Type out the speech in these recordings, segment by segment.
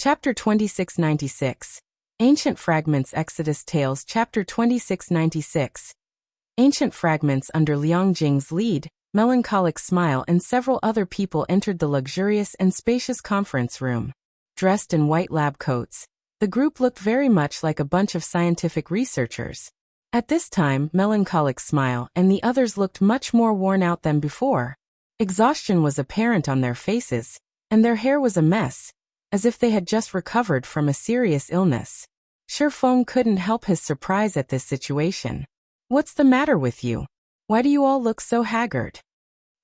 Chapter 2696. Ancient Fragments. Exodus Tales. Chapter 2696. Ancient Fragments. Under Liang Jing's lead, Melancholic Smile and several other people entered the luxurious and spacious conference room. Dressed in white lab coats, the group looked very much like a bunch of scientific researchers. At this time, Melancholic Smile and the others looked much more worn out than before. Exhaustion was apparent on their faces, and their hair was a mess, as if they had just recovered from a serious illness. Shifeng couldn't help his surprise at this situation. "What's the matter with you? Why do you all look so haggard?"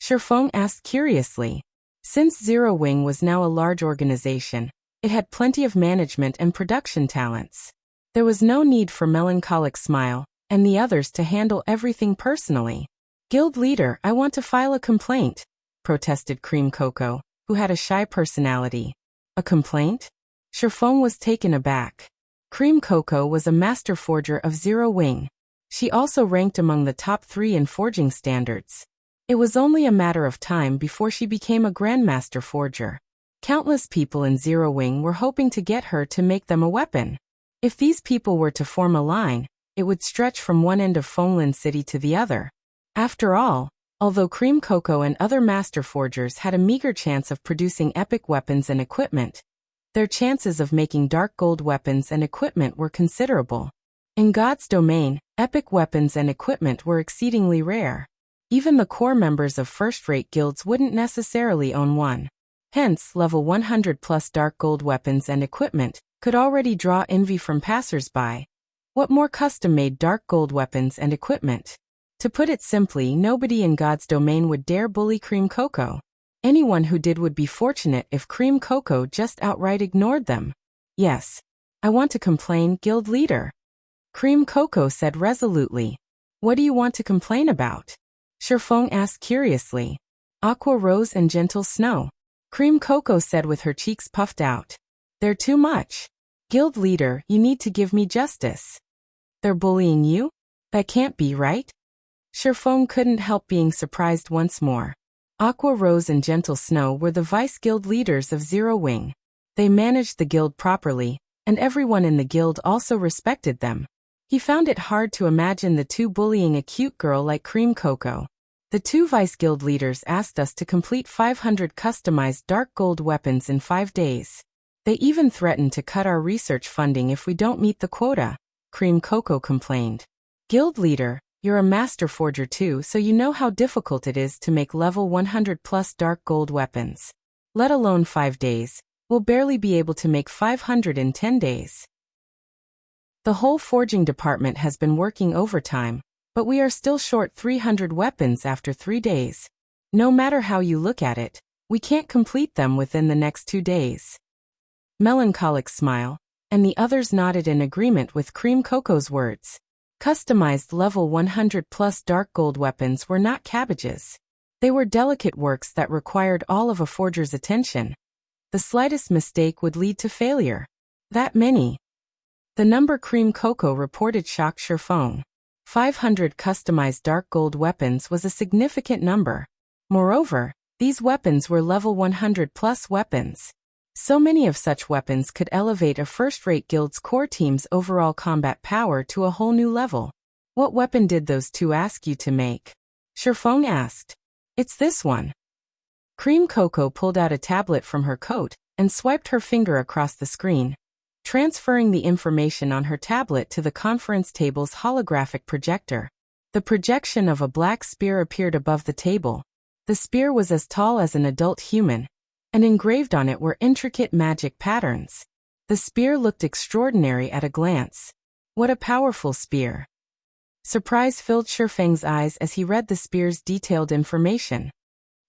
Shifeng asked curiously. Since Zero Wing was now a large organization, it had plenty of management and production talents. There was no need for Melancholic Smile and the others to handle everything personally. "Guild leader, I want to file a complaint," protested Cream Cocoa, who had a shy personality. "A complaint?" Shifeng was taken aback. Cream Cocoa was a master forger of Zero Wing. She also ranked among the top 3 in forging standards. It was only a matter of time before she became a grandmaster forger. Countless people in Zero Wing were hoping to get her to make them a weapon. If these people were to form a line, it would stretch from one end of Fenglin City to the other. After all, although Cream Cocoa and other master forgers had a meager chance of producing epic weapons and equipment, their chances of making dark gold weapons and equipment were considerable. In God's domain, epic weapons and equipment were exceedingly rare. Even the core members of first-rate guilds wouldn't necessarily own one. Hence, level 100+ dark gold weapons and equipment could already draw envy from passers-by. What more custom-made dark gold weapons and equipment? To put it simply, nobody in God's domain would dare bully Cream Cocoa. Anyone who did would be fortunate if Cream Cocoa just outright ignored them. "Yes. I want to complain, guild leader," Cream Cocoa said resolutely. "What do you want to complain about?" Shifeng asked curiously. "Aqua Rose and Gentle Snow," Cream Cocoa said with her cheeks puffed out. "They're too much. Guild leader, you need to give me justice." "They're bullying you? That can't be right?" Shifeng couldn't help being surprised once more. Aqua Rose and Gentle Snow were the vice-guild leaders of Zero Wing. They managed the guild properly, and everyone in the guild also respected them. He found it hard to imagine the two bullying a cute girl like Cream Cocoa. "The 2 vice-guild leaders asked us to complete 500 customized dark gold weapons in 5 days. They even threatened to cut our research funding if we don't meet the quota," Cream Cocoa complained. "Guild leader, you're a master forger too, so you know how difficult it is to make level 100+ dark gold weapons. Let alone 5 days, we'll barely be able to make 500 in 10 days. The whole forging department has been working overtime, but we are still short 300 weapons after 3 days. No matter how you look at it, we can't complete them within the next 2 days." Melancholic Smile and the others nodded in agreement with Cream Cocoa's words. Customized level 100+ dark gold weapons were not cabbages. They were delicate works that required all of a forger's attention. The slightest mistake would lead to failure. That many. The number Cream Cocoa reported shocked Shifeng. 500 customized dark gold weapons was a significant number. Moreover, these weapons were level 100+ weapons. So many of such weapons could elevate a first-rate guild's core team's overall combat power to a whole new level. "What weapon did those 2 ask you to make?" Shifeng asked. "It's this one." Cream Cocoa pulled out a tablet from her coat and swiped her finger across the screen, transferring the information on her tablet to the conference table's holographic projector. The projection of a black spear appeared above the table. The spear was as tall as an adult human, and engraved on it were intricate magic patterns. The spear looked extraordinary at a glance. What a powerful spear! Surprise filled Shifeng's eyes as he read the spear's detailed information.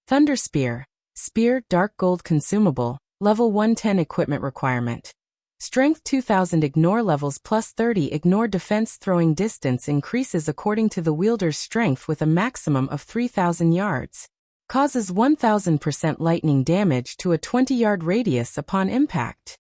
Thunder Spear. Spear, dark gold consumable, level 110 equipment requirement. Strength 2000, ignore levels +30, ignore defense, throwing distance increases according to the wielder's strength with a maximum of 3000 yards. Causes 1000% lightning damage to a 20-yard radius upon impact.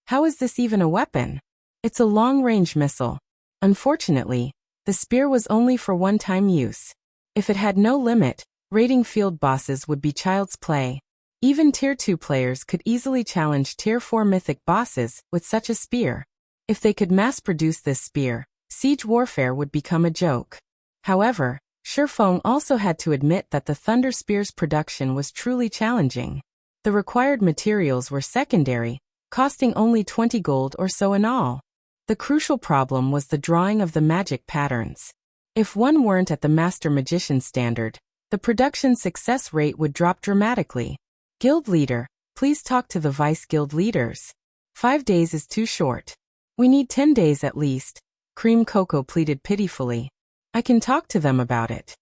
How is this even a weapon? It's a long-range missile. Unfortunately, the spear was only for one-time use. If it had no limit, raiding field bosses would be child's play. Even Tier 2 players could easily challenge Tier 4 mythic bosses with such a spear. If they could mass-produce this spear, siege warfare would become a joke. However, Shifeng also had to admit that the Thunder Spear's production was truly challenging. The required materials were secondary, costing only 20 gold or so in all. The crucial problem was the drawing of the magic patterns. If one weren't at the Master Magician standard, the production success rate would drop dramatically. Guild leader, please talk to the vice guild leaders. 5 days is too short. We need 10 days at least, Cream Cocoa pleaded pitifully. I can talk to them about it.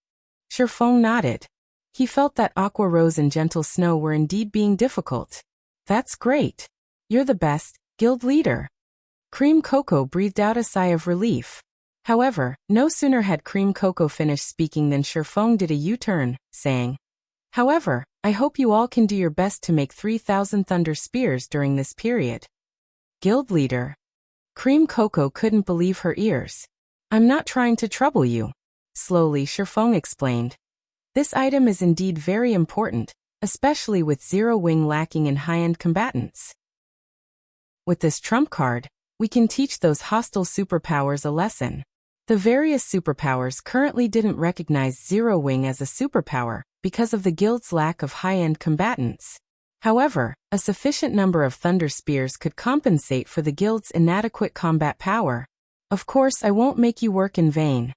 Shifeng nodded. He felt that Aqua Rose and Gentle Snow were indeed being difficult. That's great. You're the best, guild leader. Cream Cocoa breathed out a sigh of relief. However, no sooner had Cream Cocoa finished speaking than Shifeng did a U-turn, saying, However, I hope you all can do your best to make 3,000 Thunder Spears during this period. Guild leader. Cream Cocoa couldn't believe her ears. I'm not trying to trouble you. Slowly, Shifeng explained. This item is indeed very important, especially with Zero Wing lacking in high-end combatants. With this trump card, we can teach those hostile superpowers a lesson. The various superpowers currently didn't recognize Zero Wing as a superpower because of the guild's lack of high-end combatants. However, a sufficient number of Thunder Spears could compensate for the guild's inadequate combat power. Of course, I won't make you work in vain.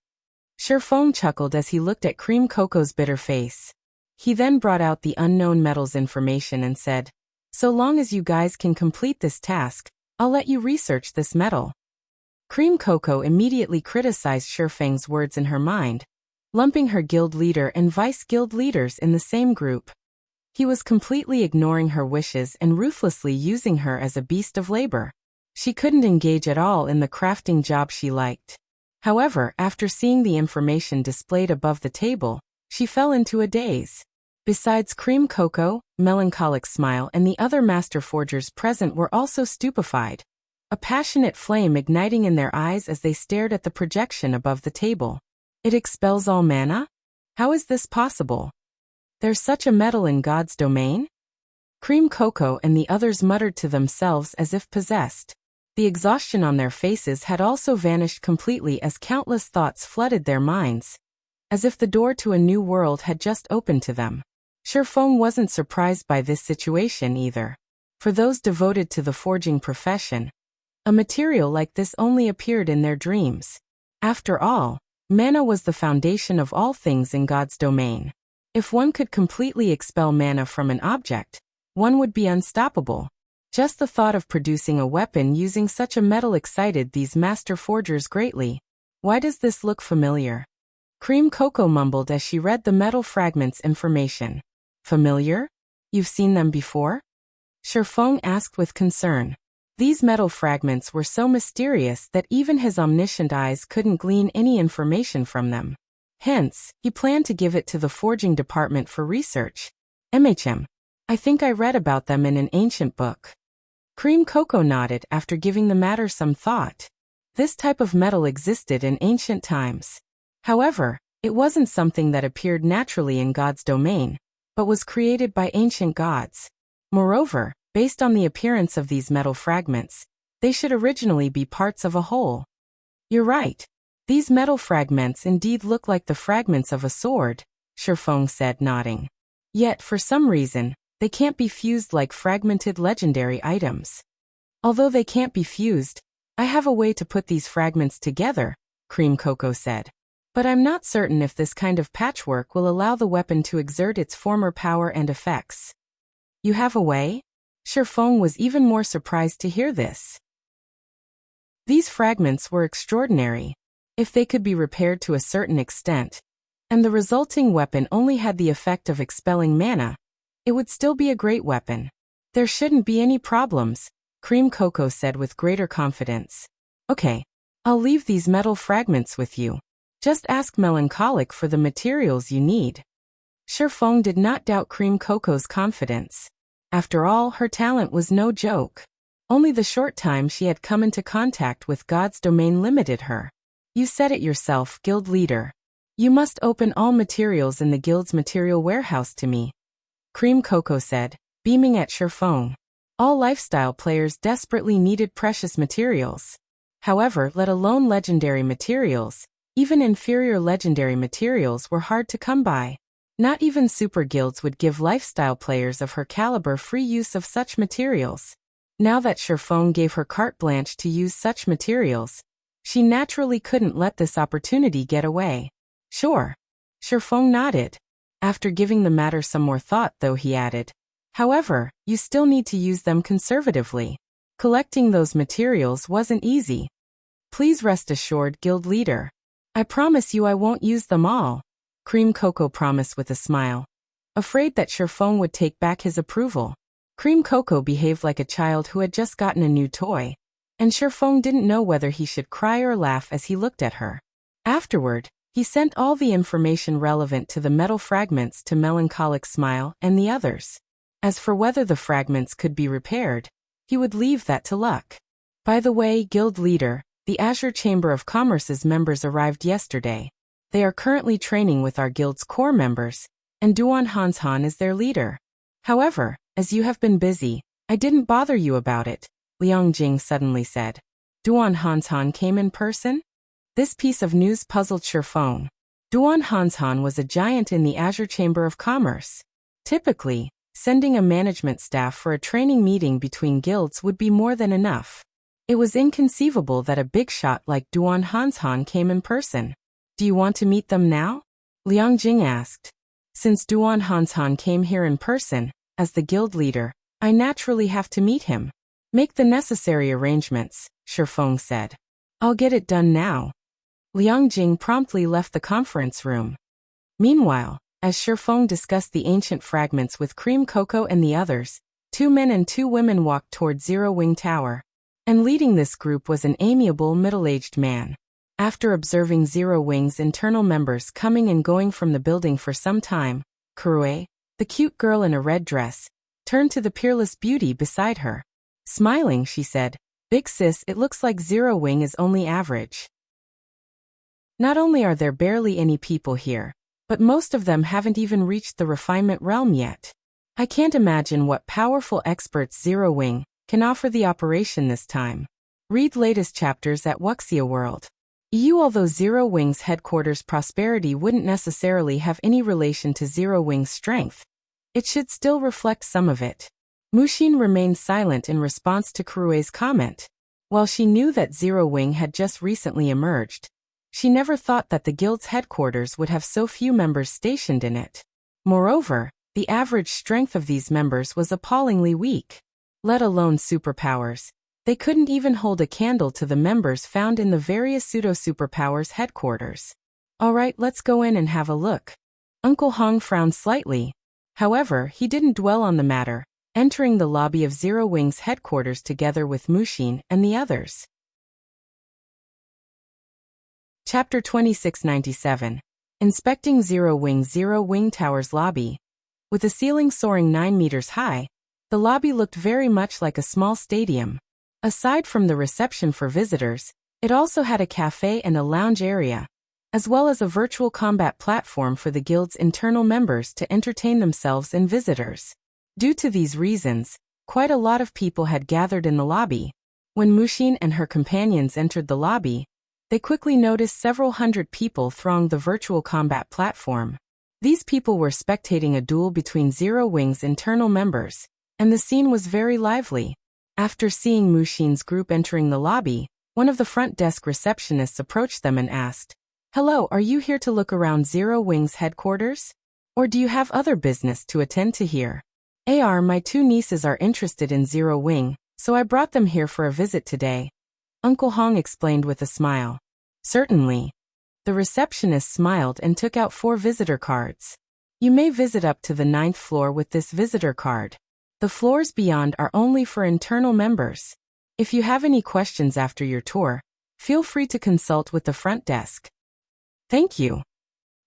Shifeng chuckled as he looked at Cream Cocoa's bitter face. He then brought out the unknown metals information and said, So long as you guys can complete this task, I'll let you research this metal. Cream Cocoa immediately criticized Shifeng's words in her mind, lumping her guild leader and vice guild leaders in the same group. He was completely ignoring her wishes and ruthlessly using her as a beast of labor. She couldn't engage at all in the crafting job she liked. However, after seeing the information displayed above the table, she fell into a daze. Besides Cream Cocoa, Melancholic Smile and the other master forgers present were also stupefied, a passionate flame igniting in their eyes as they stared at the projection above the table. It expels all mana? How is this possible? There's such a metal in God's domain? Cream Cocoa and the others muttered to themselves as if possessed. The exhaustion on their faces had also vanished completely as countless thoughts flooded their minds, as if the door to a new world had just opened to them. Shifeng wasn't surprised by this situation either. For those devoted to the forging profession, a material like this only appeared in their dreams. After all, mana was the foundation of all things in God's domain. If one could completely expel mana from an object, one would be unstoppable. Just the thought of producing a weapon using such a metal excited these master forgers greatly. Why does this look familiar? Cream Cocoa mumbled as she read the metal fragments information. Familiar? You've seen them before? Shifeng asked with concern. These metal fragments were so mysterious that even his omniscient eyes couldn't glean any information from them. Hence, he planned to give it to the forging department for research. I think I read about them in an ancient book. Cream Cocoa nodded after giving the matter some thought. This type of metal existed in ancient times. However, it wasn't something that appeared naturally in God's domain, but was created by ancient gods. Moreover, based on the appearance of these metal fragments, they should originally be parts of a whole. You're right. These metal fragments indeed look like the fragments of a sword, Shifeng said, nodding. Yet, for some reason, they can't be fused like fragmented legendary items. Although they can't be fused, I have a way to put these fragments together, Cream Cocoa said. But I'm not certain if this kind of patchwork will allow the weapon to exert its former power and effects. You have a way? Shifeng was even more surprised to hear this. These fragments were extraordinary. If they could be repaired to a certain extent, and the resulting weapon only had the effect of expelling mana, it would still be a great weapon. There shouldn't be any problems, Cream Cocoa said with greater confidence. Okay, I'll leave these metal fragments with you. Just ask Melancholic for the materials you need. Shifeng did not doubt Cream Cocoa's confidence. After all, her talent was no joke. Only the short time she had come into contact with God's domain limited her. You said it yourself, guild leader. You must open all materials in the guild's material warehouse to me, Cream Cocoa said. beaming at Sherfong. All lifestyle players desperately needed precious materials. However, let alone legendary materials, even inferior legendary materials were hard to come by. Not even super guilds would give lifestyle players of her caliber free use of such materials. Now that Sherfong gave her carte blanche to use such materials, she naturally couldn't let this opportunity get away. Sure. Sherfong nodded. After giving the matter some more thought though, he added, however, you still need to use them conservatively. Collecting those materials wasn't easy. Please rest assured, guild leader. I promise you I won't use them all, Cream Cocoa promised with a smile. Afraid that Sherfong would take back his approval, Cream Cocoa behaved like a child who had just gotten a new toy, and Sherfong didn't know whether he should cry or laugh as he looked at her. Afterward, he sent all the information relevant to the metal fragments to Melancholic Smile and the others. As for whether the fragments could be repaired, he would leave that to luck. By the way, guild leader, the Azure Chamber of Commerce's members arrived yesterday. They are currently training with our guild's core members, and Duan Hanshan is their leader. However, as you have been busy, I didn't bother you about it, Liang Jing suddenly said. Duan Hanshan came in person? This piece of news puzzled Sherfong. Duan Hanshan was a giant in the Azure Chamber of Commerce. Typically, sending a management staff for a training meeting between guilds would be more than enough. It was inconceivable that a big shot like Duan Hanshan came in person. Do you want to meet them now? Liang Jing asked. Since Duan Hanshan came here in person, as the guild leader, I naturally have to meet him. Make the necessary arrangements, Sherfong said. I'll get it done now. Liang Jing promptly left the conference room. Meanwhile, as Sherfong discussed the ancient fragments with Cream Cocoa and the others, 2 men and 2 women walked toward Zero Wing Tower. And leading this group was an amiable middle-aged man. After observing Zero Wing's internal members coming and going from the building for some time, Kurue, the cute girl in a red dress, turned to the peerless beauty beside her. Smiling, she said, Big sis, it looks like Zero Wing is only average. Not only are there barely any people here, but most of them haven't even reached the refinement realm yet. I can't imagine what powerful experts Zero Wing can offer the operation this time. Read latest chapters at Wuxia World. Although Zero Wing's headquarters prosperity wouldn't necessarily have any relation to Zero Wing's strength, it should still reflect some of it. Mushin remained silent in response to Kurue's comment. While she knew that Zero Wing had just recently emerged, she never thought that the guild's headquarters would have so few members stationed in it. Moreover, the average strength of these members was appallingly weak. Let alone superpowers. They couldn't even hold a candle to the members found in the various pseudo-superpowers headquarters. Alright, let's go in and have a look. Uncle Hong frowned slightly. However, he didn't dwell on the matter, entering the lobby of Zero Wing's headquarters together with Mushin and the others. Chapter 2697. Inspecting Zero Wing Tower's lobby. With a ceiling soaring 9 meters high, the lobby looked very much like a small stadium. Aside from the reception for visitors, it also had a cafe and a lounge area, as well as a virtual combat platform for the guild's internal members to entertain themselves and visitors. Due to these reasons, quite a lot of people had gathered in the lobby. When Mushin and her companions entered the lobby, they quickly noticed several hundred people thronged the virtual combat platform. These people were spectating a duel between Zero Wing's internal members, and the scene was very lively. After seeing Mushin's group entering the lobby, one of the front desk receptionists approached them and asked, "Hello, are you here to look around Zero Wing's headquarters? Or do you have other business to attend to here?" My 2 nieces are interested in Zero Wing, so I brought them here for a visit today," Uncle Hong explained with a smile. Certainly. The receptionist smiled and took out 4 visitor cards. You may visit up to the 9th floor with this visitor card. The floors beyond are only for internal members. If you have any questions after your tour, feel free to consult with the front desk. Thank you.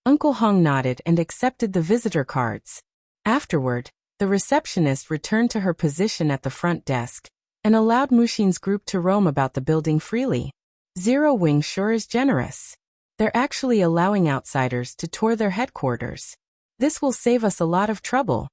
Uncle Hong nodded and accepted the visitor cards. Afterward, the receptionist returned to her position at the front desk and allowed Mushin's group to roam about the building freely. Zero Wing sure is generous. They're actually allowing outsiders to tour their headquarters. This will save us a lot of trouble.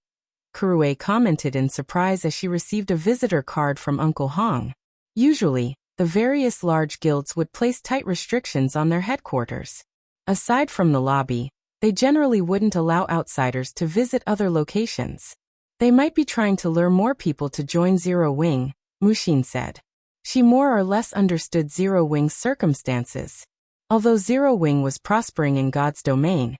Kurue commented in surprise as she received a visitor card from Uncle Hong. Usually, the various large guilds would place tight restrictions on their headquarters. Aside from the lobby, they generally wouldn't allow outsiders to visit other locations. They might be trying to lure more people to join Zero Wing, Mushin said. She more or less understood Zero Wing's circumstances. Although Zero Wing was prospering in God's domain,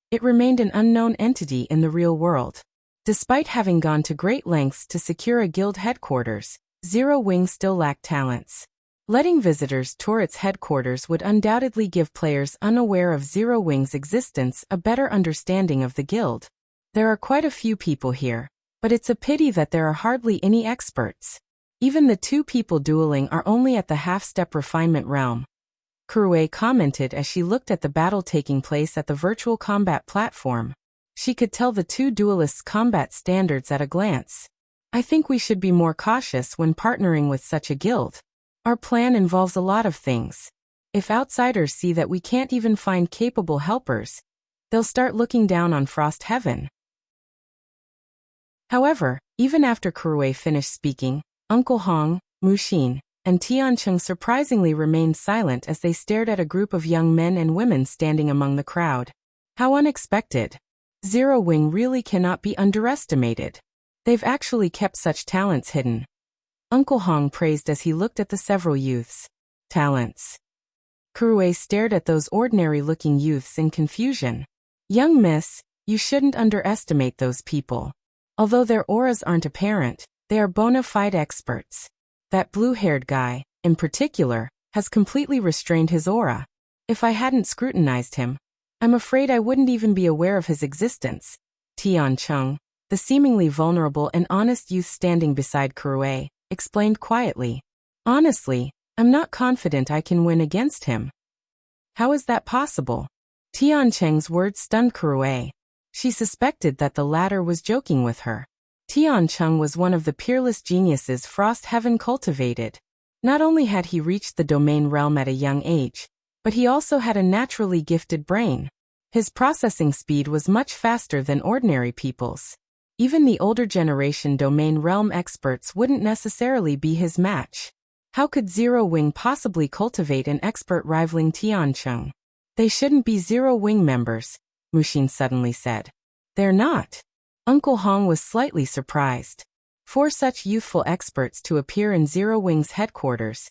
it remained an unknown entity in the real world. Despite having gone to great lengths to secure a guild headquarters, Zero Wing still lacked talents. Letting visitors tour its headquarters would undoubtedly give players unaware of Zero Wing's existence a better understanding of the guild. There are quite a few people here, but it's a pity that there are hardly any experts. Even the two people dueling are only at the half-step refinement realm. Kurue commented as she looked at the battle taking place at the virtual combat platform. She could tell the two duelists' combat standards at a glance. I think we should be more cautious when partnering with such a guild. Our plan involves a lot of things. If outsiders see that we can't even find capable helpers, they'll start looking down on Frost Heaven. However, even after Kurue finished speaking, Uncle Hong, Mushin, and Tiancheng surprisingly remained silent as they stared at a group of young men and women standing among the crowd. How unexpected. Zero Wing really cannot be underestimated. They've actually kept such talents hidden. Uncle Hong praised as he looked at the several youths. Talents. Kurue stared at those ordinary-looking youths in confusion. Young miss, you shouldn't underestimate those people. Although their auras aren't apparent, they are bona fide experts. That blue-haired guy, in particular, has completely restrained his aura. If I hadn't scrutinized him, I'm afraid I wouldn't even be aware of his existence. Tiancheng, the seemingly vulnerable and honest youth standing beside Kurue, explained quietly. Honestly, I'm not confident I can win against him. How is that possible? Tiancheng's words stunned Kurue. She suspected that the latter was joking with her. Tiancheng was one of the peerless geniuses Frost Heaven cultivated. Not only had he reached the domain realm at a young age, but he also had a naturally gifted brain. His processing speed was much faster than ordinary people's. Even the older generation domain realm experts wouldn't necessarily be his match. How could Zero Wing possibly cultivate an expert rivaling Tiancheng? They shouldn't be Zero Wing members, Mushin suddenly said. They're not. Uncle Hong was slightly surprised. 4 such youthful experts to appear in Zero Wing's headquarters.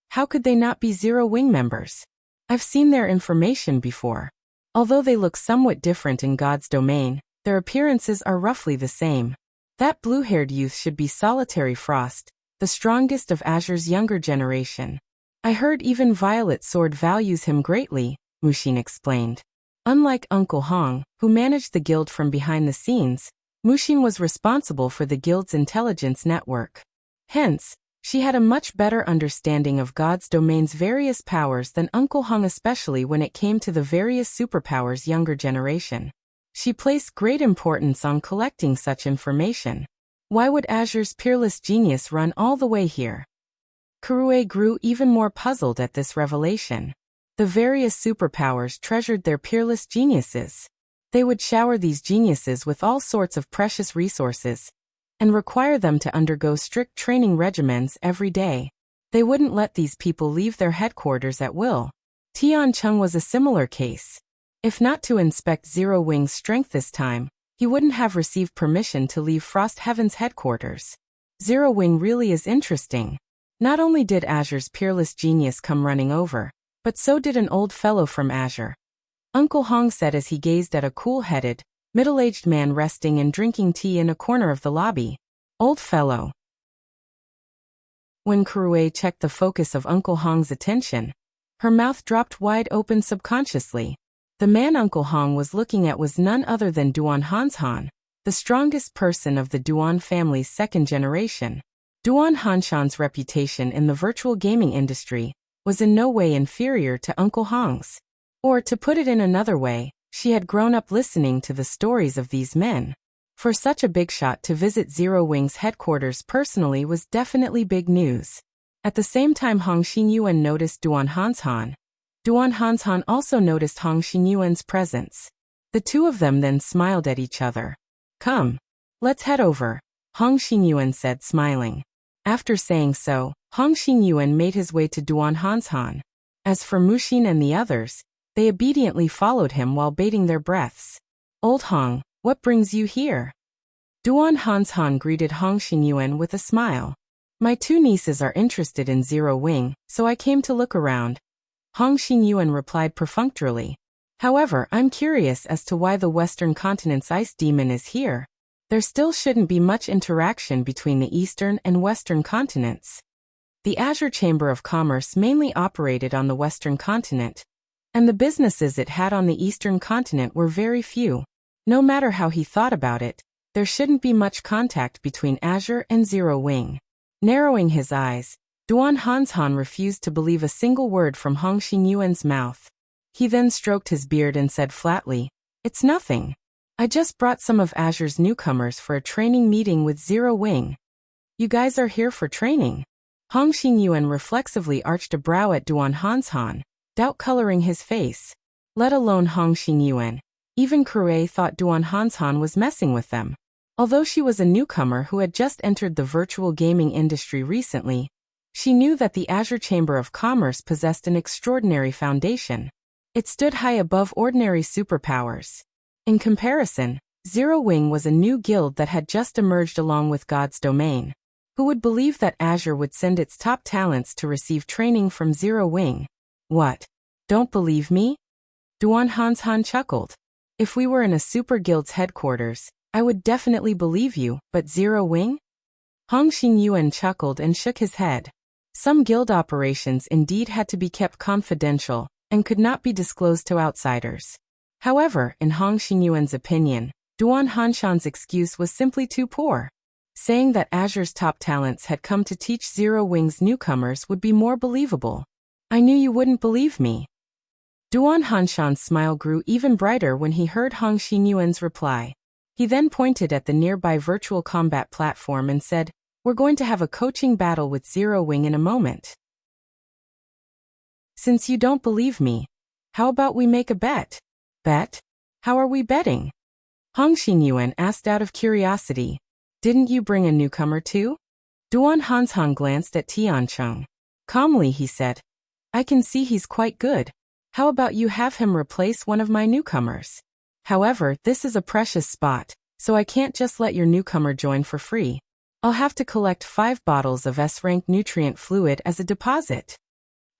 How could they not be Zero Wing members? I've seen their information before. Although they look somewhat different in God's domain, their appearances are roughly the same. That blue-haired youth should be Solitary Frost, the strongest of Azure's younger generation. I heard even Violet Sword values him greatly, Mushin explained. Unlike Uncle Hong, who managed the guild from behind the scenes, Mushin was responsible for the guild's intelligence network. Hence, she had a much better understanding of God's domain's various powers than Uncle Hong, especially when it came to the various superpowers' younger generation. She placed great importance on collecting such information. Why would Azure's peerless genius run all the way here? Kurue grew even more puzzled at this revelation. The various superpowers treasured their peerless geniuses. They would shower these geniuses with all sorts of precious resources and require them to undergo strict training regimens every day. They wouldn't let these people leave their headquarters at will. Tiancheng was a similar case. If not to inspect Zero Wing's strength this time, he wouldn't have received permission to leave Frost Heaven's headquarters. Zero Wing really is interesting. Not only did Azure's peerless genius come running over, but so did an old fellow from Azure. Uncle Hong said as he gazed at a cool-headed, middle-aged man resting and drinking tea in a corner of the lobby. Old fellow. When Kurue checked the focus of Uncle Hong's attention, her mouth dropped wide open subconsciously. The man Uncle Hong was looking at was none other than Duan Hanshan, the strongest person of the Duan family's second generation. Duan Hanshan's reputation in the virtual gaming industry was in no way inferior to Uncle Hong's. Or to put it in another way, she had grown up listening to the stories of these men. For such a big shot to visit Zero Wing's headquarters personally was definitely big news. At the same time Hong Xinyuan noticed Duan Hanshan. Duan Hanshan also noticed Hong Xinyuan's presence. The two of them then smiled at each other. Come. Let's head over, Hong Xingyuan said, smiling. After saying so, Hong Xingyuan made his way to Duan Hanshan. As for Muxin and the others, they obediently followed him while bating their breaths. Old Hong, what brings you here? Duan Hanshan greeted Hong Xingyuan with a smile. My two nieces are interested in Zero Wing, so I came to look around. Hong Xingyuan replied perfunctorily. However, I'm curious as to why the Western Continent's ice demon is here. There still shouldn't be much interaction between the Eastern and Western continents. The Azure Chamber of Commerce mainly operated on the Western continent, and the businesses it had on the Eastern continent were very few. No matter how he thought about it, there shouldn't be much contact between Azure and Zero Wing. Narrowing his eyes, Duan Hanshan refused to believe a single word from Hong Xingyuan's mouth. He then stroked his beard and said flatly, "It's nothing. I just brought some of Azure's newcomers for a training meeting with Zero Wing." You guys are here for training? Hong Xingyuan reflexively arched a brow at Duan Hanshan, doubt coloring his face. Let alone Hong Xingyuan. Even Kuei thought Duan Hanshan was messing with them. Although she was a newcomer who had just entered the virtual gaming industry recently, she knew that the Azure Chamber of Commerce possessed an extraordinary foundation. It stood high above ordinary superpowers. In comparison, Zero Wing was a new guild that had just emerged along with God's Domain. Who would believe that Azure would send its top talents to receive training from Zero Wing? What? Don't believe me? Duan Hanshan chuckled. If we were in a super guild's headquarters, I would definitely believe you, but Zero Wing? Hong Xingyuan chuckled and shook his head. Some guild operations indeed had to be kept confidential and could not be disclosed to outsiders. However, in Hong Xingyuan's opinion, Duan Hanshan's excuse was simply too poor. Saying that Azure's top talents had come to teach Zero Wing's newcomers would be more believable. I knew you wouldn't believe me. Duan Hanshan's smile grew even brighter when he heard Hong Xingyuan's reply. He then pointed at the nearby virtual combat platform and said, "We're going to have a coaching battle with Zero Wing in a moment. Since you don't believe me, how about we make a bet?" Bet? How are we betting? Hong Xingyuan asked out of curiosity. Didn't you bring a newcomer too? Duan Hanshan glanced at Tiancheng. Calmly he said, I can see he's quite good. How about you have him replace one of my newcomers? However, this is a precious spot, so I can't just let your newcomer join for free. I'll have to collect 5 bottles of S-rank nutrient fluid as a deposit.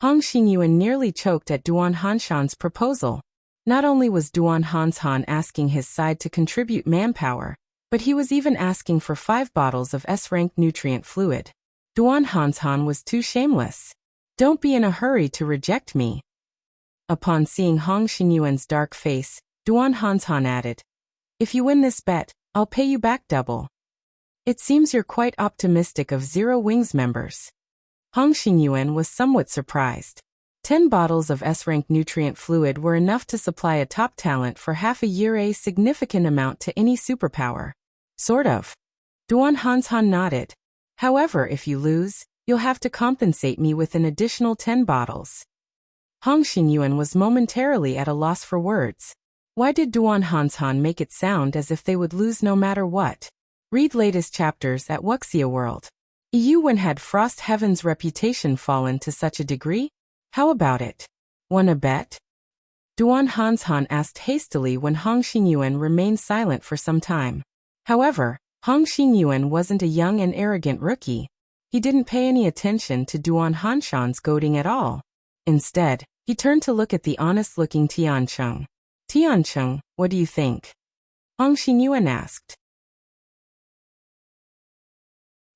Hong Xingyuan nearly choked at Duan Hanshan's proposal. Not only was Duan Hanshan asking his side to contribute manpower, but he was even asking for 5 bottles of S-rank nutrient fluid. Duan Hanshan was too shameless. Don't be in a hurry to reject me. Upon seeing Hong Xingyuan's dark face, Duan Hanshan added, If you win this bet, I'll pay you back double. It seems you're quite optimistic of Zero Wing's members. Hong Xingyuan was somewhat surprised. 10 bottles of S-rank nutrient fluid were enough to supply a top talent for half a year, a significant amount to any superpower. Sort of. Duan Hanshan nodded. However, if you lose, you'll have to compensate me with an additional 10 bottles. Hong Xingyuan was momentarily at a loss for words. Why did Duan Hanshan make it sound as if they would lose no matter what? Read latest chapters at Wuxia World. When had Frost Heaven's reputation fallen to such a degree? How about it? Want a bet? Duan Hanshan asked hastily when Hong Xingyuan remained silent for some time. However, Hong Xingyuan wasn't a young and arrogant rookie. He didn't pay any attention to Duan Hanshan's goading at all. Instead, he turned to look at the honest-looking Tiancheng. Tiancheng, what do you think? Hong Xingyuan asked.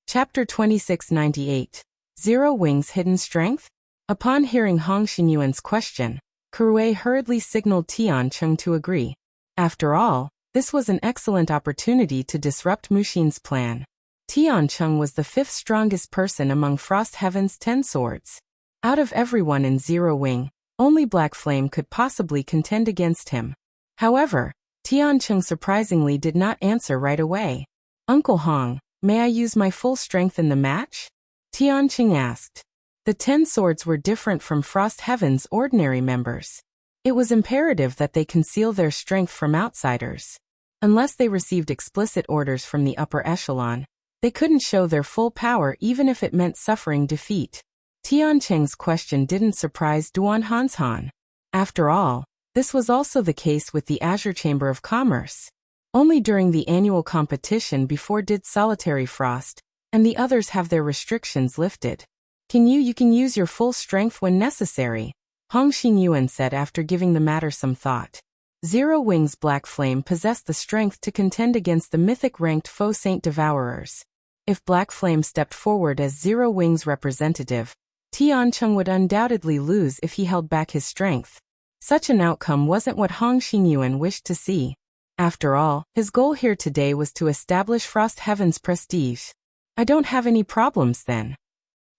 Chapter 2698. Zero Wing's Hidden Strength? Upon hearing Hong Xingyuan's question, Kuei hurriedly signaled Tiancheng to agree. After all, this was an excellent opportunity to disrupt Muxin's plan. Tiancheng was the 5th strongest person among Frost Heaven's 10 swords. Out of everyone in Zero Wing, only Black Flame could possibly contend against him. However, Tiancheng surprisingly did not answer right away. Uncle Hong, may I use my full strength in the match? Tiancheng asked. The 10 swords were different from Frost Heaven's ordinary members. It was imperative that they conceal their strength from outsiders. Unless they received explicit orders from the upper echelon, they couldn't show their full power even if it meant suffering defeat. Tian Cheng's question didn't surprise Duan Hanshan. After all, this was also the case with the Azure Chamber of Commerce. Only during the annual competition before did Solitary Frost and the others have their restrictions lifted. You can use your full strength when necessary, Hong Xingyuan said after giving the matter some thought. Zero Wing's Black Flame possessed the strength to contend against the mythic-ranked foe Saint Devourers. If Black Flame stepped forward as Zero Wing's representative, Tian Cheng would undoubtedly lose if he held back his strength. Such an outcome wasn't what Hong Xingyuan wished to see. After all, his goal here today was to establish Frost Heaven's prestige. I don't have any problems then.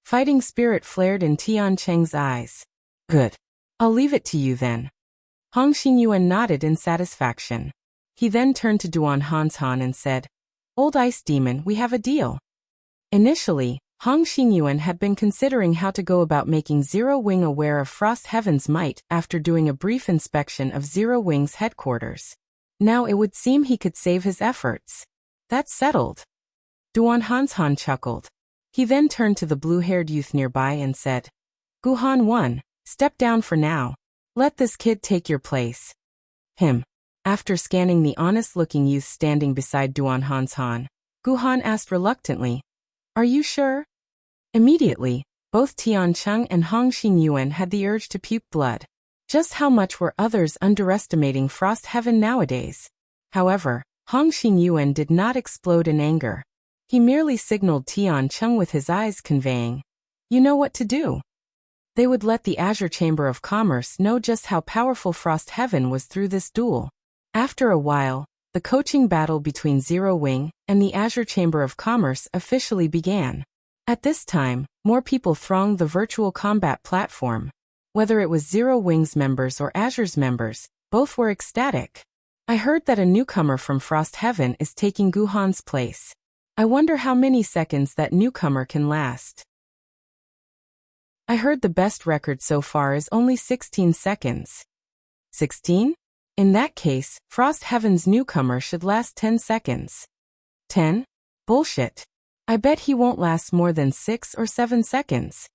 Fighting spirit flared in Tian Cheng's eyes. Good. I'll leave it to you then. Hong Xingyuan nodded in satisfaction. He then turned to Duan Hanshan and said, Old Ice Demon, we have a deal. Initially, Hong Xingyuan had been considering how to go about making Zero Wing aware of Frost Heaven's might after doing a brief inspection of Zero Wing's headquarters. Now it would seem he could save his efforts. That's settled. Duan Hanshan chuckled. He then turned to the blue-haired youth nearby and said, Guhan 1, step down for now. Let this kid take your place. Him. After scanning the honest-looking youth standing beside Duan Hanshan, Guhan asked reluctantly, Are you sure? Immediately, both Tian Cheng and Hong Xingyuan had the urge to puke blood. Just how much were others underestimating Frost Heaven nowadays? However, Hong Xingyuan did not explode in anger. He merely signaled Tian Cheng with his eyes conveying, You know what to do. They would let the Azure Chamber of Commerce know just how powerful Frost Heaven was through this duel. After a while, the coaching battle between Zero Wing and the Azure Chamber of Commerce officially began. At this time, more people thronged the virtual combat platform. Whether it was Zero Wing's members or Azure's members, both were ecstatic. I heard that a newcomer from Frost Heaven is taking Guhan's place. I wonder how many seconds that newcomer can last. I heard the best record so far is only 16 seconds. 16? In that case, Frost Heaven's newcomer should last 10 seconds. 10? Bullshit. I bet he won't last more than 6 or 7 seconds.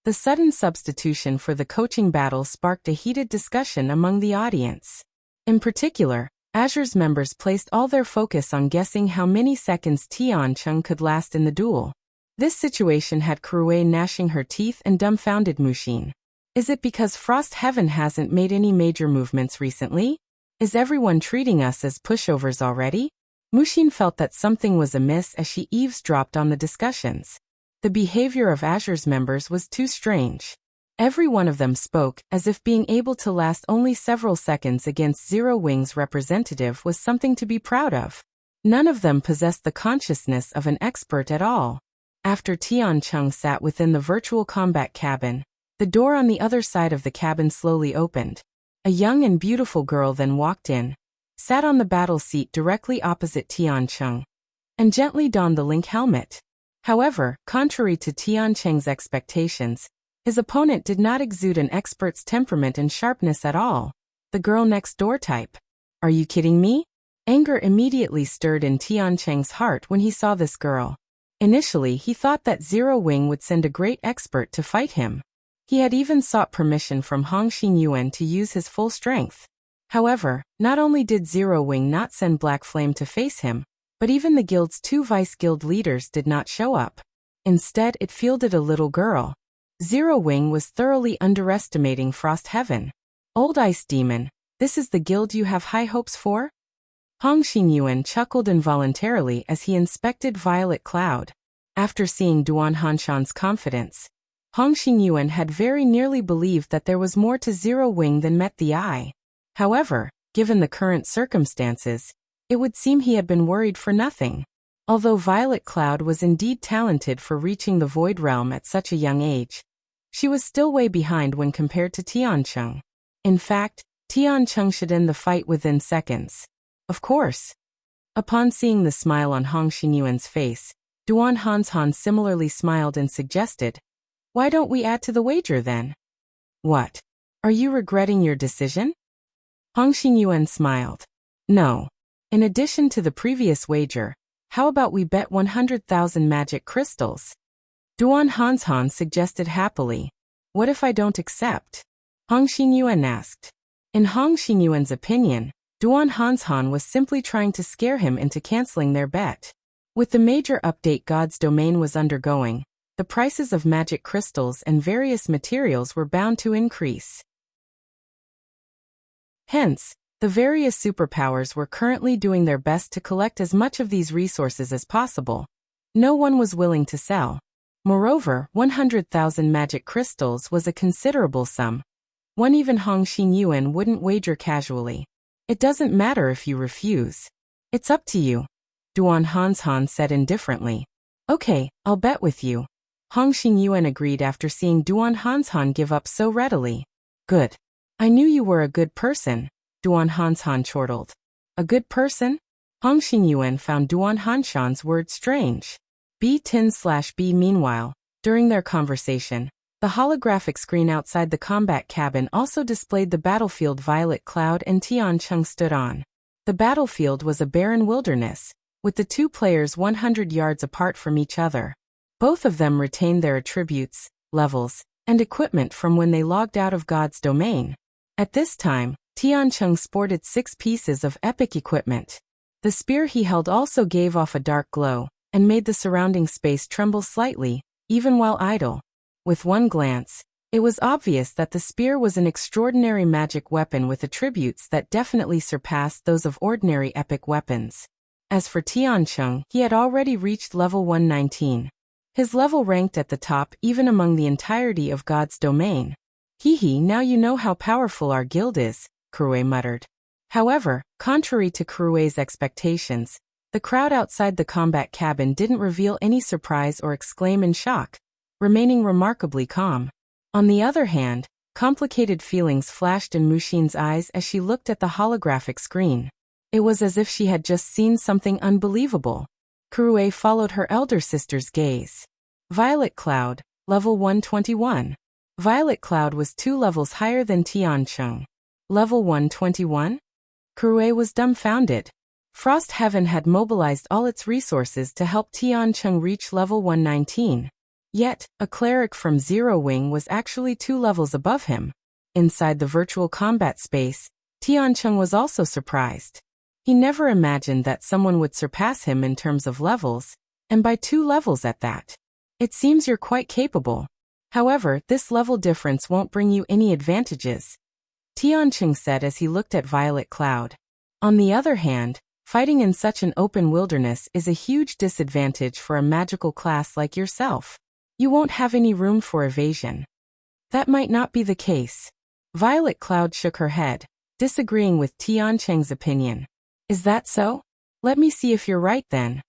The sudden substitution for the coaching battle sparked a heated discussion among the audience. In particular, Azure's members placed all their focus on guessing how many seconds Tian Cheng could last in the duel. This situation had Kurue gnashing her teeth and dumbfounded Mushin. Is it because Frost Heaven hasn't made any major movements recently? Is everyone treating us as pushovers already? Mushin felt that something was amiss as she eavesdropped on the discussions. The behavior of Azure's members was too strange. Every one of them spoke as if being able to last only several seconds against Zero Wing's representative was something to be proud of. None of them possessed the consciousness of an expert at all. After Tian Cheng sat within the virtual combat cabin, the door on the other side of the cabin slowly opened. A young and beautiful girl then walked in, sat on the battle seat directly opposite Tian Cheng, and gently donned the link helmet. However, contrary to Tian Cheng's expectations, his opponent did not exude an expert's temperament and sharpness at all. The girl next door type. Are you kidding me? Anger immediately stirred in Tian Cheng's heart when he saw this girl. Initially, he thought that Zero Wing would send a great expert to fight him. He had even sought permission from Hong Xingyuan to use his full strength. However, not only did Zero Wing not send Black Flame to face him, but even the guild's 2 vice-guild leaders did not show up. Instead, it fielded a little girl. Zero Wing was thoroughly underestimating Frost Heaven. Old Ice Demon, this is the guild you have high hopes for? Hong Xingyuan chuckled involuntarily as he inspected Violet Cloud. After seeing Duan Hanshan's confidence, Hong Xingyuan had very nearly believed that there was more to Zero Wing than met the eye. However, given the current circumstances, it would seem he had been worried for nothing. Although Violet Cloud was indeed talented for reaching the Void Realm at such a young age, she was still way behind when compared to Tian Cheng. In fact, Tian Cheng should end the fight within seconds. Of course. Upon seeing the smile on Hong Xingyuan's face, Duan Hanshan similarly smiled and suggested, Why don't we add to the wager then? What? Are you regretting your decision? Hong Xingyuan smiled. No. In addition to the previous wager, how about we bet 100,000 magic crystals? Duan Hanshan suggested happily. What if I don't accept? Hong Xingyuan asked. In Hong Xingyuan's opinion, Duan Hanshan was simply trying to scare him into canceling their bet. With the major update God's domain was undergoing, the prices of magic crystals and various materials were bound to increase. Hence, the various superpowers were currently doing their best to collect as much of these resources as possible. No one was willing to sell. Moreover, 100,000 magic crystals was a considerable sum. One even Hong Xingyuan wouldn't wager casually. It doesn't matter if you refuse. It's up to you, Duan Hanshan said indifferently. Okay, I'll bet with you. Hong Xingyuan agreed after seeing Duan Hanshan give up so readily. Good. I knew you were a good person, Duan Hanshan chortled. A good person? Hong Xingyuan found Duan Hanshan's word strange. B-10/B Meanwhile, during their conversation, the holographic screen outside the combat cabin also displayed the battlefield Violet Cloud and Tiancheng stood on. The battlefield was a barren wilderness, with the two players 100 yards apart from each other. Both of them retained their attributes, levels, and equipment from when they logged out of God's domain. At this time, Tiancheng sported 6 pieces of epic equipment. The spear he held also gave off a dark glow, and made the surrounding space tremble slightly, even while idle. With one glance, it was obvious that the spear was an extraordinary magic weapon with attributes that definitely surpassed those of ordinary epic weapons. As for Tiancheng, he had already reached level 119. His level ranked at the top even among the entirety of God's domain. Hee, now you know how powerful our guild is, Kurue muttered. However, contrary to Kurue's expectations, the crowd outside the combat cabin didn't reveal any surprise or exclaim in shock, remaining remarkably calm. On the other hand, complicated feelings flashed in Muxin's eyes as she looked at the holographic screen. It was as if she had just seen something unbelievable. Kurue followed her elder sister's gaze. Violet Cloud, level 121. Violet Cloud was 2 levels higher than Tiancheng. Level 121? Kurue was dumbfounded. Frost Heaven had mobilized all its resources to help Tiancheng reach level 119. Yet, a cleric from Zero Wing was actually 2 levels above him. Inside the virtual combat space, Tiancheng was also surprised. He never imagined that someone would surpass him in terms of levels, and by 2 levels at that. It seems you're quite capable. However, this level difference won't bring you any advantages, Tiancheng said as he looked at Violet Cloud. On the other hand, fighting in such an open wilderness is a huge disadvantage for a magical class like yourself. You won't have any room for evasion. That might not be the case. Violet Cloud shook her head, disagreeing with Tiancheng's opinion. Is that so? Let me see if you're right then.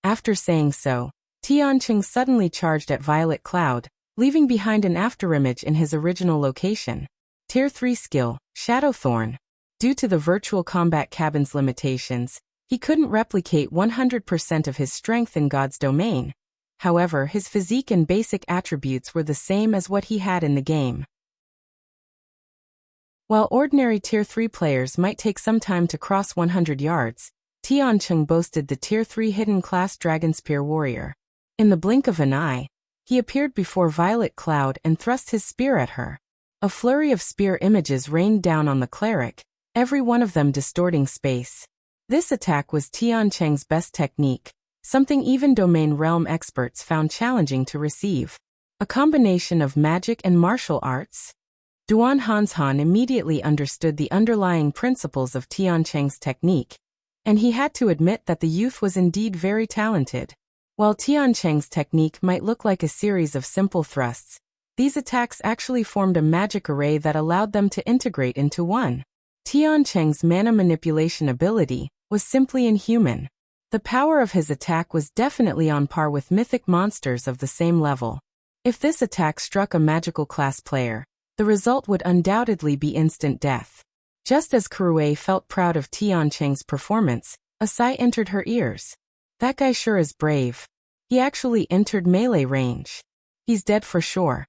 After saying so, Tiancheng suddenly charged at Violet Cloud, leaving behind an afterimage in his original location. Tier 3 skill, Shadowthorn. Due to the virtual combat cabin's limitations, he couldn't replicate 100% of his strength in God's domain. However, his physique and basic attributes were the same as what he had in the game. While ordinary Tier 3 players might take some time to cross 100 yards, Tiancheng boasted the Tier 3 hidden class Dragon Spear Warrior. In the blink of an eye, he appeared before Violet Cloud and thrust his spear at her. A flurry of spear images rained down on the cleric, every one of them distorting space. This attack was Tiancheng's best technique, something even domain realm experts found challenging to receive. A combination of magic and martial arts? Duan Hanshan immediately understood the underlying principles of Tiancheng's technique, and he had to admit that the youth was indeed very talented. While Tiancheng's technique might look like a series of simple thrusts, these attacks actually formed a magic array that allowed them to integrate into one. Tiancheng's mana manipulation ability was simply inhuman. The power of his attack was definitely on par with mythic monsters of the same level. If this attack struck a magical class player, the result would undoubtedly be instant death. Just as Kurue felt proud of Tiancheng's performance, a sigh entered her ears. That guy sure is brave. He actually entered melee range. He's dead for sure.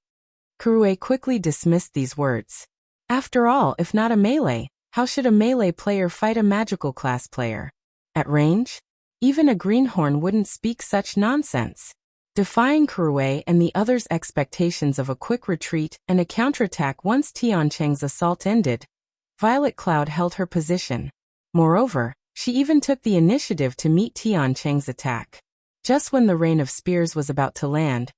Kurue quickly dismissed these words. After all, if not a melee, how should a melee player fight a magical class player? At range? Even a greenhorn wouldn't speak such nonsense. Defying Kurue and the others' expectations of a quick retreat and a counterattack once Tiancheng's assault ended, Violet Cloud held her position. Moreover, she even took the initiative to meet Tiancheng's attack. Just when the rain of spears was about to land,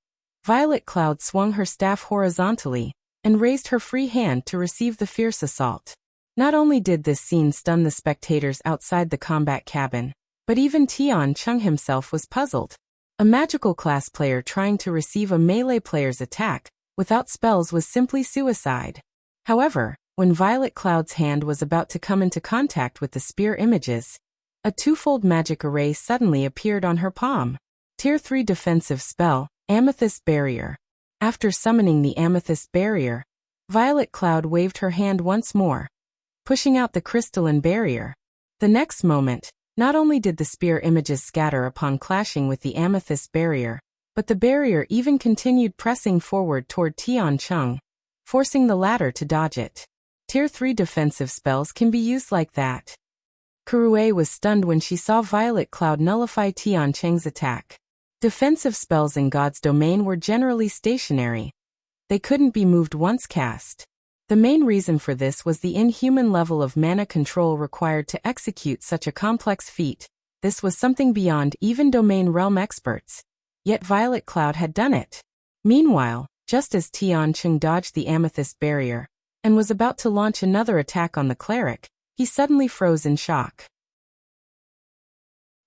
Violet Cloud swung her staff horizontally and raised her free hand to receive the fierce assault. Not only did this scene stun the spectators outside the combat cabin, but even Tiancheng himself was puzzled. A magical class player trying to receive a melee player's attack without spells was simply suicide. However, when Violet Cloud's hand was about to come into contact with the spear images, a twofold magic array suddenly appeared on her palm. Tier 3 defensive spell, Amethyst Barrier. After summoning the Amethyst Barrier, Violet Cloud waved her hand once more, pushing out the crystalline barrier. The next moment, not only did the spear images scatter upon clashing with the Amethyst Barrier, but the barrier even continued pressing forward toward Tiancheng, forcing the latter to dodge it. Tier 3 defensive spells can be used like that. Kurue was stunned when she saw Violet Cloud nullify Tiancheng's attack. Defensive spells in God's domain were generally stationary. They couldn't be moved once cast. The main reason for this was the inhuman level of mana control required to execute such a complex feat. This was something beyond even domain realm experts. Yet Violet Cloud had done it. Meanwhile, just as Tiancheng dodged the Amethyst Barrier and was about to launch another attack on the cleric, he suddenly froze in shock.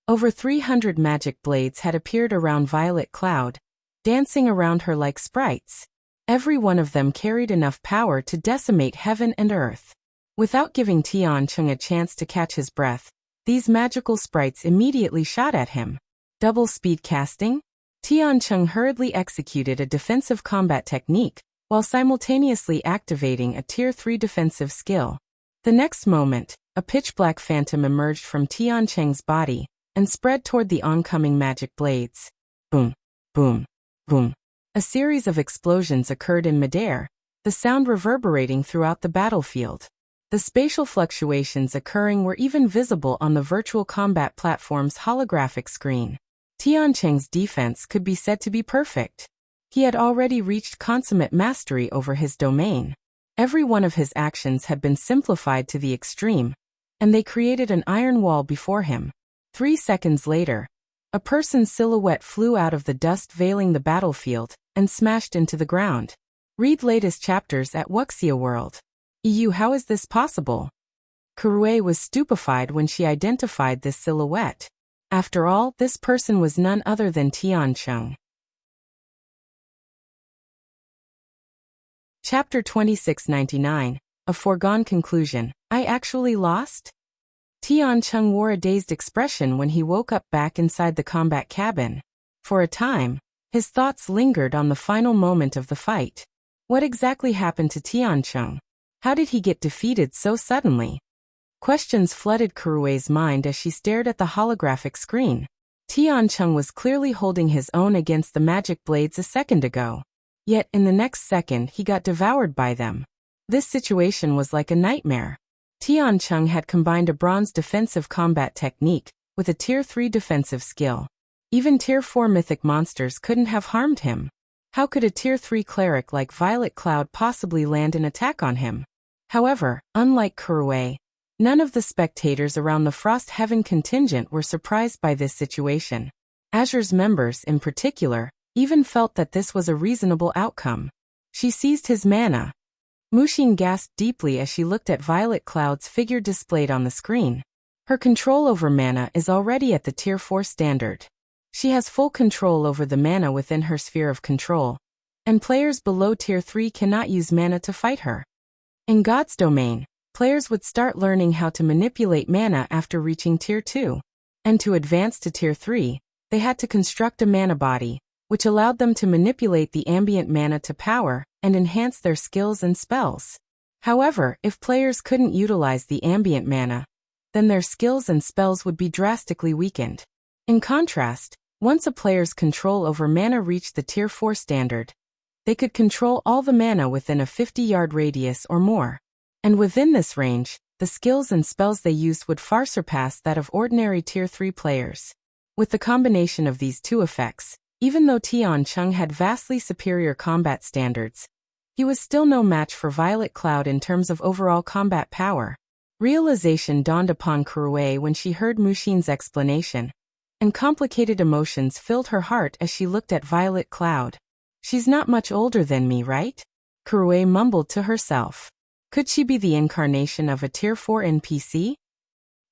Over 300 magic blades had appeared around Violet Cloud, dancing around her like sprites. Every one of them carried enough power to decimate heaven and earth. Without giving Tiancheng a chance to catch his breath, these magical sprites immediately shot at him. Double speed casting? Tiancheng hurriedly executed a defensive combat technique, while simultaneously activating a Tier 3 defensive skill. The next moment, a pitch-black phantom emerged from Tiancheng's body and spread toward the oncoming magic blades. Boom, boom, boom. A series of explosions occurred in midair, the sound reverberating throughout the battlefield. The spatial fluctuations occurring were even visible on the virtual combat platform's holographic screen. Tiancheng's defense could be said to be perfect. He had already reached consummate mastery over his domain. Every one of his actions had been simplified to the extreme, and they created an iron wall before him. 3 seconds later, a person's silhouette flew out of the dust veiling the battlefield and smashed into the ground. Read latest chapters at Wuxia World. EU. How is this possible? Kurue was stupefied when she identified this silhouette. After all, this person was none other than Tiancheng. Chapter 2699, A Foregone Conclusion. I actually lost? Tiancheng wore a dazed expression when he woke up back inside the combat cabin. For a time, his thoughts lingered on the final moment of the fight. What exactly happened to Tiancheng? How did he get defeated so suddenly? Questions flooded Kurue's mind as she stared at the holographic screen. Tiancheng was clearly holding his own against the magic blades a second ago. Yet in the next second he got devoured by them. This situation was like a nightmare. Tiancheng had combined a bronze defensive combat technique with a Tier 3 defensive skill. Even Tier 4 mythic monsters couldn't have harmed him. How could a Tier 3 cleric like Violet Cloud possibly land an attack on him? However, unlike Kurue, none of the spectators around the Frost Heaven contingent were surprised by this situation. Azure's members, in particular, even felt that this was a reasonable outcome. She seized his mana. Mushin gasped deeply as she looked at Violet Cloud's figure displayed on the screen. Her control over mana is already at the Tier 4 standard. She has full control over the mana within her sphere of control, and players below Tier 3 cannot use mana to fight her. In God's domain, players would start learning how to manipulate mana after reaching Tier 2. And to advance to Tier 3, they had to construct a mana body, which allowed them to manipulate the ambient mana to power and enhance their skills and spells. However, if players couldn't utilize the ambient mana, then their skills and spells would be drastically weakened. In contrast, once a player's control over mana reached the Tier 4 standard, they could control all the mana within a 50-yard radius or more. And within this range, the skills and spells they used would far surpass that of ordinary Tier 3 players. With the combination of these two effects, even though Tian Chung had vastly superior combat standards, he was still no match for Violet Cloud in terms of overall combat power. Realization dawned upon Kuruei when she heard Mushin's explanation, and complicated emotions filled her heart as she looked at Violet Cloud. She's not much older than me, right? Kuruei mumbled to herself. Could she be the incarnation of a Tier 4 NPC?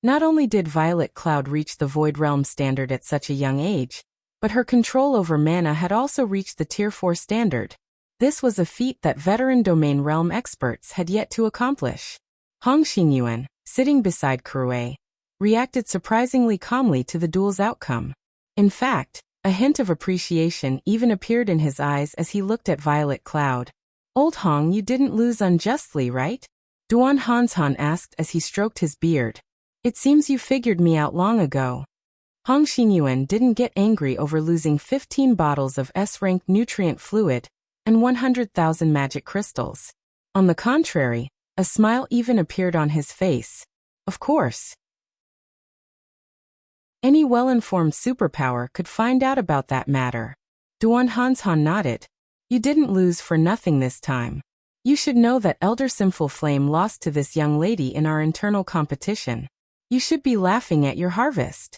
Not only did Violet Cloud reach the Void Realm standard at such a young age, but her control over mana had also reached the Tier 4 standard. This was a feat that veteran domain realm experts had yet to accomplish. Hong Xingyuan, sitting beside Kuruei, reacted surprisingly calmly to the duel's outcome. In fact, a hint of appreciation even appeared in his eyes as he looked at Violet Cloud. "Old Hong, you didn't lose unjustly, right?" Duan Hanshan asked as he stroked his beard. "It seems you figured me out long ago." Hong Xingyuan didn't get angry over losing 15 bottles of S-rank nutrient fluid and 100,000 magic crystals. On the contrary, a smile even appeared on his face. Of course. Any well-informed superpower could find out about that matter. Duan Hanshan nodded. "You didn't lose for nothing this time. You should know that Elder Sinful Flame lost to this young lady in our internal competition. You should be laughing at your harvest."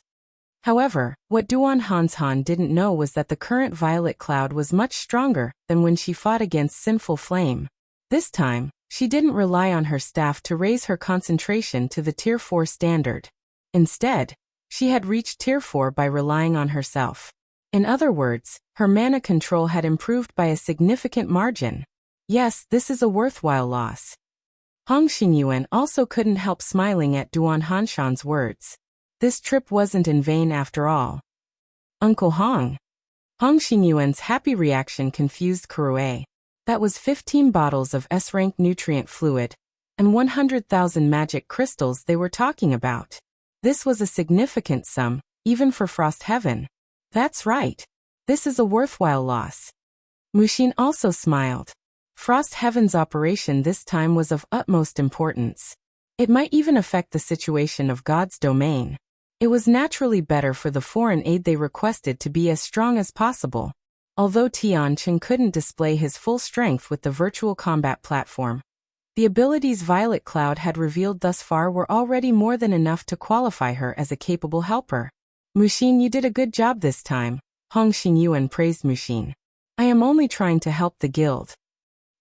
However, what Duan Hanshan didn't know was that the current Violet Cloud was much stronger than when she fought against Sinful Flame. This time, she didn't rely on her staff to raise her concentration to the Tier 4 standard. Instead, she had reached Tier 4 by relying on herself. In other words, her mana control had improved by a significant margin. Yes, this is a worthwhile loss. Hong Xingyuan also couldn't help smiling at Duan Hanshan's words. This trip wasn't in vain after all. "Uncle Hong." Hong Xingyuan's happy reaction confused Kuruei. That was 15 bottles of S-rank nutrient fluid and 100,000 magic crystals they were talking about. This was a significant sum, even for Frost Heaven. "That's right. This is a worthwhile loss." Mushin also smiled. Frost Heaven's operation this time was of utmost importance. It might even affect the situation of God's domain. It was naturally better for the foreign aid they requested to be as strong as possible. Although Tian Chen couldn't display his full strength with the virtual combat platform, the abilities Violet Cloud had revealed thus far were already more than enough to qualify her as a capable helper. "Mushin, you did a good job this time," Hong Xingyuan praised Mushin. "I am only trying to help the guild."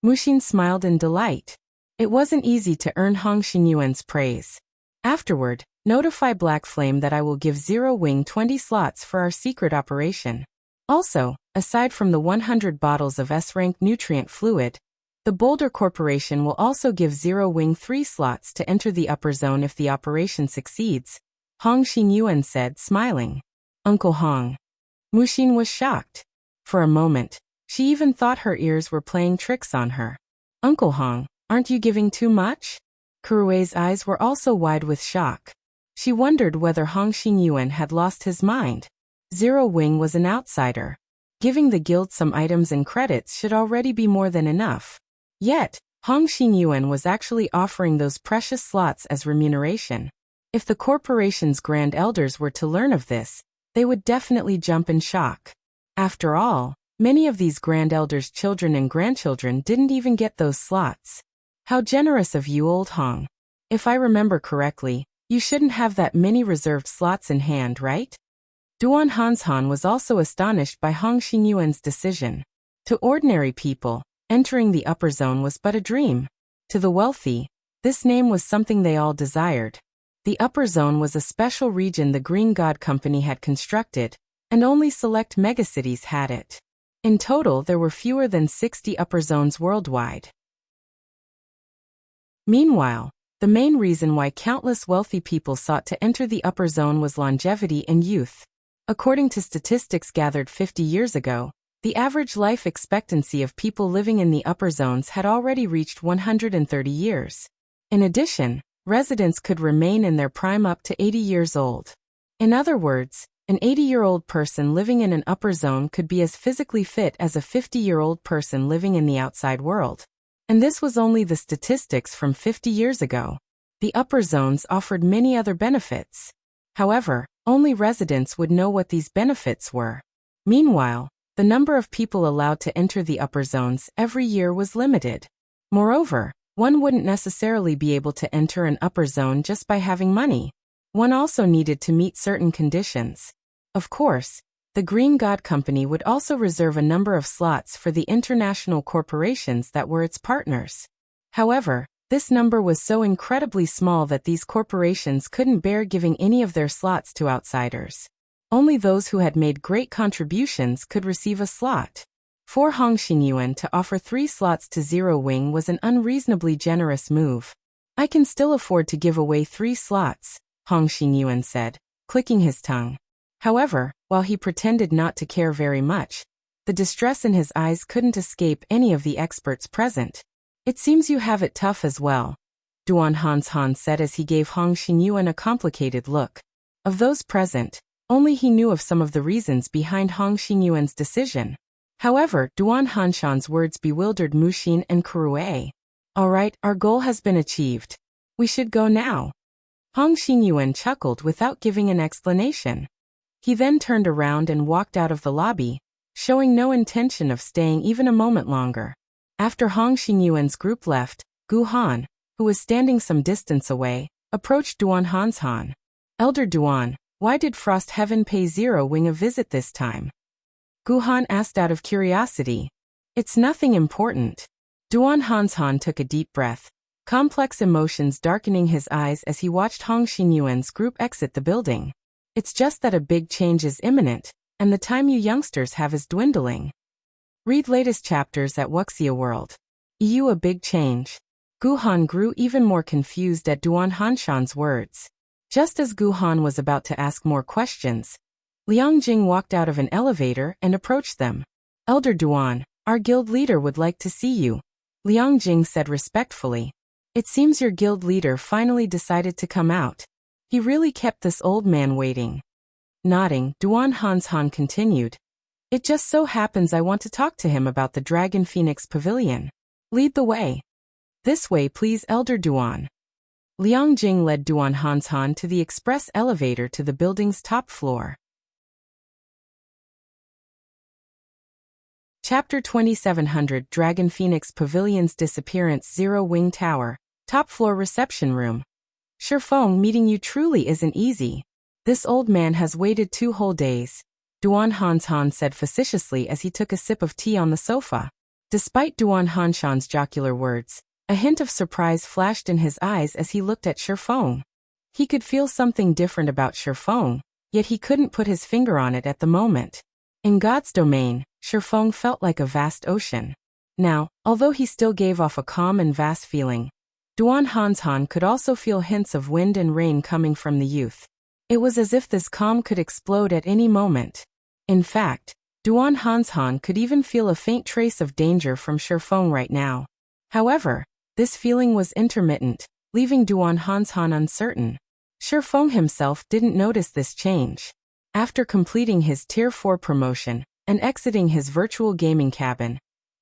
Mushin smiled in delight. It wasn't easy to earn Hong Xingyuan's praise. "Afterward, notify Black Flame that I will give Zero Wing 20 slots for our secret operation. Also, aside from the 100 bottles of S-rank nutrient fluid, the Boulder Corporation will also give Zero Wing 3 slots to enter the upper zone if the operation succeeds," Hong Xingyuan said, smiling. "Uncle Hong." Mushin was shocked. For a moment, she even thought her ears were playing tricks on her. "Uncle Hong, aren't you giving too much?" Kuruei's eyes were also wide with shock. She wondered whether Hong Xingyuan had lost his mind. Zero Wing was an outsider. Giving the guild some items and credits should already be more than enough. Yet, Hong Xingyuan was actually offering those precious slots as remuneration. If the corporation's Grand Elders were to learn of this, they would definitely jump in shock. After all, many of these Grand Elders' children and grandchildren didn't even get those slots. "How generous of you, Old Hong. If I remember correctly, you shouldn't have that many reserved slots in hand, right?" Duan Hanshan was also astonished by Hong Xingyuan's decision. To ordinary people, entering the upper zone was but a dream. To the wealthy, this name was something they all desired. The upper zone was a special region the Green God Company had constructed, and only select megacities had it. In total, there were fewer than 60 upper zones worldwide. Meanwhile, the main reason why countless wealthy people sought to enter the upper zone was longevity and youth. According to statistics gathered 50 years ago, the average life expectancy of people living in the upper zones had already reached 130 years. In addition, residents could remain in their prime up to 80 years old. In other words, an 80-year-old person living in an upper zone could be as physically fit as a 50-year-old person living in the outside world. And this was only the statistics from 50 years ago. The upper zones offered many other benefits. However, only residents would know what these benefits were. Meanwhile, the number of people allowed to enter the upper zones every year was limited. Moreover, one wouldn't necessarily be able to enter an upper zone just by having money. One also needed to meet certain conditions. Of course, the Green God Company would also reserve a number of slots for the international corporations that were its partners. However, this number was so incredibly small that these corporations couldn't bear giving any of their slots to outsiders. Only those who had made great contributions could receive a slot. For Hong Xingyuan to offer 3 slots to Zero Wing was an unreasonably generous move. I can still afford to give away 3 slots, Hong Xingyuan said, clicking his tongue. However, while he pretended not to care very much, the distress in his eyes couldn't escape any of the experts present. It seems you have it tough as well, Duan Hanshan said as he gave Hong Xingyuan a complicated look. Of those present, only he knew of some of the reasons behind Hong Xingyuan's decision. However, Duan Hanshan's words bewildered Muxin and Kurue. All right, our goal has been achieved. We should go now. Hong Xingyuan chuckled without giving an explanation. He then turned around and walked out of the lobby, showing no intention of staying even a moment longer. After Hong Xingyuan's group left, Gu Han, who was standing some distance away, approached Duan Hanshan. Elder Duan, why did Frost Heaven pay Zero Wing a visit this time? Gu Han asked out of curiosity. It's nothing important. Duan Hanshan took a deep breath, complex emotions darkening his eyes as he watched Hong Xingyuan's group exit the building. It's just that a big change is imminent, and the time you youngsters have is dwindling. Read latest chapters at Wuxia World. EU a big change. Gu Han grew even more confused at Duan Hanshan's words. Just as Gu Han was about to ask more questions, Liang Jing walked out of an elevator and approached them. Elder Duan, our guild leader would like to see you, Liang Jing said respectfully. It seems your guild leader finally decided to come out. He really kept this old man waiting. Nodding, Duan Hanshan continued. It just so happens I want to talk to him about the Dragon Phoenix Pavilion. Lead the way. This way please, Elder Duan. Liang Jing led Duan Hanshan to the express elevator to the building's top floor. Chapter 2700 Dragon Phoenix Pavilion's Disappearance Zero Wing Tower, Top Floor Reception Room. Shifeng, meeting you truly isn't easy. This old man has waited 2 whole days, Duan Hanshan said facetiously as he took a sip of tea on the sofa. Despite Duan Hanshan's jocular words, a hint of surprise flashed in his eyes as he looked at Shifeng. He could feel something different about Shifeng, yet he couldn't put his finger on it at the moment. In God's domain, Shifeng felt like a vast ocean. Now, although he still gave off a calm and vast feeling, Duan Hanshan could also feel hints of wind and rain coming from the youth. It was as if this calm could explode at any moment. In fact, Duan Hanshan could even feel a faint trace of danger from Shifeng right now. However, this feeling was intermittent, leaving Duan Hanshan uncertain. Shifeng himself didn't notice this change. After completing his Tier 4 promotion and exiting his virtual gaming cabin,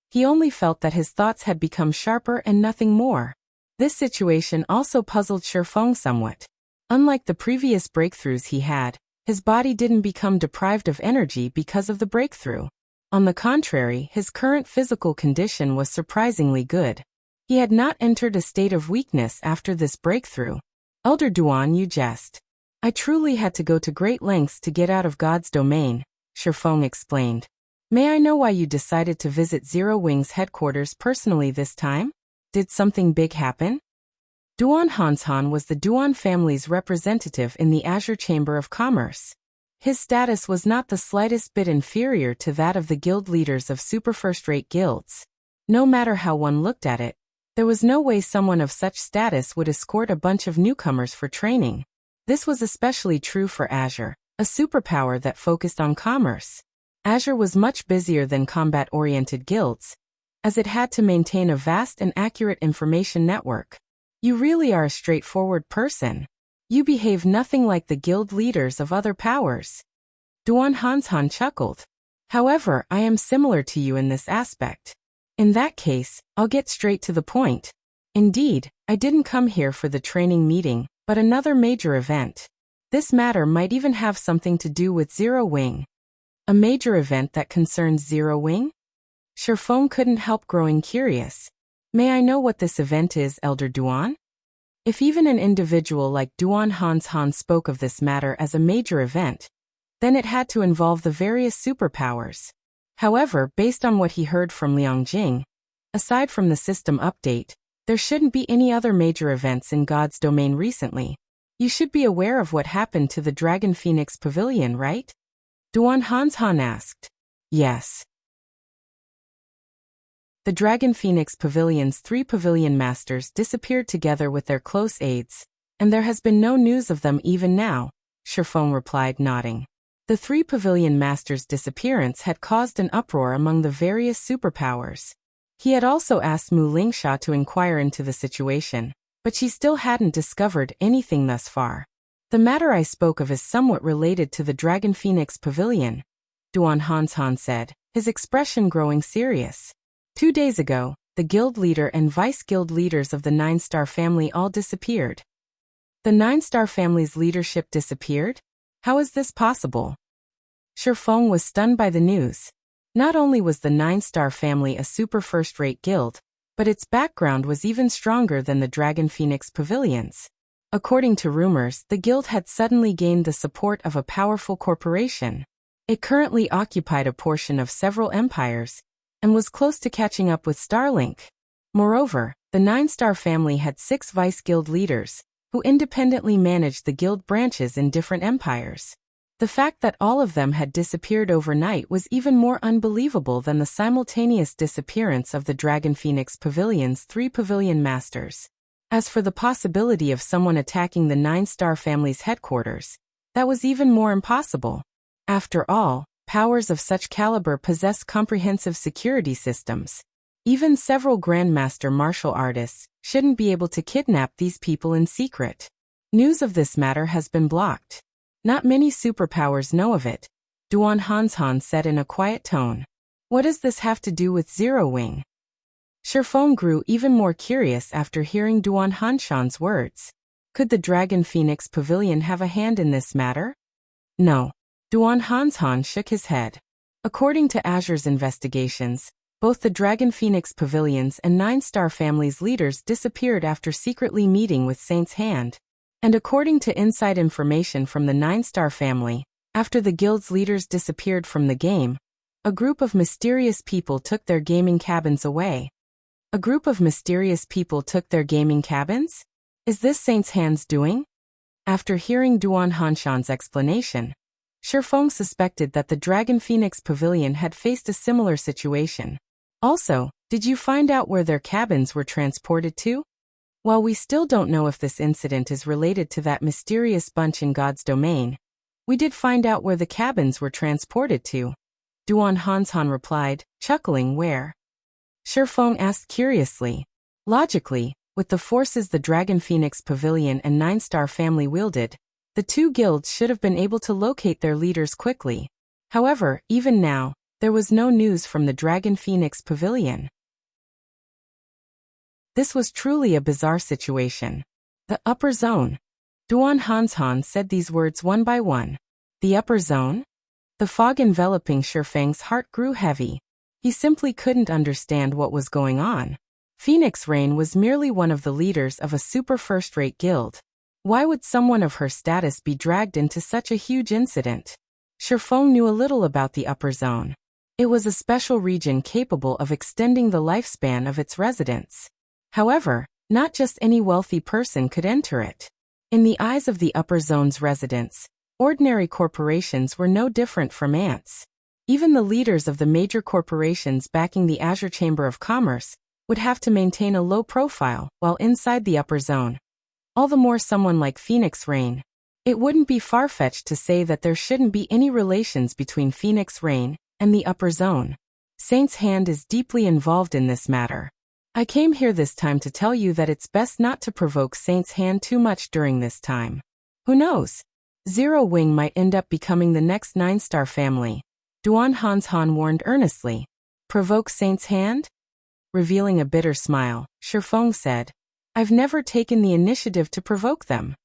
he only felt that his thoughts had become sharper and nothing more. This situation also puzzled Shifeng somewhat. Unlike the previous breakthroughs he had, his body didn't become deprived of energy because of the breakthrough. On the contrary, his current physical condition was surprisingly good. He had not entered a state of weakness after this breakthrough. Elder Duan, you jest. I truly had to go to great lengths to get out of God's domain, Shifeng explained. May I know why you decided to visit Zero Wing's headquarters personally this time? Did something big happen? Duan Hanshan was the Duan family's representative in the Azure Chamber of Commerce. His status was not the slightest bit inferior to that of the guild leaders of super first-rate guilds. No matter how one looked at it, there was no way someone of such status would escort a bunch of newcomers for training. This was especially true for Azure, a superpower that focused on commerce. Azure was much busier than combat-oriented guilds, as it had to maintain a vast and accurate information network. You really are a straightforward person. You behave nothing like the guild leaders of other powers. Duan Hanshan chuckled. However, I am similar to you in this aspect. In that case, I'll get straight to the point. Indeed, I didn't come here for the training meeting, but another major event. This matter might even have something to do with Zero Wing. A major event that concerns Zero Wing? Shifeng couldn't help growing curious. May I know what this event is, Elder Duan? If even an individual like Duan Han spoke of this matter as a major event, then it had to involve the various superpowers. However, based on what he heard from Liang Jing, aside from the system update, there shouldn't be any other major events in God's domain recently. You should be aware of what happened to the Dragon Phoenix Pavilion, right? Duan Han asked. Yes. The Dragon Phoenix Pavilion's 3 pavilion masters disappeared together with their close aides, and there has been no news of them even now, Shifeng replied, nodding. The 3 pavilion masters' disappearance had caused an uproar among the various superpowers. He had also asked Mu Lingsha to inquire into the situation, but she still hadn't discovered anything thus far. The matter I spoke of is somewhat related to the Dragon Phoenix Pavilion, Duan Han said, his expression growing serious. 2 days ago, the guild leader and vice-guild leaders of the 9-star family all disappeared. The 9-star family's leadership disappeared? How is this possible? Shifeng was stunned by the news. Not only was the 9-star family a super first-rate guild, but its background was even stronger than the Dragon Phoenix Pavilion's. According to rumors, the guild had suddenly gained the support of a powerful corporation. It currently occupied a portion of several empires, and was close to catching up with Silenc. Moreover, the 9-star family had 6 vice-guild leaders, who independently managed the guild branches in different empires. The fact that all of them had disappeared overnight was even more unbelievable than the simultaneous disappearance of the Dragon Phoenix Pavilion's 3 pavilion masters. As for the possibility of someone attacking the 9-star family's headquarters, that was even more impossible. After all, powers of such caliber possess comprehensive security systems. Even several grandmaster martial artists shouldn't be able to kidnap these people in secret. News of this matter has been blocked. Not many superpowers know of it, Duan Han said in a quiet tone. What does this have to do with Zero Wing? Shifeng grew even more curious after hearing Duan Hanshan's words. Could the Dragon Phoenix Pavilion have a hand in this matter? No. Duan Han shook his head. According to Azure's investigations, both the Dragon Phoenix Pavilions and 9-star family's leaders disappeared after secretly meeting with Saint's Hand. And according to inside information from the 9-star family, after the guild's leaders disappeared from the game, a group of mysterious people took their gaming cabins away. A group of mysterious people took their gaming cabins? Is this Saint's Hand's doing? After hearing Duan Hanshan's explanation, Shifeng suspected that the Dragon Phoenix Pavilion had faced a similar situation. Also, did you find out where their cabins were transported to? While we still don't know if this incident is related to that mysterious bunch in God's domain, we did find out where the cabins were transported to. Duan Han replied, chuckling. Where? Shifeng asked curiously. Logically, with the forces the Dragon Phoenix Pavilion and 9-star family wielded, the 2 guilds should have been able to locate their leaders quickly. However, even now, there was no news from the Dragon Phoenix Pavilion. This was truly a bizarre situation. The upper zone. Duan Han said these words one by one. The upper zone? The fog enveloping Shifeng's heart grew heavy. He simply couldn't understand what was going on. Phoenix Rain was merely one of the leaders of a super first-rate guild. Why would someone of her status be dragged into such a huge incident? Shifeng knew a little about the upper zone. It was a special region capable of extending the lifespan of its residents. However, not just any wealthy person could enter it. In the eyes of the upper zone's residents, ordinary corporations were no different from ants. Even the leaders of the major corporations backing the Azure Chamber of Commerce would have to maintain a low profile while inside the upper zone. All the more someone like Phoenix Rain. It wouldn't be far-fetched to say that there shouldn't be any relations between Phoenix Rain and the upper zone. Saint's Hand is deeply involved in this matter. I came here this time to tell you that it's best not to provoke Saint's Hand too much during this time. Who knows? Zero Wing might end up becoming the next 9-star family. Duan Han warned earnestly. Provoke Saint's Hand? Revealing a bitter smile, Shifeng said, I've never taken the initiative to provoke them.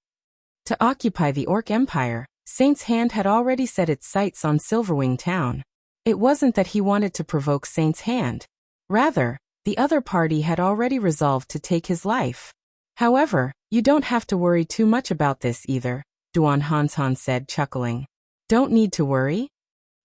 To occupy the Orc Empire, Saint's Hand had already set its sights on Silverwing Town. It wasn't that he wanted to provoke Saint's Hand. Rather, the other party had already resolved to take his life. However, you don't have to worry too much about this either, Duan Hanshan said, chuckling. Don't need to worry?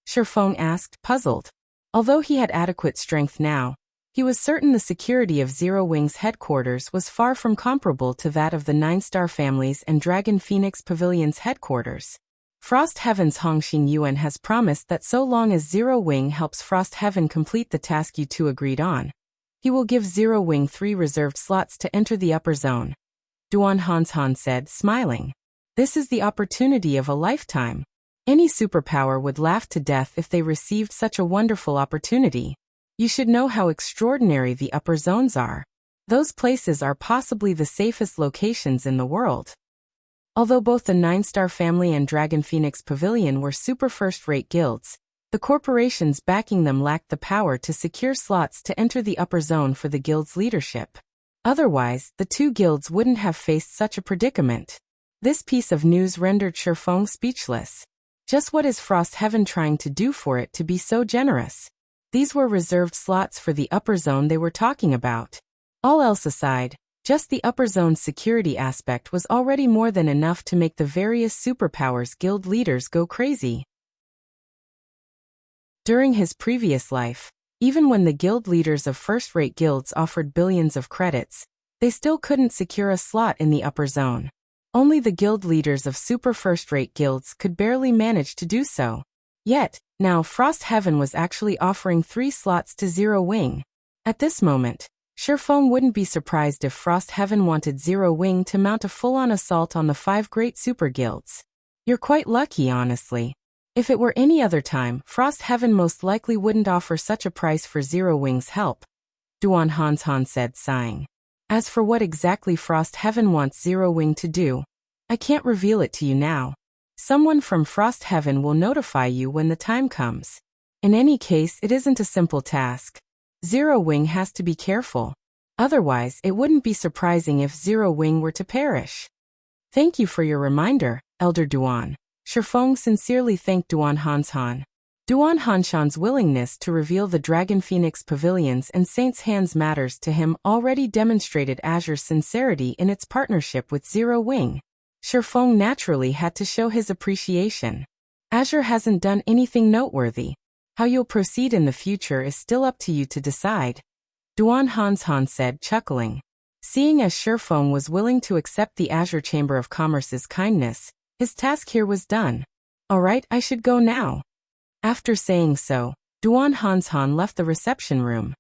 Shifeng asked, puzzled. Although he had adequate strength now, he was certain the security of Zero Wing's headquarters was far from comparable to that of the Nine-Star Family's and Dragon Phoenix Pavilion's headquarters. Frost Heaven's Hongxing Yuan has promised that so long as Zero Wing helps Frost Heaven complete the task you two agreed on, he will give Zero Wing 3 reserved slots to enter the upper zone. Duan Hanshan said, smiling. This is the opportunity of a lifetime. Any superpower would laugh to death if they received such a wonderful opportunity. You should know how extraordinary the upper zones are. Those places are possibly the safest locations in the world. Although both the Nine-Star Family and Dragon Phoenix Pavilion were super first-rate guilds, the corporations backing them lacked the power to secure slots to enter the upper zone for the guild's leadership. Otherwise, the two guilds wouldn't have faced such a predicament. This piece of news rendered Shifeng speechless. Just what is Frost Heaven trying to do for it to be so generous? These were reserved slots for the upper zone they were talking about. All else aside, just the upper zone's security aspect was already more than enough to make the various superpowers guild leaders go crazy. During his previous life, even when the guild leaders of first-rate guilds offered billions of credits, they still couldn't secure a slot in the upper zone. Only the guild leaders of super first-rate guilds could barely manage to do so. Yet, now Frost Heaven was actually offering 3 slots to Zero Wing. At this moment, Shifeng wouldn't be surprised if Frost Heaven wanted Zero Wing to mount a full-on assault on the 5 great super guilds. You're quite lucky, honestly. If it were any other time, Frost Heaven most likely wouldn't offer such a price for Zero Wing's help, Duan Hanshan said, sighing. As for what exactly Frost Heaven wants Zero Wing to do, I can't reveal it to you now. Someone from Frost Heaven will notify you when the time comes. In any case, it isn't a simple task. Zero Wing has to be careful. Otherwise, it wouldn't be surprising if Zero Wing were to perish. Thank you for your reminder, Elder Duan. Shifeng sincerely thanked Duan Hanshan. Duan Hanshan's willingness to reveal the Dragon Phoenix Pavilions and Saint's Hands matters to him already demonstrated Azure's sincerity in its partnership with Zero Wing. Shifeng naturally had to show his appreciation. Azure hasn't done anything noteworthy. How you'll proceed in the future is still up to you to decide, Duan Hanshan said, chuckling. Seeing as Shifeng was willing to accept the Azure Chamber of Commerce's kindness, his task here was done. Alright, I should go now. After saying so, Duan Hanshan left the reception room.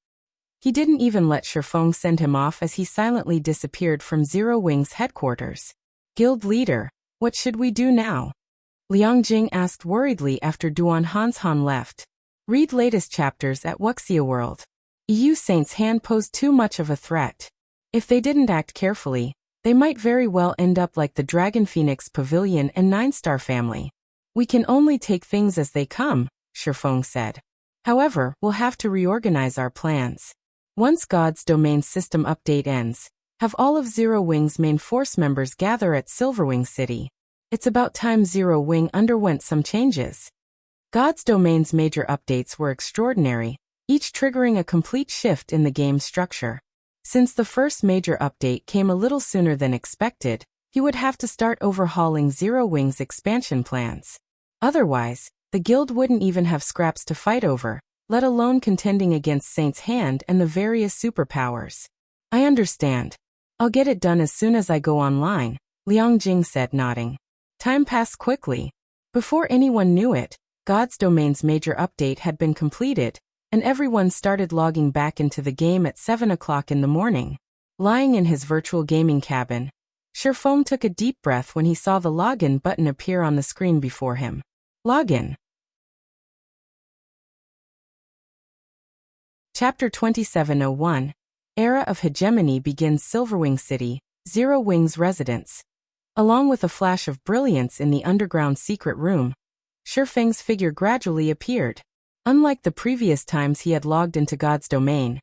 He didn't even let Shifeng send him off as he silently disappeared from Zero Wing's headquarters. Guild leader, what should we do now? Liang Jing asked worriedly after Duan Hanshan left. Read latest chapters at Wuxia World. EU Saint's Hand posed too much of a threat. If they didn't act carefully, they might very well end up like the Dragon Phoenix Pavilion and Nine-Star Family. We can only take things as they come, Shifeng said. However, we'll have to reorganize our plans. Once God's Domain system update ends, have all of Zero Wing's main force members gather at Silverwing City. It's about time Zero Wing underwent some changes. God's Domain's major updates were extraordinary, each triggering a complete shift in the game's structure. Since the first major update came a little sooner than expected, he would have to start overhauling Zero Wing's expansion plans. Otherwise, the guild wouldn't even have scraps to fight over, let alone contending against Saint's Hand and the various superpowers. I understand. I'll get it done as soon as I go online, Liang Jing said, nodding. Time passed quickly. Before anyone knew it, God's Domain's major update had been completed, and everyone started logging back into the game at 7 o'clock in the morning. Lying in his virtual gaming cabin, Shifeng took a deep breath when he saw the login button appear on the screen before him. Login. Chapter 2701. Era of Hegemony begins. Silverwing City, Zero Wing's residence. Along with a flash of brilliance in the underground secret room, Shifeng's figure gradually appeared. Unlike the previous times he had logged into God's Domain,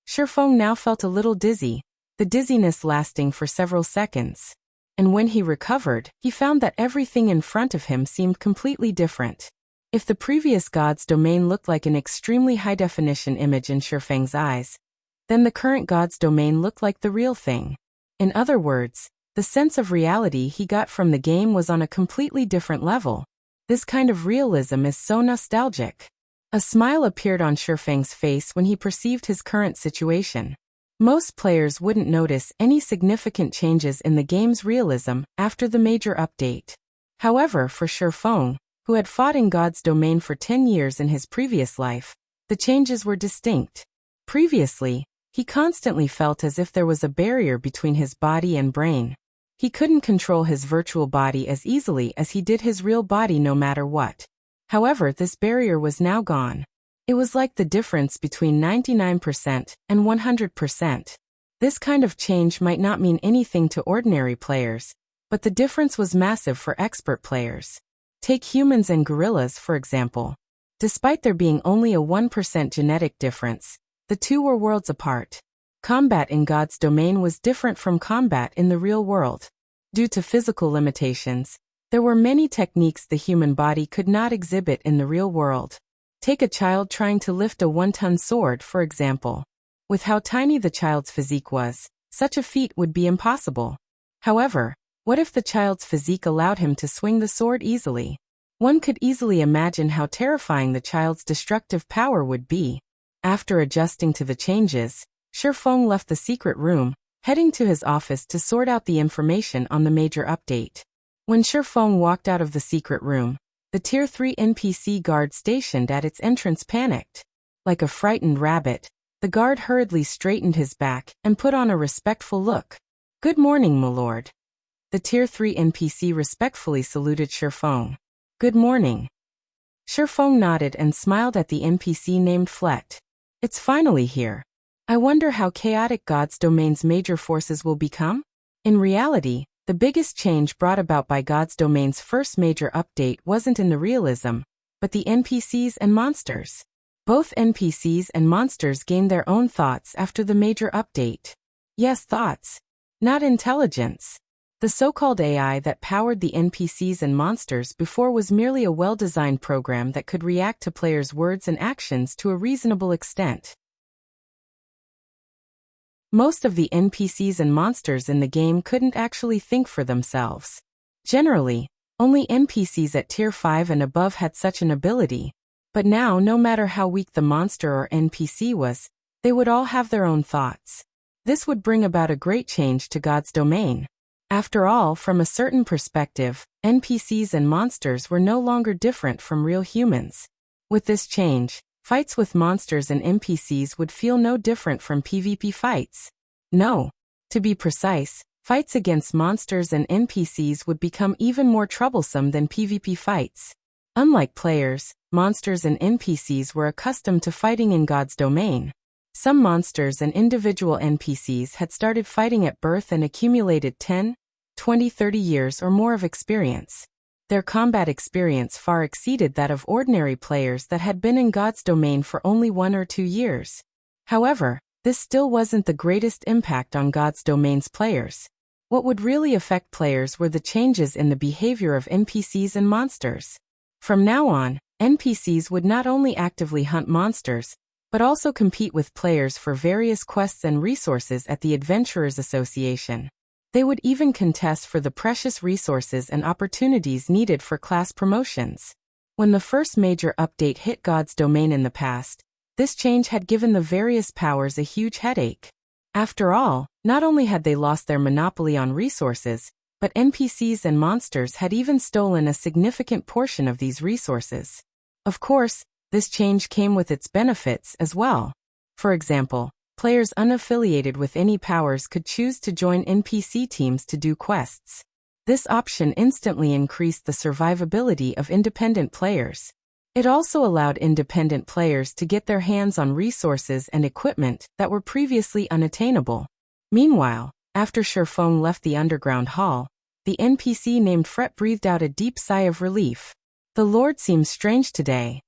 Shifeng now felt a little dizzy. the dizziness lasting for several seconds. And when he recovered, he found that everything in front of him seemed completely different. If the previous God's domain looked like an extremely high-definition image in Shifeng's eyes, then the current God's domain looked like the real thing. In other words, the sense of reality he got from the game was on a completely different level. This kind of realism is so nostalgic. A smile appeared on Shifeng's face when he perceived his current situation. Most players wouldn't notice any significant changes in the game's realism after the major update. However, for Shifeng, who had fought in God's domain for 10 years in his previous life, the changes were distinct. Previously, he constantly felt as if there was a barrier between his body and brain. He couldn't control his virtual body as easily as he did his real body no matter what. However, this barrier was now gone. It was like the difference between 99% and 100%. This kind of change might not mean anything to ordinary players, but the difference was massive for expert players. Take humans and gorillas, for example. Despite there being only a 1% genetic difference, the two were worlds apart. Combat in God's domain was different from combat in the real world. Due to physical limitations, there were many techniques the human body could not exhibit in the real world. Take a child trying to lift a 1-ton sword, for example. With how tiny the child's physique was, such a feat would be impossible. However, what if the child's physique allowed him to swing the sword easily? One could easily imagine how terrifying the child's destructive power would be. After adjusting to the changes, Shifeng left the secret room, heading to his office to sort out the information on the major update. When Shifeng walked out of the secret room, the Tier 3 NPC guard stationed at its entrance panicked. Like a frightened rabbit, the guard hurriedly straightened his back and put on a respectful look. "Good morning, my lord." The Tier 3 NPC respectfully saluted Shifeng. "Good morning." Shifeng nodded and smiled at the NPC named Flet. "It's finally here. I wonder how chaotic God's domain's major forces will become?" In reality, the biggest change brought about by God's domain's first major update wasn't in the realism, but the NPCs and monsters. Both NPCs and monsters gained their own thoughts after the major update. Yes, thoughts. Not intelligence. The so-called AI that powered the NPCs and monsters before was merely a well-designed program that could react to players' words and actions to a reasonable extent. Most of the NPCs and monsters in the game couldn't actually think for themselves. Generally, only NPCs at Tier 5 and above had such an ability. But now, no matter how weak the monster or NPC was, they would all have their own thoughts. This would bring about a great change to God's domain. After all, from a certain perspective, NPCs and monsters were no longer different from real humans. With this change, fights with monsters and NPCs would feel no different from PvP fights. No. To be precise, fights against monsters and NPCs would become even more troublesome than PvP fights. Unlike players, monsters and NPCs were accustomed to fighting in God's domain. Some monsters and individual NPCs had started fighting at birth and accumulated 10, 20, 30 years or more of experience. Their combat experience far exceeded that of ordinary players that had been in God's domain for only 1 or 2 years. However, this still wasn't the greatest impact on God's domain's players. What would really affect players were the changes in the behavior of NPCs and monsters. From now on, NPCs would not only actively hunt monsters, but also compete with players for various quests and resources at the Adventurers Association. They would even contest for the precious resources and opportunities needed for class promotions. When the first major update hit God's domain in the past, this change had given the various powers a huge headache. After all, not only had they lost their monopoly on resources, but NPCs and monsters had even stolen a significant portion of these resources. Of course, this change came with its benefits as well. For example, players unaffiliated with any powers could choose to join NPC teams to do quests. This option instantly increased the survivability of independent players. It also allowed independent players to get their hands on resources and equipment that were previously unattainable. Meanwhile, after Shifeng left the underground hall, the NPC named Fret breathed out a deep sigh of relief. "The Lord seems strange today.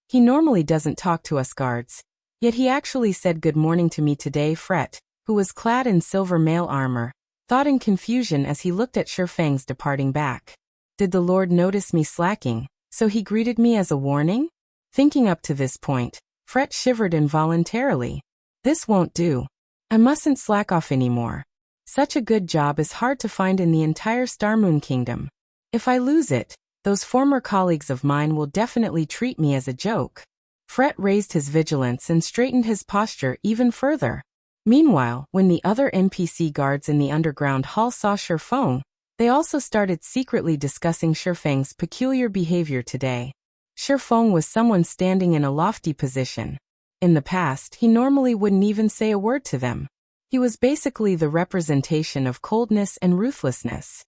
He normally doesn't talk to us guards. Yet he actually said good morning to me today." Fret, who was clad in silver mail armor, thought in confusion as he looked at Shifeng's departing back. Did the Lord notice me slacking, so he greeted me as a warning? Thinking up to this point, Fret shivered involuntarily. This won't do. I mustn't slack off anymore. Such a good job is hard to find in the entire Starmoon Kingdom. If I lose it, those former colleagues of mine will definitely treat me as a joke. Fret raised his vigilance and straightened his posture even further. Meanwhile, when the other NPC guards in the underground hall saw Shifeng, they also started secretly discussing Shifeng's peculiar behavior today. Shifeng was someone standing in a lofty position. In the past, he normally wouldn't even say a word to them. He was basically the representation of coldness and ruthlessness.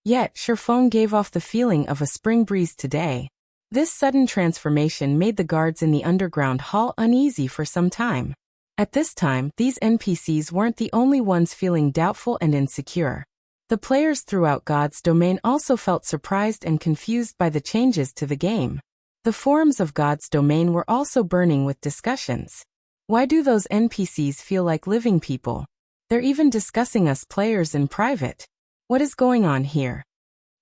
Yet, Shifeng gave off the feeling of a spring breeze today. This sudden transformation made the guards in the underground hall uneasy for some time. At this time, these NPCs weren't the only ones feeling doubtful and insecure. The players throughout God's domain also felt surprised and confused by the changes to the game. The forums of God's domain were also burning with discussions. Why do those NPCs feel like living people? They're even discussing us players in private. What is going on here?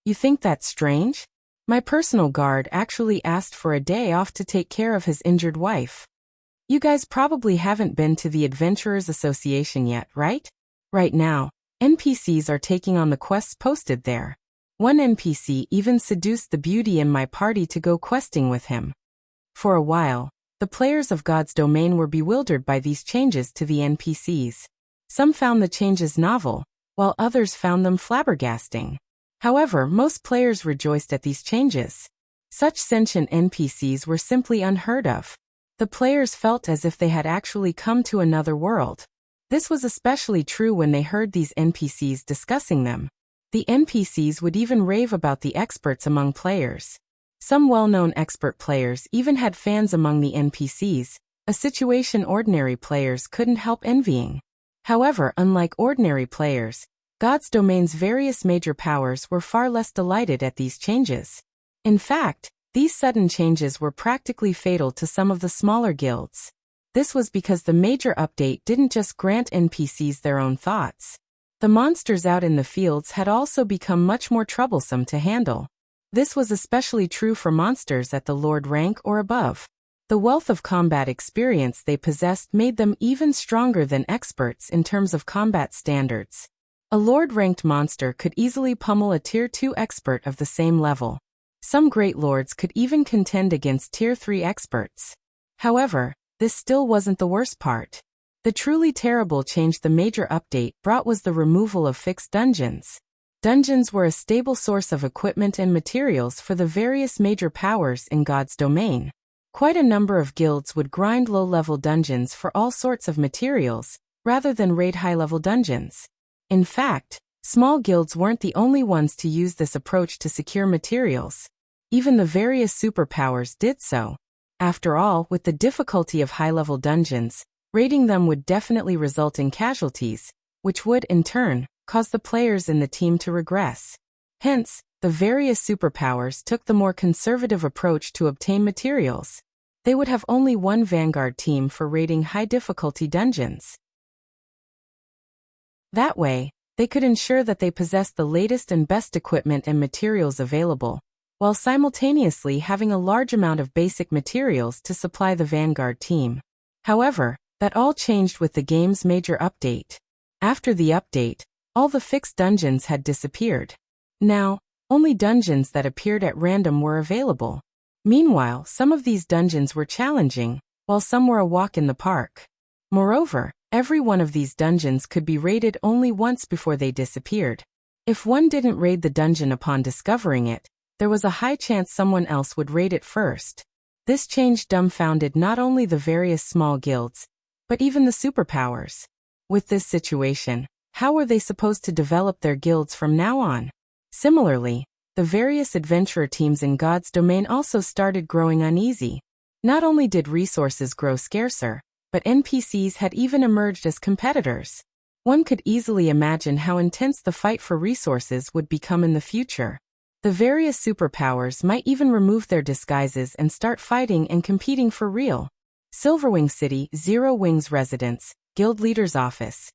You think that's strange? My personal guard actually asked for a day off to take care of his injured wife. You guys probably haven't been to the Adventurers Association yet, right? Right now, NPCs are taking on the quests posted there. One NPC even seduced the beauty in my party to go questing with him. For a while, the players of God's domain were bewildered by these changes to the NPCs. Some found the changes novel, while others found them flabbergasting. However, most players rejoiced at these changes. Such sentient NPCs were simply unheard of. The players felt as if they had actually come to another world. This was especially true when they heard these NPCs discussing them. The NPCs would even rave about the experts among players. Some well-known expert players even had fans among the NPCs, a situation ordinary players couldn't help envying. However, unlike ordinary players, God's domain's various major powers were far less delighted at these changes. In fact, these sudden changes were practically fatal to some of the smaller guilds. This was because the major update didn't just grant NPCs their own thoughts. The monsters out in the fields had also become much more troublesome to handle. This was especially true for monsters at the Lord rank or above. The wealth of combat experience they possessed made them even stronger than experts in terms of combat standards. A Lord-ranked monster could easily pummel a Tier 2 expert of the same level. Some great lords could even contend against Tier 3 experts. However, this still wasn't the worst part. The truly terrible change the major update brought was the removal of fixed dungeons. Dungeons were a stable source of equipment and materials for the various major powers in God's domain. Quite a number of guilds would grind low-level dungeons for all sorts of materials, rather than raid high-level dungeons. In fact, small guilds weren't the only ones to use this approach to secure materials. Even the various superpowers did so. After all, with the difficulty of high-level dungeons, raiding them would definitely result in casualties, which would, in turn, cause the players in the team to regress. Hence, the various superpowers took the more conservative approach to obtain materials. They would have only one vanguard team for raiding high-difficulty dungeons. That way, they could ensure that they possessed the latest and best equipment and materials available, while simultaneously having a large amount of basic materials to supply the vanguard team. However, that all changed with the game's major update. After the update, all the fixed dungeons had disappeared. Now, only dungeons that appeared at random were available. Meanwhile, some of these dungeons were challenging, while some were a walk in the park. Moreover, every one of these dungeons could be raided only once before they disappeared. If one didn't raid the dungeon upon discovering it, there was a high chance someone else would raid it first. This change dumbfounded not only the various small guilds, but even the superpowers. With this situation, how were they supposed to develop their guilds from now on? Similarly, the various adventurer teams in God's domain also started growing uneasy. Not only did resources grow scarcer, but NPCs had even emerged as competitors. One could easily imagine how intense the fight for resources would become in the future. The various superpowers might even remove their disguises and start fighting and competing for real. Silverwing City, Zero Wing's residence, Guild Leader's office.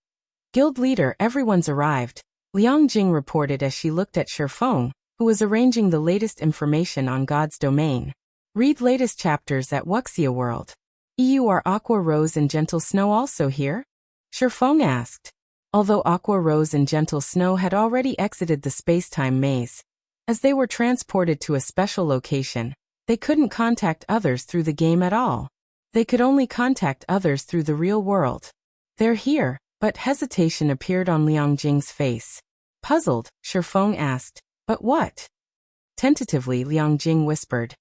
Guild Leader, everyone's arrived, Liang Jing reported as she looked at Shifeng, who was arranging the latest information on God's domain. Read latest chapters at Wuxia World. Are Aqua Rose and Gentle Snow also here? Shifeng asked. Although Aqua Rose and Gentle Snow had already exited the space-time maze, as they were transported to a special location, they couldn't contact others through the game at all. They could only contact others through the real world. They're here, but hesitation appeared on Liang Jing's face. Puzzled, Shifeng asked, but what? Tentatively, Liang Jing whispered.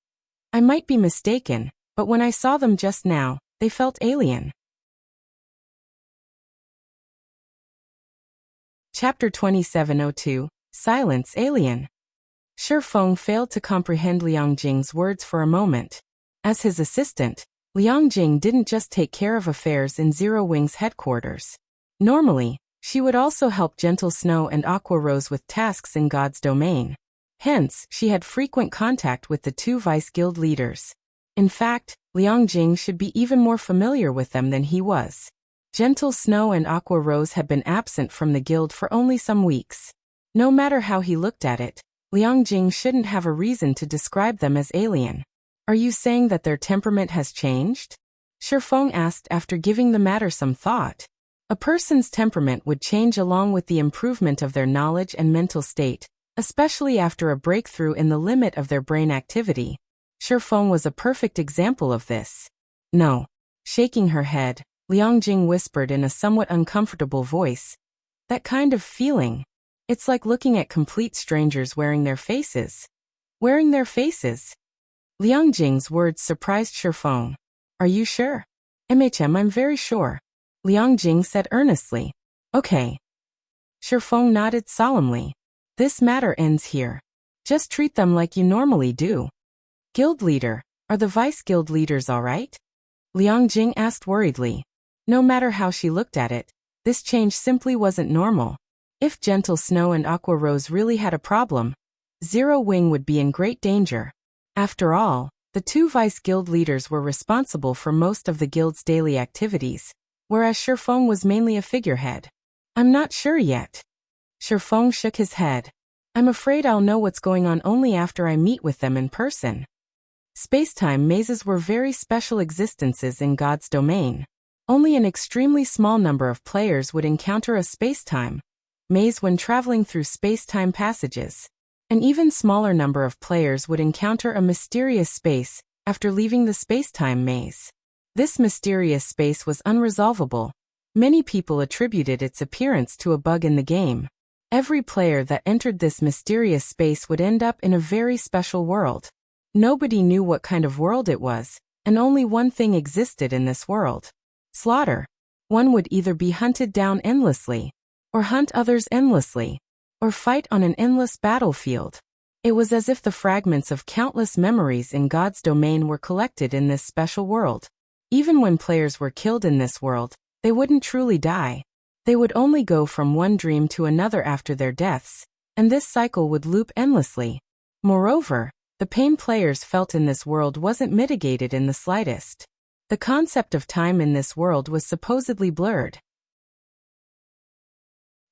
I might be mistaken, but when I saw them just now, they felt alien. Chapter 2702, Silence Alien. Shifeng failed to comprehend Liang Jing's words for a moment. As his assistant, Liang Jing didn't just take care of affairs in Zero Wing's headquarters. Normally, she would also help Gentle Snow and Aqua Rose with tasks in God's domain. Hence, she had frequent contact with the two vice guild leaders. In fact, Liang Jing should be even more familiar with them than he was. Gentle Snow and Aqua Rose had been absent from the guild for only some weeks. No matter how he looked at it, Liang Jing shouldn't have a reason to describe them as alien. Are you saying that their temperament has changed? Shifeng asked after giving the matter some thought. A person's temperament would change along with the improvement of their knowledge and mental state, especially after a breakthrough in the limit of their brain activity. Shifeng was a perfect example of this. No. Shaking her head, Liang Jing whispered in a somewhat uncomfortable voice. That kind of feeling. It's like looking at complete strangers wearing their faces. Wearing their faces? Liang Jing's words surprised Shifeng. Are you sure? I'm very sure. Liang Jing said earnestly. Okay. Shifeng nodded solemnly. This matter ends here. Just treat them like you normally do. Guild leader, are the vice guild leaders all right? Liang Jing asked worriedly. No matter how she looked at it, this change simply wasn't normal. If Gentle Snow and Aqua Rose really had a problem, Zero Wing would be in great danger. After all, the two vice guild leaders were responsible for most of the guild's daily activities, whereas Shifeng was mainly a figurehead. I'm not sure yet. Shifeng shook his head. I'm afraid I'll know what's going on only after I meet with them in person. Space-time mazes were very special existences in God's domain. Only an extremely small number of players would encounter a space-time maze when traveling through space-time passages. An even smaller number of players would encounter a mysterious space after leaving the space-time maze. This mysterious space was unresolvable. Many people attributed its appearance to a bug in the game. Every player that entered this mysterious space would end up in a very special world. Nobody knew what kind of world it was, and only one thing existed in this world. Slaughter. One would either be hunted down endlessly, or hunt others endlessly, or fight on an endless battlefield. It was as if the fragments of countless memories in God's domain were collected in this special world. Even when players were killed in this world, they wouldn't truly die. They would only go from one dream to another after their deaths, and this cycle would loop endlessly. Moreover, the pain players felt in this world wasn't mitigated in the slightest. The concept of time in this world was supposedly blurred.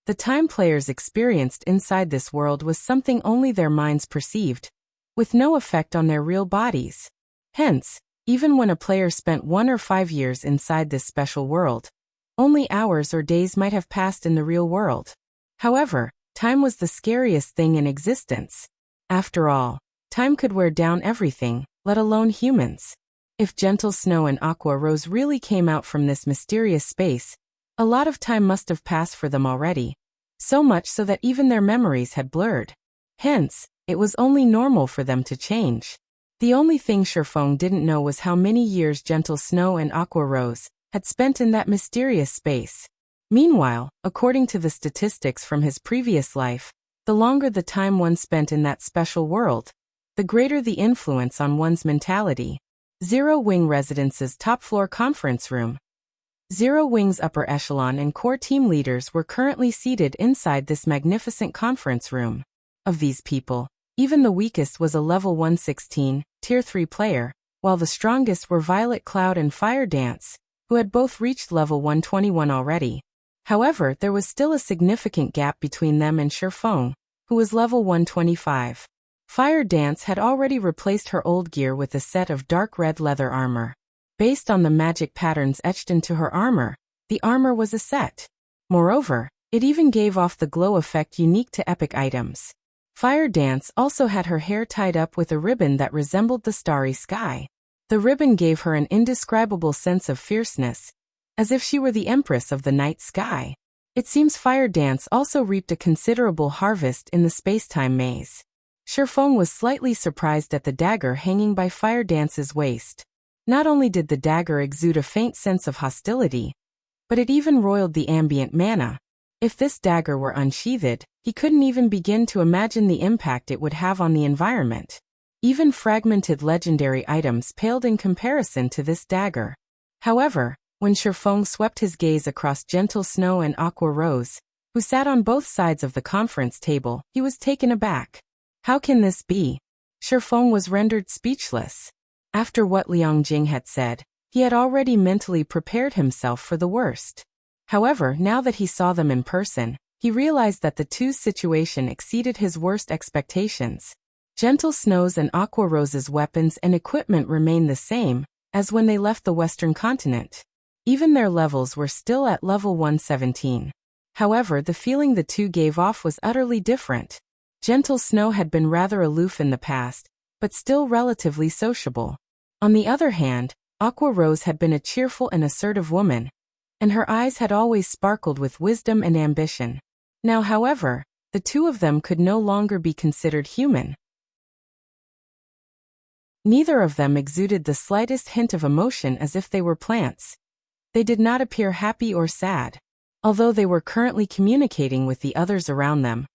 The time players experienced inside this world was something only their minds perceived, with no effect on their real bodies. Hence, even when a player spent 1 or 5 years inside this special world, only hours or days might have passed in the real world. However, time was the scariest thing in existence. After all, time could wear down everything, let alone humans. If Gentle Snow and Aqua Rose really came out from this mysterious space, a lot of time must have passed for them already, so much so that even their memories had blurred. Hence, it was only normal for them to change. The only thing Shifeng didn't know was how many years Gentle Snow and Aqua Rose had spent in that mysterious space. Meanwhile, according to the statistics from his previous life, the longer the time one spent in that special world, the greater the influence on one's mentality. Zero Wing Residence's top-floor conference room. Zero Wing's upper echelon and core team leaders were currently seated inside this magnificent conference room. Of these people, even the weakest was a level 116, tier 3 player, while the strongest were Violet Cloud and Fire Dance, who had both reached level 121 already. However, there was still a significant gap between them and Shifeng, who was level 125. Fire Dance had already replaced her old gear with a set of dark red leather armor. Based on the magic patterns etched into her armor, the armor was a set. Moreover, it even gave off the glow effect unique to epic items. Fire Dance also had her hair tied up with a ribbon that resembled the starry sky. The ribbon gave her an indescribable sense of fierceness, as if she were the empress of the night sky. It seems Fire Dance also reaped a considerable harvest in the space-time maze. Shifeng was slightly surprised at the dagger hanging by Fire Dance's waist. Not only did the dagger exude a faint sense of hostility, but it even roiled the ambient mana. If this dagger were unsheathed, he couldn't even begin to imagine the impact it would have on the environment. Even fragmented legendary items paled in comparison to this dagger. However, when Shifeng swept his gaze across Gentle Snow and Aqua Rose, who sat on both sides of the conference table, he was taken aback. How can this be? Shifeng was rendered speechless. After what Liangjing had said, he had already mentally prepared himself for the worst. However, now that he saw them in person, he realized that the two's situation exceeded his worst expectations. Gentle Snow's and Aqua Rose's weapons and equipment remained the same as when they left the Western continent. Even their levels were still at level 117. However, the feeling the two gave off was utterly different. Gentle Snow had been rather aloof in the past, but still relatively sociable. On the other hand, Aqua Rose had been a cheerful and assertive woman, and her eyes had always sparkled with wisdom and ambition. Now, however, the two of them could no longer be considered human. Neither of them exuded the slightest hint of emotion, as if they were plants. They did not appear happy or sad. Although they were currently communicating with the others around them,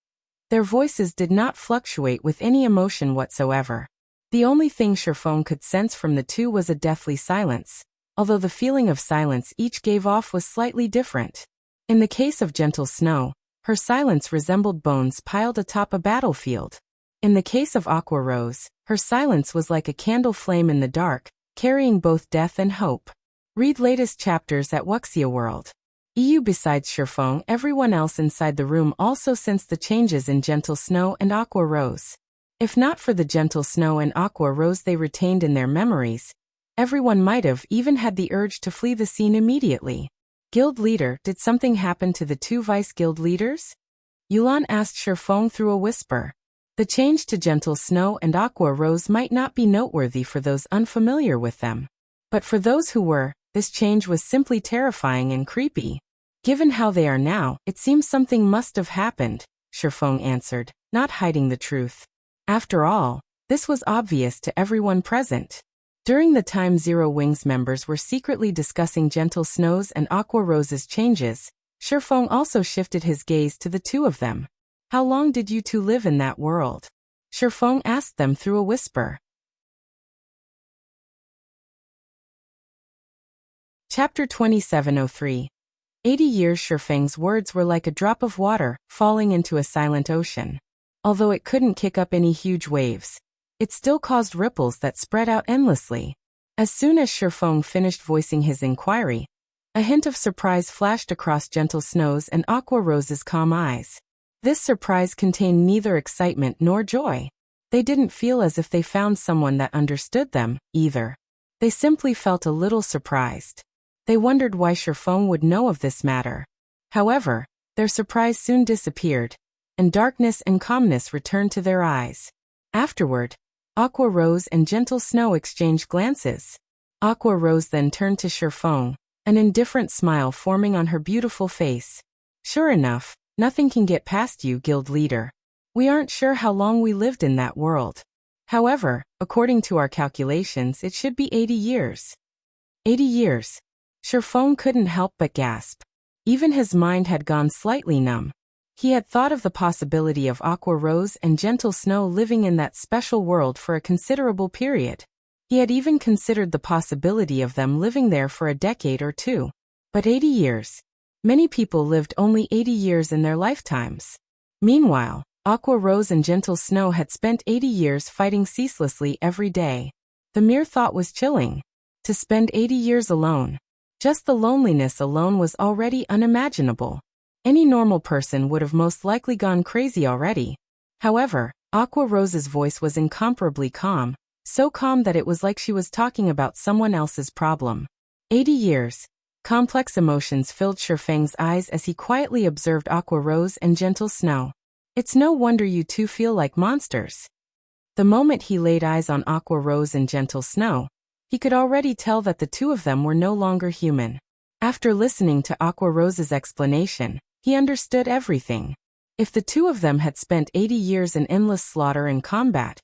their voices did not fluctuate with any emotion whatsoever. The only thing Shifeng could sense from the two was a deathly silence, although the feeling of silence each gave off was slightly different. In the case of Gentle Snow, her silence resembled bones piled atop a battlefield. In the case of Aqua Rose, her silence was like a candle flame in the dark, carrying both death and hope. Read latest chapters at Wuxia World. EU. Besides Shifeng, everyone else inside the room also sensed the changes in Gentle Snow and Aqua Rose. If not for the Gentle Snow and Aqua Rose they retained in their memories, everyone might have even had the urge to flee the scene immediately. Guild leader, did something happen to the two vice guild leaders? Yulan asked Shifeng through a whisper. The change to Gentle Snow and Aqua Rose might not be noteworthy for those unfamiliar with them. But for those who were, this change was simply terrifying and creepy. Given how they are now, it seems something must have happened, Shifeng answered, not hiding the truth. After all, this was obvious to everyone present. During the time Zero Wings members were secretly discussing Gentle Snow's and Aqua Rose's changes, Shifeng also shifted his gaze to the two of them. How long did you two live in that world? Shifeng asked them through a whisper. Chapter 2703. 80 years. Shifeng's words were like a drop of water falling into a silent ocean. Although it couldn't kick up any huge waves, it still caused ripples that spread out endlessly. As soon as Shifeng finished voicing his inquiry, a hint of surprise flashed across Gentle Snow's and Aqua Rose's calm eyes. This surprise contained neither excitement nor joy. They didn't feel as if they found someone that understood them, either. They simply felt a little surprised. They wondered why Shifeng would know of this matter. However, their surprise soon disappeared, and darkness and calmness returned to their eyes. Afterward, Aqua Rose and Gentle Snow exchanged glances. Aqua Rose then turned to Shifeng, an indifferent smile forming on her beautiful face. Sure enough, nothing can get past you, guild leader. We aren't sure how long we lived in that world. However, according to our calculations, it should be 80 years. 80 years. Shifeng couldn't help but gasp. Even his mind had gone slightly numb. He had thought of the possibility of Aqua Rose and Gentle Snow living in that special world for a considerable period. He had even considered the possibility of them living there for a decade or two. But 80 years. Many people lived only 80 years in their lifetimes. Meanwhile, Aqua Rose and Gentle Snow had spent 80 years fighting ceaselessly every day. The mere thought was chilling. To spend 80 years alone. Just the loneliness alone was already unimaginable. Any normal person would have most likely gone crazy already. However, Aqua Rose's voice was incomparably calm, so calm that it was like she was talking about someone else's problem. 80 years. Complex emotions filled Shifeng's eyes as he quietly observed Aqua Rose and Gentle Snow. It's no wonder you two feel like monsters. The moment he laid eyes on Aqua Rose and Gentle Snow, he could already tell that the two of them were no longer human. After listening to Aqua Rose's explanation, he understood everything. If the two of them had spent 80 years in endless slaughter and combat,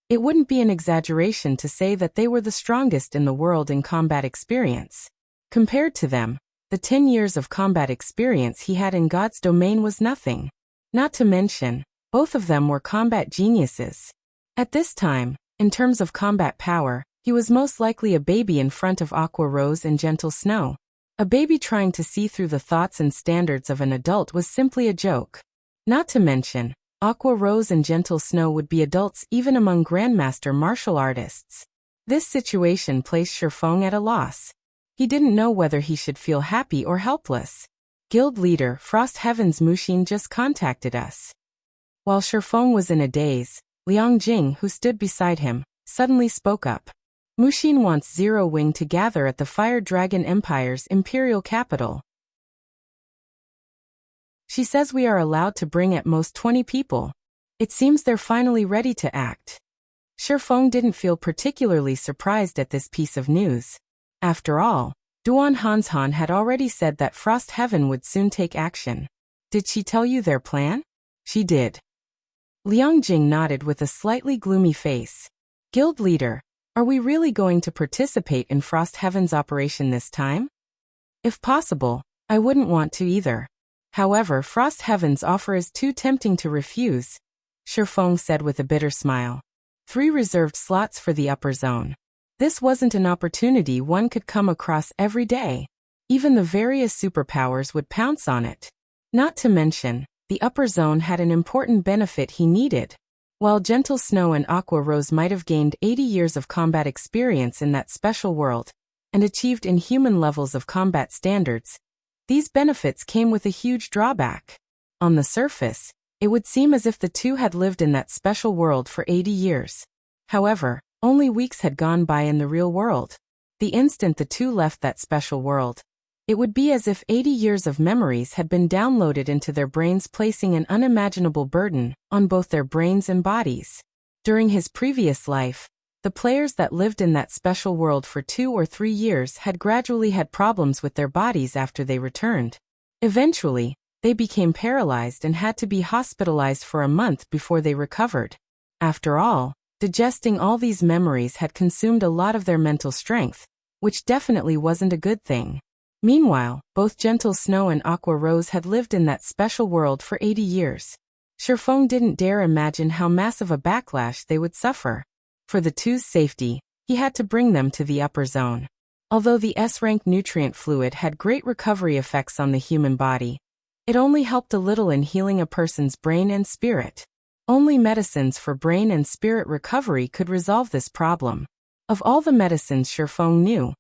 it wouldn't be an exaggeration to say that they were the strongest in the world in combat experience. Compared to them, the 10 years of combat experience he had in God's domain was nothing. Not to mention, both of them were combat geniuses. At this time, in terms of combat power, he was most likely a baby in front of Aqua Rose and Gentle Snow. A baby trying to see through the thoughts and standards of an adult was simply a joke. Not to mention, Aqua Rose and Gentle Snow would be adults even among grandmaster martial artists. This situation placed Shifeng at a loss. He didn't know whether he should feel happy or helpless. Guild leader Frost Heaven's Mushin just contacted us. While Shifeng was in a daze, Liang Jing, who stood beside him, suddenly spoke up. Mushin wants Zero Wing to gather at the Fire Dragon Empire's imperial capital. She says we are allowed to bring at most 20 people. It seems they're finally ready to act. Shifeng didn't feel particularly surprised at this piece of news. After all, Duan Hanshan had already said that Frost Heaven would soon take action. Did she tell you their plan? She did. Liang Jing nodded with a slightly gloomy face. Guild leader, are we really going to participate in Frost Heaven's operation this time? If possible, I wouldn't want to either. However, Frost Heaven's offer is too tempting to refuse, Shifeng said with a bitter smile. 3 reserved slots for the upper zone. This wasn't an opportunity one could come across every day. Even the various superpowers would pounce on it. Not to mention, the upper zone had an important benefit he needed. While Gentle Snow and Aqua Rose might have gained 80 years of combat experience in that special world, and achieved inhuman levels of combat standards, these benefits came with a huge drawback. On the surface, it would seem as if the two had lived in that special world for 80 years. However, only weeks had gone by in the real world. The instant the two left that special world, it would be as if 80 years of memories had been downloaded into their brains, placing an unimaginable burden on both their brains and bodies. During his previous life, the players that lived in that special world for 2 or 3 years had gradually had problems with their bodies after they returned. Eventually, they became paralyzed and had to be hospitalized for a month before they recovered. After all, digesting all these memories had consumed a lot of their mental strength, which definitely wasn't a good thing. Meanwhile, both Gentle Snow and Aqua Rose had lived in that special world for 80 years. Shifeng didn't dare imagine how massive a backlash they would suffer. For the two's safety, he had to bring them to the upper zone. Although the S-rank nutrient fluid had great recovery effects on the human body, it only helped a little in healing a person's brain and spirit. Only medicines for brain and spirit recovery could resolve this problem. Of all the medicines Shifeng knew,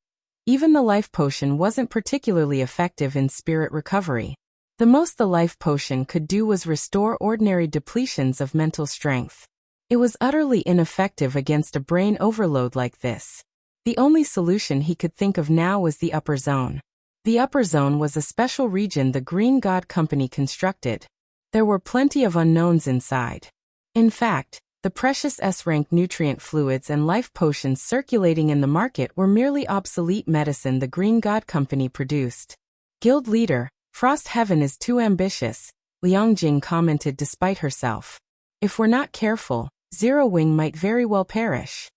even the life potion wasn't particularly effective in spirit recovery. The most the life potion could do was restore ordinary depletions of mental strength. It was utterly ineffective against a brain overload like this. The only solution he could think of now was the upper zone. The upper zone was a special region the Green God Company constructed. There were plenty of unknowns inside. In fact, the precious S-rank nutrient fluids and life potions circulating in the market were merely obsolete medicine the Green God Company produced. Guild leader, Frost Heaven is too ambitious, Liang Jing commented despite herself. If we're not careful, Zero Wing might very well perish.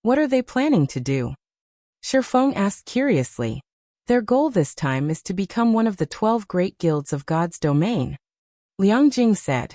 What are they planning to do? Shifeng asked curiously. Their goal this time is to become one of the 12 great guilds of God's domain, Liang Jing said.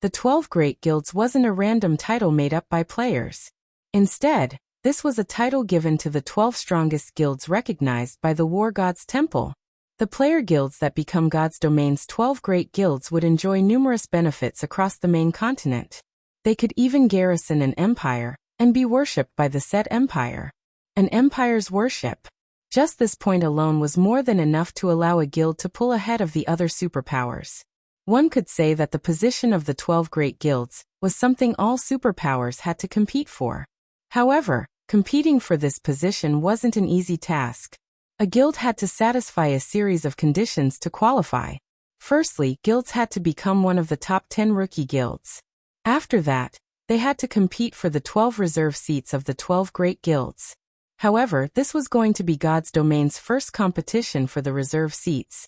The 12 Great Guilds wasn't a random title made up by players. Instead, this was a title given to the 12 strongest guilds recognized by the War God's Temple. The player guilds that become God's domain's 12 great guilds would enjoy numerous benefits across the main continent. They could even garrison an empire, and be worshipped by the said empire. An empire's worship. Just this point alone was more than enough to allow a guild to pull ahead of the other superpowers. One could say that the position of the 12 great guilds was something all superpowers had to compete for. However, competing for this position wasn't an easy task. A guild had to satisfy a series of conditions to qualify. Firstly, guilds had to become one of the top 10 rookie guilds. After that, they had to compete for the 12 reserve seats of the 12 great guilds. However, this was going to be God's Domain's first competition for the reserve seats.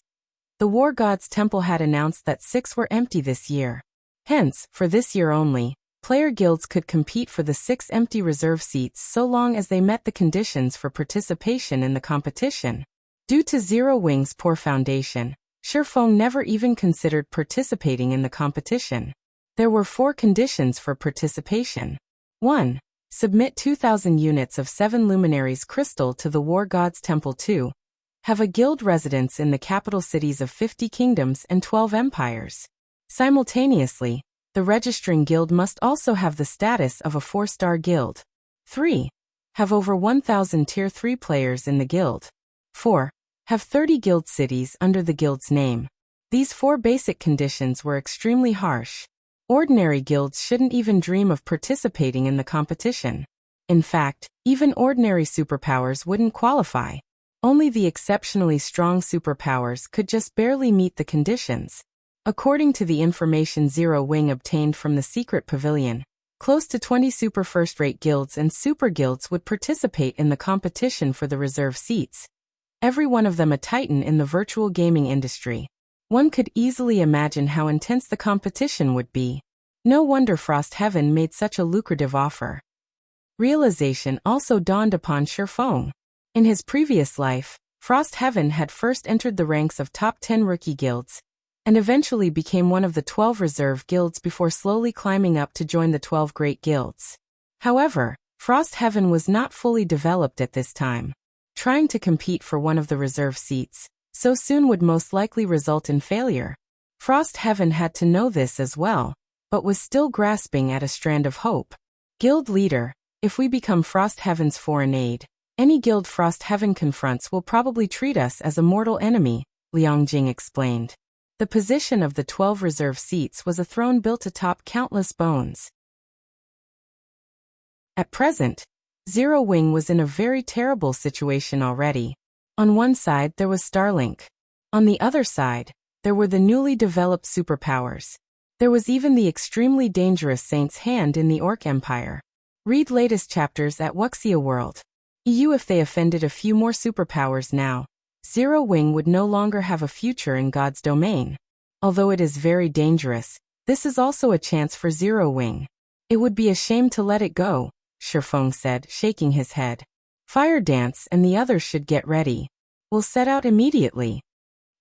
The War God's Temple had announced that 6 were empty this year. Hence, for this year only, player guilds could compete for the 6 empty reserve seats so long as they met the conditions for participation in the competition. Due to Zero Wing's poor foundation, Foregone never even considered participating in the competition. There were 4 conditions for participation. 1. Submit 2,000 units of 7 luminaries crystal to the War God's Temple. 2. Have a guild residence in the capital cities of 50 kingdoms and 12 empires. Simultaneously, the registering guild must also have the status of a 4-star guild. 3. Have over 1,000 Tier 3 players in the guild. 4. Have 30 guild cities under the guild's name. These 4 basic conditions were extremely harsh. Ordinary guilds shouldn't even dream of participating in the competition. In fact, even ordinary superpowers wouldn't qualify. Only the exceptionally strong superpowers could just barely meet the conditions. According to the information Zero Wing obtained from the secret pavilion, close to 20 super first-rate guilds and super guilds would participate in the competition for the reserve seats. Every one of them a titan in the virtual gaming industry. One could easily imagine how intense the competition would be. No wonder Frost Heaven made such a lucrative offer. Realization also dawned upon Foregone. In his previous life, Frost Heaven had first entered the ranks of top 10 rookie guilds, and eventually became one of the 12 reserve guilds before slowly climbing up to join the 12 great guilds. However, Frost Heaven was not fully developed at this time. Trying to compete for one of the reserve seats so soon would most likely result in failure. Frost Heaven had to know this as well, but was still grasping at a strand of hope. Guild leader, if we become Frost Heaven's foreign aid, any guild Frost Heaven confronts will probably treat us as a mortal enemy, Liang Jing explained. The position of the 12 reserve seats was a throne built atop countless bones. At present, Zero Wing was in a very terrible situation already. On one side there was Silenc. On the other side, there were the newly developed superpowers. There was even the extremely dangerous Saint's Hand in the Orc Empire. Read latest chapters at Wuxia World. EU. If they offended a few more superpowers now, Zero Wing would no longer have a future in God's domain. Although it is very dangerous, this is also a chance for Zero Wing. It would be a shame to let it go, Foregone said, shaking his head. Fire Dance and the others should get ready. We'll set out immediately.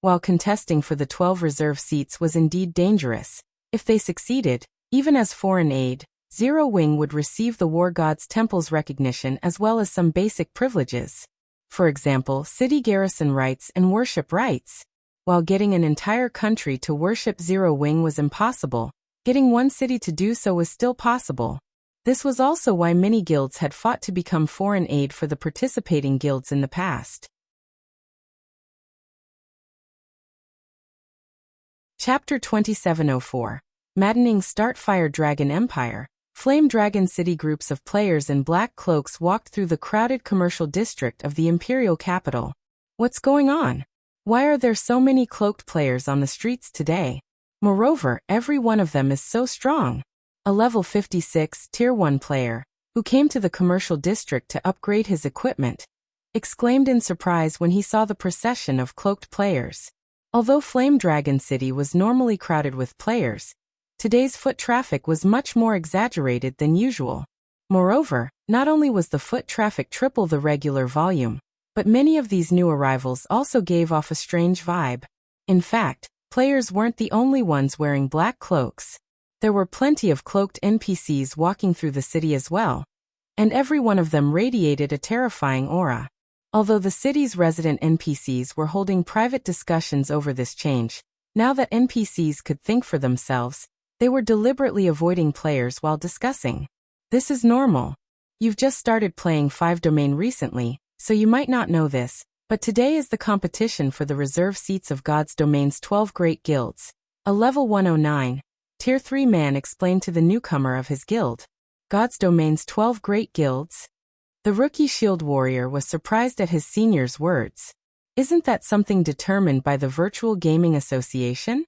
While contesting for the 12 reserve seats was indeed dangerous, if they succeeded, even as foreign aid, Zero Wing would receive the War God's Temple's recognition as well as some basic privileges. For example, city garrison rights and worship rights. While getting an entire country to worship Zero Wing was impossible, getting one city to do so was still possible. This was also why many guilds had fought to become foreign aid for the participating guilds in the past. Chapter 2704. Maddening Start. Fire Dragon Empire. Flame Dragon City. Groups of players in black cloaks walked through the crowded commercial district of the imperial capital. What's going on? Why are there so many cloaked players on the streets today? Moreover, every one of them is so strong. A level 56 Tier 1 player, who came to the commercial district to upgrade his equipment, exclaimed in surprise when he saw the procession of cloaked players. Although Flame Dragon City was normally crowded with players, today's foot traffic was much more exaggerated than usual. Moreover, not only was the foot traffic triple the regular volume, but many of these new arrivals also gave off a strange vibe. In fact, players weren't the only ones wearing black cloaks. There were plenty of cloaked NPCs walking through the city as well, and every one of them radiated a terrifying aura. Although the city's resident NPCs were holding private discussions over this change, now that NPCs could think for themselves, they were deliberately avoiding players while discussing. This is normal. You've just started playing 5 Domain recently, so you might not know this, but today is the competition for the reserve seats of God's Domain's 12 Great Guilds. A level 109, Tier 3 man explained to the newcomer of his guild. God's Domain's 12 Great Guilds? The rookie shield warrior was surprised at his senior's words. Isn't that something determined by the Virtual Gaming Association?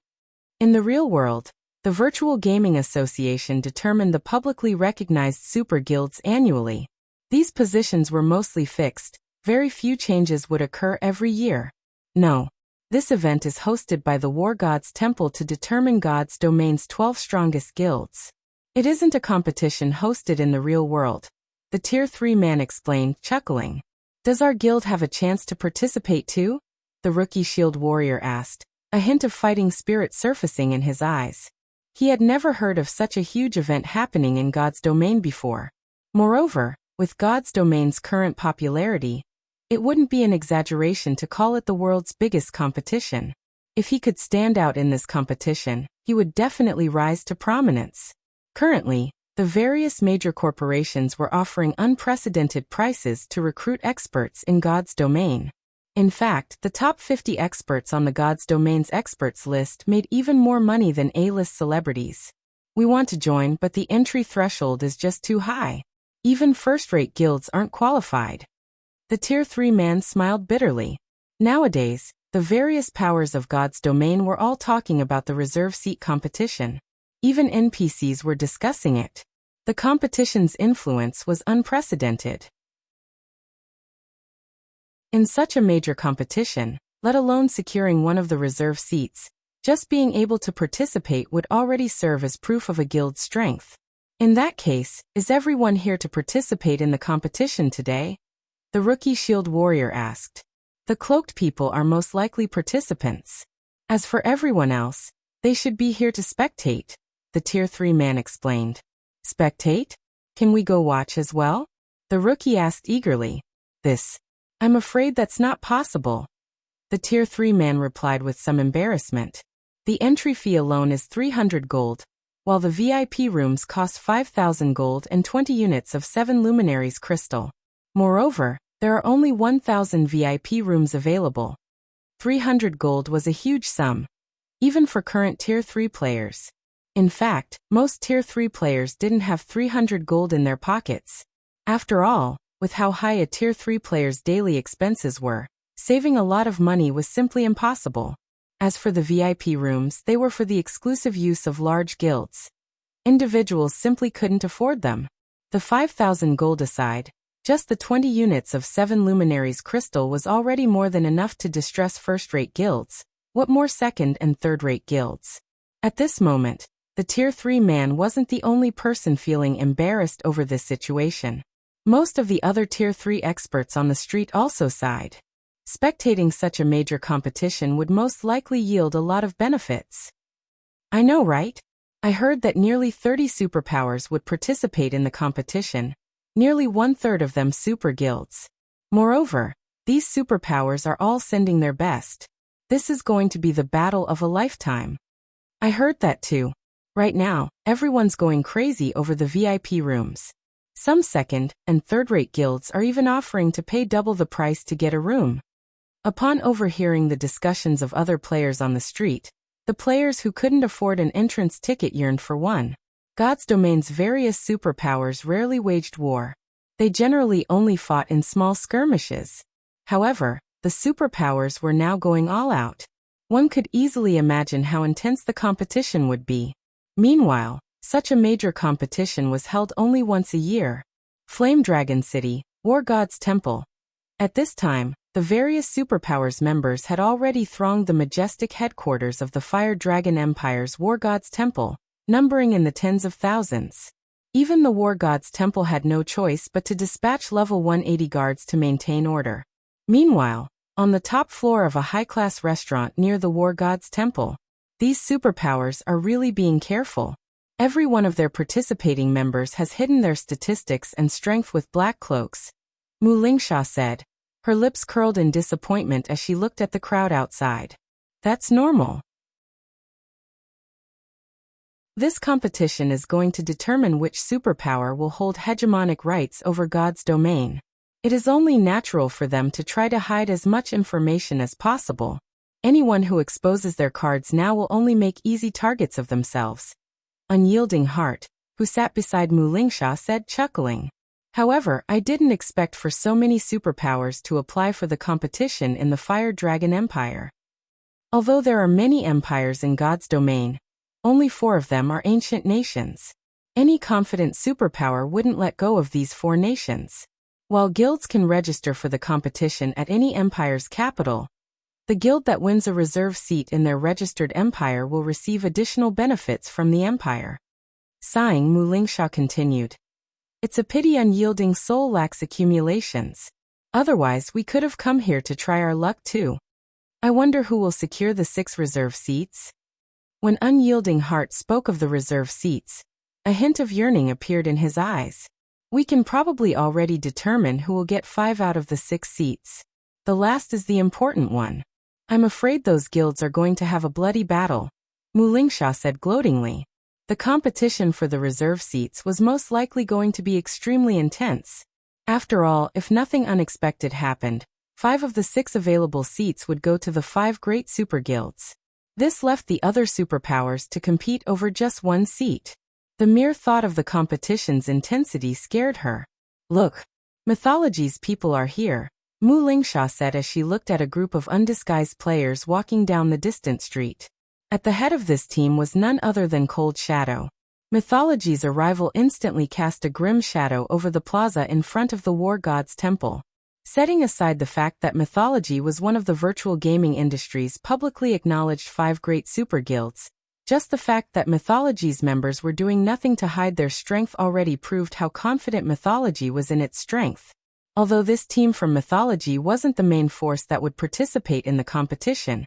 In the real world, the Virtual Gaming Association determined the publicly recognized super guilds annually. These positions were mostly fixed, very few changes would occur every year. No. This event is hosted by the War God's Temple to determine God's Domain's 12 strongest guilds. It isn't a competition hosted in the real world, the Tier 3 man explained, chuckling. Does our guild have a chance to participate too? The rookie shield warrior asked, a hint of fighting spirit surfacing in his eyes. He had never heard of such a huge event happening in God's Domain before. Moreover, with God's Domain's current popularity, it wouldn't be an exaggeration to call it the world's biggest competition. If he could stand out in this competition, he would definitely rise to prominence. Currently, the various major corporations were offering unprecedented prices to recruit experts in God's Domain. In fact, the top 50 experts on the God's Domain's experts list made even more money than A-list celebrities. We want to join, but the entry threshold is just too high. Even first-rate guilds aren't qualified. The Tier 3 man smiled bitterly. Nowadays, the various powers of God's Domain were all talking about the reserve seat competition. Even NPCs were discussing it. The competition's influence was unprecedented. In such a major competition, let alone securing one of the reserve seats, just being able to participate would already serve as proof of a guild's strength. In that case, is everyone here to participate in the competition today? The rookie shield warrior asked. The cloaked people are most likely participants. As for everyone else, they should be here to spectate, the Tier 3 man explained. Spectate? Can we go watch as well? The rookie asked eagerly. I'm afraid that's not possible. The Tier 3 man replied with some embarrassment. The entry fee alone is 300 gold, while the VIP rooms cost 5,000 gold and 20 units of 7 luminaries crystal. Moreover, there are only 1,000 VIP rooms available. 300 gold was a huge sum, even for current Tier 3 players. In fact, most Tier 3 players didn't have 300 gold in their pockets. After all, with how high a Tier 3 player's daily expenses were, saving a lot of money was simply impossible. As for the VIP rooms, they were for the exclusive use of large guilds. Individuals simply couldn't afford them. The 5,000 gold aside, just the 20 units of 7 luminaries crystal was already more than enough to distress first-rate guilds. What more second- and third-rate guilds? At this moment, the Tier 3 man wasn't the only person feeling embarrassed over this situation. Most of the other Tier 3 experts on the street also sighed. Spectating such a major competition would most likely yield a lot of benefits. I know, right? I heard that nearly 30 superpowers would participate in the competition, nearly 1/3 of them super guilds. Moreover, these superpowers are all sending their best. This is going to be the battle of a lifetime. I heard that too. Right now, everyone's going crazy over the VIP rooms. Some second- and third-rate guilds are even offering to pay double the price to get a room. Upon overhearing the discussions of other players on the street, the players who couldn't afford an entrance ticket yearned for one. God's Domain's various superpowers rarely waged war. They generally only fought in small skirmishes. However, the superpowers were now going all out. One could easily imagine how intense the competition would be. Meanwhile, such a major competition was held only once a year. Flame Dragon City, War God's Temple. At this time, the various superpowers members had already thronged the majestic headquarters of the Fire Dragon Empire's War God's Temple, numbering in the tens of thousands. Even the War God's Temple had no choice but to dispatch level 180 guards to maintain order. Meanwhile, on the top floor of a high-class restaurant near the War God's Temple, these superpowers are really being careful. Every one of their participating members has hidden their statistics and strength with black cloaks, Mu Lingsha said, her lips curled in disappointment as she looked at the crowd outside. That's normal. This competition is going to determine which superpower will hold hegemonic rights over God's domain. It is only natural for them to try to hide as much information as possible. Anyone who exposes their cards now will only make easy targets of themselves. Unyielding Heart, who sat beside Wuxia, said, chuckling. However, I didn't expect for so many superpowers to apply for the competition in the Fire Dragon Empire. Although there are many empires in God's domain, only 4 of them are ancient nations. Any confident superpower wouldn't let go of these 4 nations. While guilds can register for the competition at any empire's capital, the guild that wins a reserve seat in their registered empire will receive additional benefits from the empire. Sighing, Wuxia continued. It's a pity Unyielding Soul lacks accumulations. Otherwise, we could have come here to try our luck too. I wonder who will secure the 6 reserve seats? When Unyielding Heart spoke of the reserve seats, a hint of yearning appeared in his eyes. We can probably already determine who will get 5 out of the 6 seats. The last is the important one. I'm afraid those guilds are going to have a bloody battle, Wuxia said gloatingly. The competition for the reserve seats was most likely going to be extremely intense. After all, if nothing unexpected happened, 5 of the 6 available seats would go to the 5 great super guilds. This left the other superpowers to compete over just 1 seat. The mere thought of the competition's intensity scared her. Look, Mythology's people are here, Wuxia said as she looked at a group of undisguised players walking down the distant street. At the head of this team was none other than Cold Shadow. Mythology's arrival instantly cast a grim shadow over the plaza in front of the War God's temple. Setting aside the fact that Mythology was one of the virtual gaming industry's publicly acknowledged 5 great super guilds, just the fact that Mythology's members were doing nothing to hide their strength already proved how confident Mythology was in its strength. Although this team from Mythology wasn't the main force that would participate in the competition,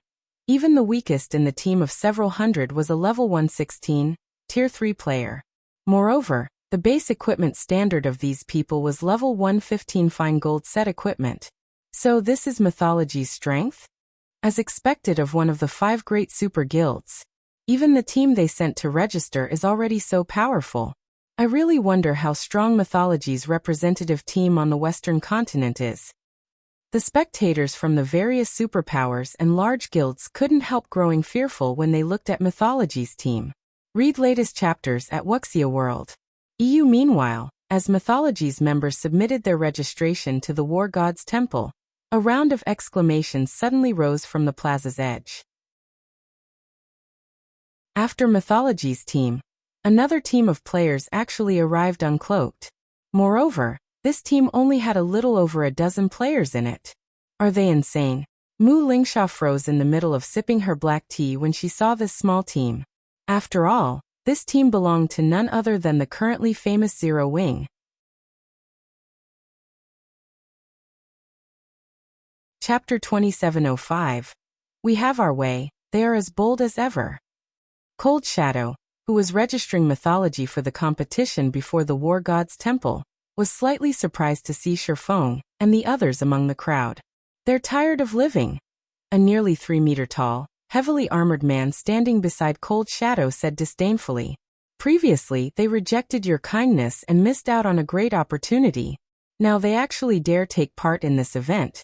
even the weakest in the team of several hundred was a level 116, tier 3 player. Moreover, the base equipment standard of these people was level 115 fine gold set equipment. So this is Mythology's strength? As expected of one of the 5 great super guilds, even the team they sent to register is already so powerful. I really wonder how strong Mythology's representative team on the Western continent is. The spectators from the various superpowers and large guilds couldn't help growing fearful when they looked at Mythology's team. Read latest chapters at Wuxia World. EU. Meanwhile, as Mythology's members submitted their registration to the War God's temple, a round of exclamations suddenly rose from the plaza's edge. After Mythology's team, another team of players actually arrived uncloaked. Moreover, this team only had a little over a dozen players in it. Are they insane? Wuxia froze in the middle of sipping her black tea when she saw this small team. After all, this team belonged to none other than the currently famous Zero Wing. Chapter 2705. We have our way, they are as bold as ever. Cold Shadow, who was registering Mythology for the competition before the War God's temple, was slightly surprised to see Shifeng and the others among the crowd. They're tired of living. A nearly 3-meter-tall, heavily armored man standing beside Cold Shadow said disdainfully. Previously, they rejected your kindness and missed out on a great opportunity. Now they actually dare take part in this event,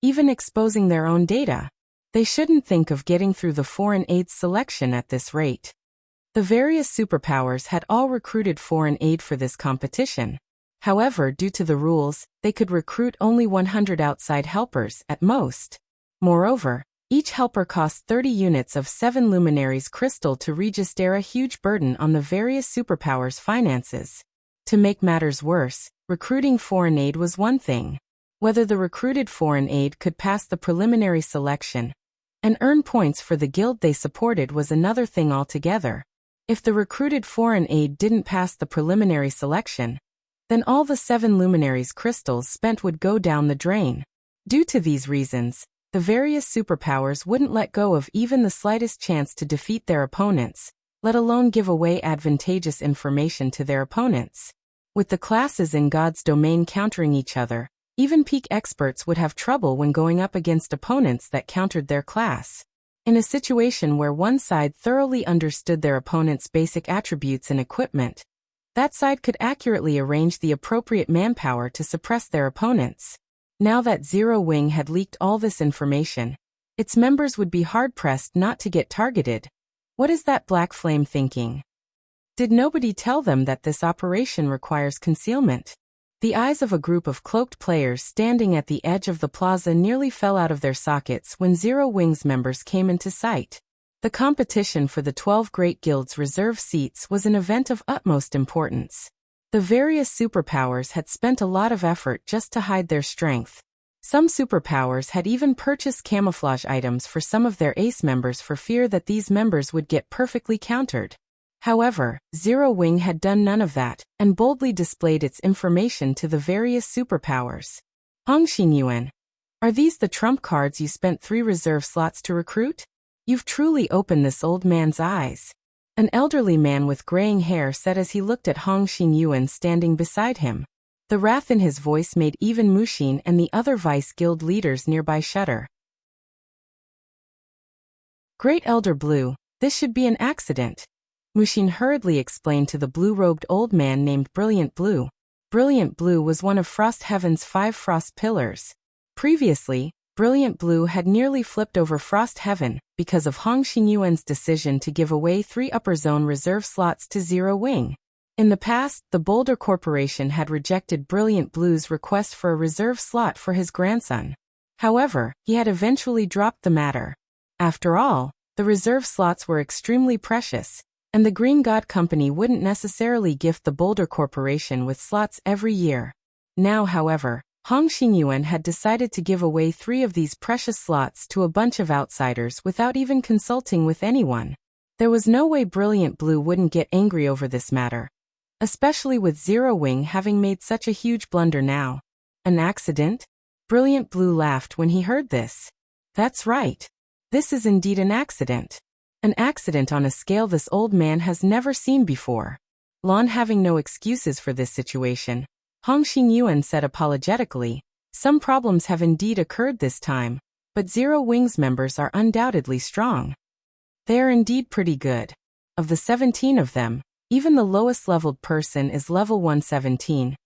even exposing their own data. They shouldn't think of getting through the foreign aid selection at this rate. The various superpowers had all recruited foreign aid for this competition. However, due to the rules, they could recruit only 100 outside helpers at most. Moreover, each helper cost 30 units of 7 luminaries crystal to register, a huge burden on the various superpowers' finances. To make matters worse, recruiting foreign aid was one thing. Whether the recruited foreign aid could pass the preliminary selection and earn points for the guild they supported was another thing altogether. If the recruited foreign aid didn't pass the preliminary selection, then all the 7 luminaries crystals spent would go down the drain. Due to these reasons, the various superpowers wouldn't let go of even the slightest chance to defeat their opponents, let alone give away advantageous information to their opponents. With the classes in God's domain countering each other, even peak experts would have trouble when going up against opponents that countered their class. In a situation where one side thoroughly understood their opponent's basic attributes and equipment, that side could accurately arrange the appropriate manpower to suppress their opponents. Now that Zero Wing had leaked all this information, its members would be hard-pressed not to get targeted. What is that Black Flame thinking? Did nobody tell them that this operation requires concealment? The eyes of a group of cloaked players standing at the edge of the plaza nearly fell out of their sockets when Zero Wing's members came into sight. The competition for the 12 Great Guild's reserve seats was an event of utmost importance. The various superpowers had spent a lot of effort just to hide their strength. Some superpowers had even purchased camouflage items for some of their ace members for fear that these members would get perfectly countered. However, Zero Wing had done none of that, and boldly displayed its information to the various superpowers. Hong Xinyuan, are these the trump cards you spent 3 reserve slots to recruit? You've truly opened this old man's eyes. An elderly man with graying hair said as he looked at Hong Xinyuan standing beside him. The wrath in his voice made even Mushin and the other Vice Guild leaders nearby shudder. Great Elder Blue, this should be an accident. Mushin hurriedly explained to the blue-robed old man named Brilliant Blue. Brilliant Blue was one of Frost Heaven's 5 frost pillars. Previously, Brilliant Blue had nearly flipped over Frost Heaven because of Hong Xinyuan's decision to give away 3 upper zone reserve slots to Zero Wing. In the past, the Boulder Corporation had rejected Brilliant Blue's request for a reserve slot for his grandson. However, he had eventually dropped the matter. After all, the reserve slots were extremely precious, and the Green God Company wouldn't necessarily gift the Boulder Corporation with slots every year. Now, however, Hong Xinyuan had decided to give away 3 of these precious slots to a bunch of outsiders without even consulting with anyone. There was no way Brilliant Blue wouldn't get angry over this matter, especially with Zero Wing having made such a huge blunder now. An accident? Brilliant Blue laughed when he heard this. That's right. This is indeed an accident. An accident on a scale this old man has never seen before. Lon having no excuses for this situation, Hong Xinyuan said apologetically, some problems have indeed occurred this time, but Zero Wing's members are undoubtedly strong. They are indeed pretty good. Of the 17 of them, even the lowest leveled person is level 117,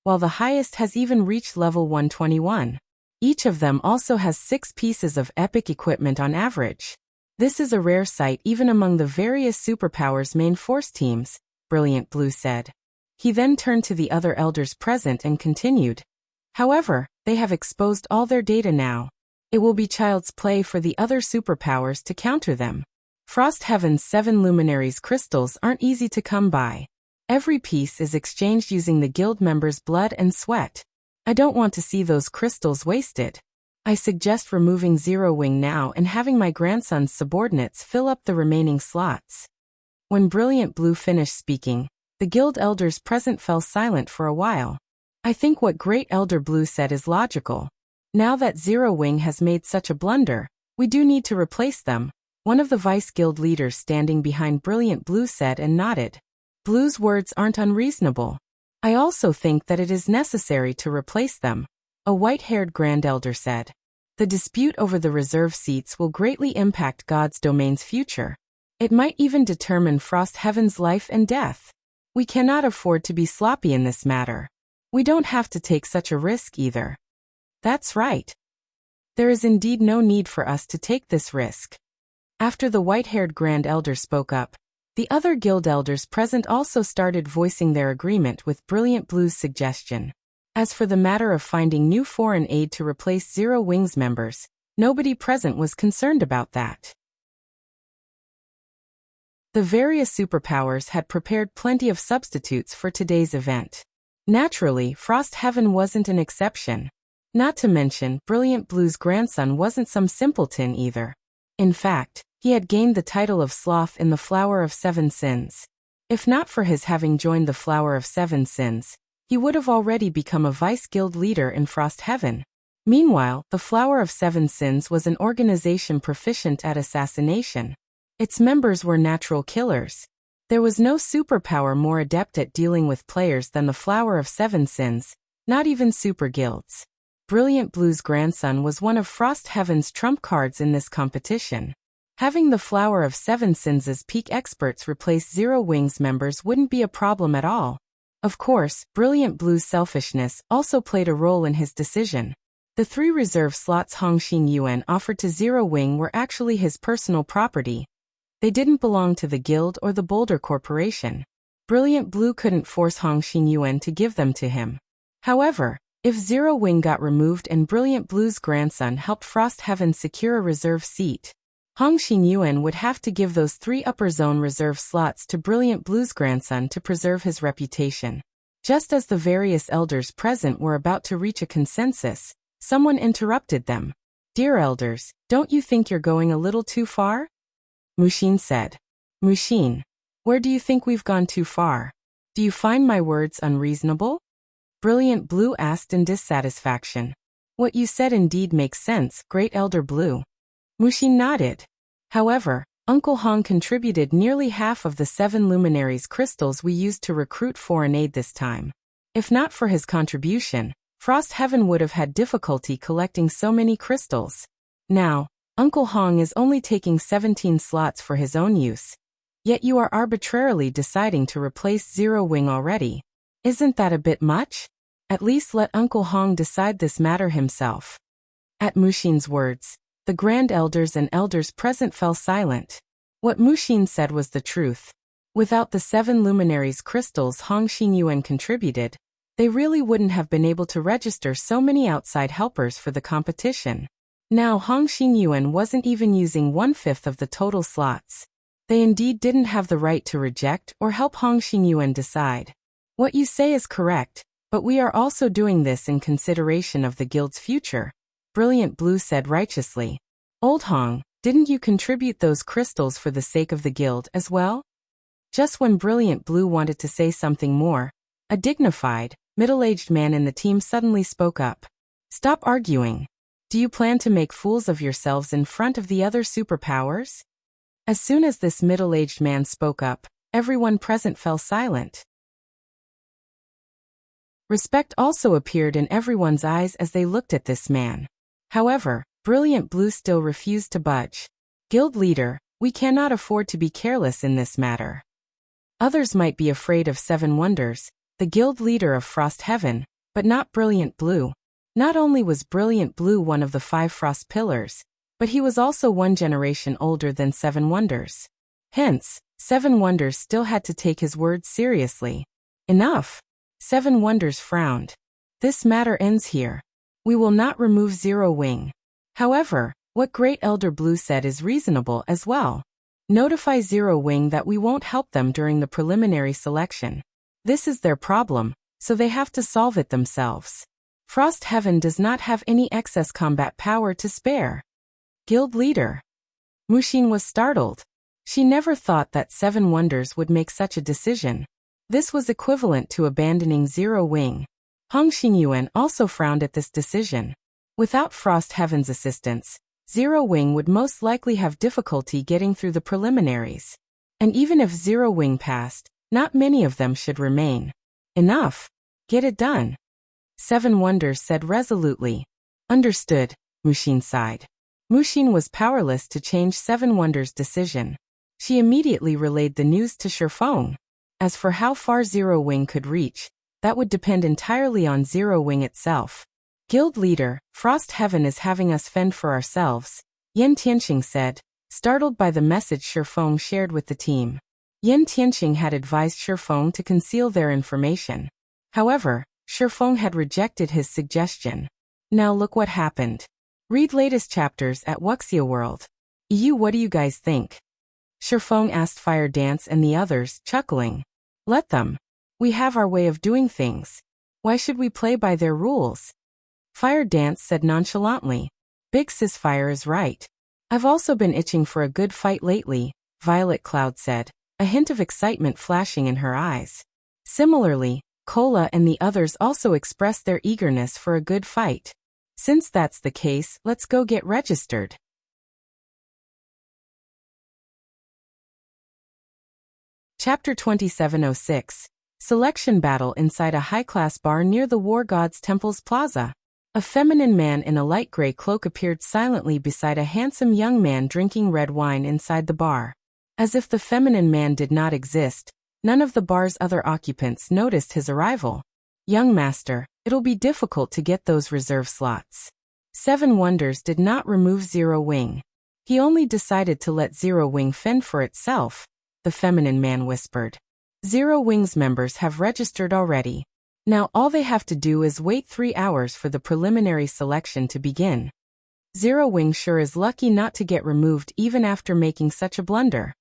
while the highest has even reached level 121. Each of them also has 6 pieces of epic equipment on average. This is a rare sight even among the various superpowers main force teams, Brilliant Blue said. He then turned to the other elders present and continued. However, they have exposed all their data now. It will be child's play for the other superpowers to counter them. Frost Heaven's 7 luminaries crystals aren't easy to come by. Every piece is exchanged using the guild members' blood and sweat. I don't want to see those crystals wasted. I suggest removing Zero Wing now and having my grandson's subordinates fill up the remaining slots. When Brilliant Blue finished speaking, the guild elders present fell silent for a while. I think what Great Elder Blue said is logical. Now that Zero Wing has made such a blunder, we do need to replace them, one of the Vice Guild leaders standing behind Brilliant Blue said and nodded. Blue's words aren't unreasonable. I also think that it is necessary to replace them, a white-haired Grand Elder said. The dispute over the reserve seats will greatly impact God's domain's future. It might even determine Frost Heaven's life and death. We cannot afford to be sloppy in this matter. We don't have to take such a risk either. That's right. There is indeed no need for us to take this risk. After the white-haired Grand Elder spoke up, the other guild elders present also started voicing their agreement with Brilliant Blue's suggestion. As for the matter of finding new foreign aid to replace Zero Wing's members, nobody present was concerned about that. The various superpowers had prepared plenty of substitutes for today's event. Naturally, Frost Heaven wasn't an exception. Not to mention, Brilliant Blue's grandson wasn't some simpleton either. In fact, he had gained the title of Sloth in the Flower of 7 Sins. If not for his having joined the Flower of 7 Sins, he would have already become a Vice Guild leader in Frost Heaven. Meanwhile, the Flower of 7 Sins was an organization proficient at assassination. Its members were natural killers. There was no superpower more adept at dealing with players than the Flower of 7 Sins, not even super guilds. Brilliant Blue's grandson was one of Frost Heaven's trump cards in this competition. Having the Flower of Seven Sins' peak experts replace Zero Wing's members wouldn't be a problem at all. Of course, Brilliant Blue's selfishness also played a role in his decision. The 3 reserve slots Hong Xingyuan offered to Zero Wing were actually his personal property. They didn't belong to the guild or the Boulder Corporation. Brilliant Blue couldn't force Hong Xingyuan to give them to him. However, if Zero Wing got removed and Brilliant Blue's grandson helped Frost Heaven secure a reserve seat, Hong Xingyuan would have to give those 3 upper zone reserve slots to Brilliant Blue's grandson to preserve his reputation. Just as the various elders present were about to reach a consensus, someone interrupted them. "Dear elders, don't you think you're going a little too far?" Mushin said. "Mushin, where do you think we've gone too far? Do you find my words unreasonable?" Brilliant Blue asked in dissatisfaction. "What you said indeed makes sense, Great Elder Blue." Mushin nodded. However, Uncle Hong contributed nearly half of the 7 luminaries crystals we used to recruit foreign aid this time. If not for his contribution, Frost Heaven would have had difficulty collecting so many crystals. Now, Uncle Hong is only taking 17 slots for his own use. Yet you are arbitrarily deciding to replace Zero Wing already. Isn't that a bit much? At least let Uncle Hong decide this matter himself. At Mushin's words, the Grand Elders and elders present fell silent. What Mushin said was the truth. Without the 7 luminaries crystals Hong Xingyuan contributed, they really wouldn't have been able to register so many outside helpers for the competition. Now Hong Xingyuan wasn't even using 1/5 of the total slots. They indeed didn't have the right to reject or help Hong Xingyuan decide. "What you say is correct, but we are also doing this in consideration of the guild's future," Brilliant Blue said righteously. "Old Hong, didn't you contribute those crystals for the sake of the guild as well?" Just when Brilliant Blue wanted to say something more, a dignified, middle-aged man in the team suddenly spoke up. "Stop arguing. Do you plan to make fools of yourselves in front of the other superpowers?" As soon as this middle-aged man spoke up, everyone present fell silent. Respect also appeared in everyone's eyes as they looked at this man. However, Brilliant Blue still refused to budge. "Guild leader, we cannot afford to be careless in this matter. Others might be afraid of 7 Wonders, the guild leader of Frost Heaven, but not Brilliant Blue. Not only was Brilliant Blue one of the 5 Frost Pillars, but he was also 1 generation older than 7 Wonders. Hence, 7 Wonders still had to take his words seriously. Enough! 7 Wonders frowned. "This matter ends here. We will not remove Zero Wing. However, what Great Elder Blue said is reasonable as well. Notify Zero Wing that we won't help them during the preliminary selection. This is their problem, so they have to solve it themselves. Frost Heaven does not have any excess combat power to spare." Guild leader. Mushin was startled. She never thought that 7 Wonders would make such a decision. This was equivalent to abandoning Zero Wing. Hong Xingyuan also frowned at this decision. Without Frost Heaven's assistance, Zero Wing would most likely have difficulty getting through the preliminaries. And even if Zero Wing passed, not many of them should remain. "Enough. Get it done." 7 Wonders said resolutely. "Understood," Mushin sighed. Mushin was powerless to change 7 Wonders' decision. She immediately relayed the news to Shifeng. As for how far Zero Wing could reach, that would depend entirely on Zero Wing itself. "Guild leader, Frost Heaven is having us fend for ourselves," Yen Tianqing said, startled by the message Shifeng shared with the team. Yen Tianqing had advised Shifeng to conceal their information. However, Shifeng had rejected his suggestion. Now look what happened. Read latest chapters at Wuxia World. What do you guys think? Shifeng asked Fire Dance and the others, chuckling. "Let them. We have our way of doing things. Why should we play by their rules?" Fire Dance said nonchalantly. "Big Sis Fire is right. I've also been itching for a good fight lately," Violet Cloud said, a hint of excitement flashing in her eyes. Similarly, Cola and the others also expressed their eagerness for a good fight. "Since that's the case, let's go get registered." Chapter 2706. Selection Battle inside a high-class bar near the War God's Temple's Plaza. A feminine man in a light gray cloak appeared silently beside a handsome young man drinking red wine inside the bar. As if the feminine man did not exist, none of the bar's other occupants noticed his arrival. Young master, it'll be difficult to get those reserve slots. Seven Wonders did not remove Zero Wing. He only decided to let Zero Wing fend for itself, the feminine man whispered. Zero Wing's members have registered already. Now all they have to do is wait 3 hours for the preliminary selection to begin. Zero Wing sure is lucky not to get removed even after making such a blunder.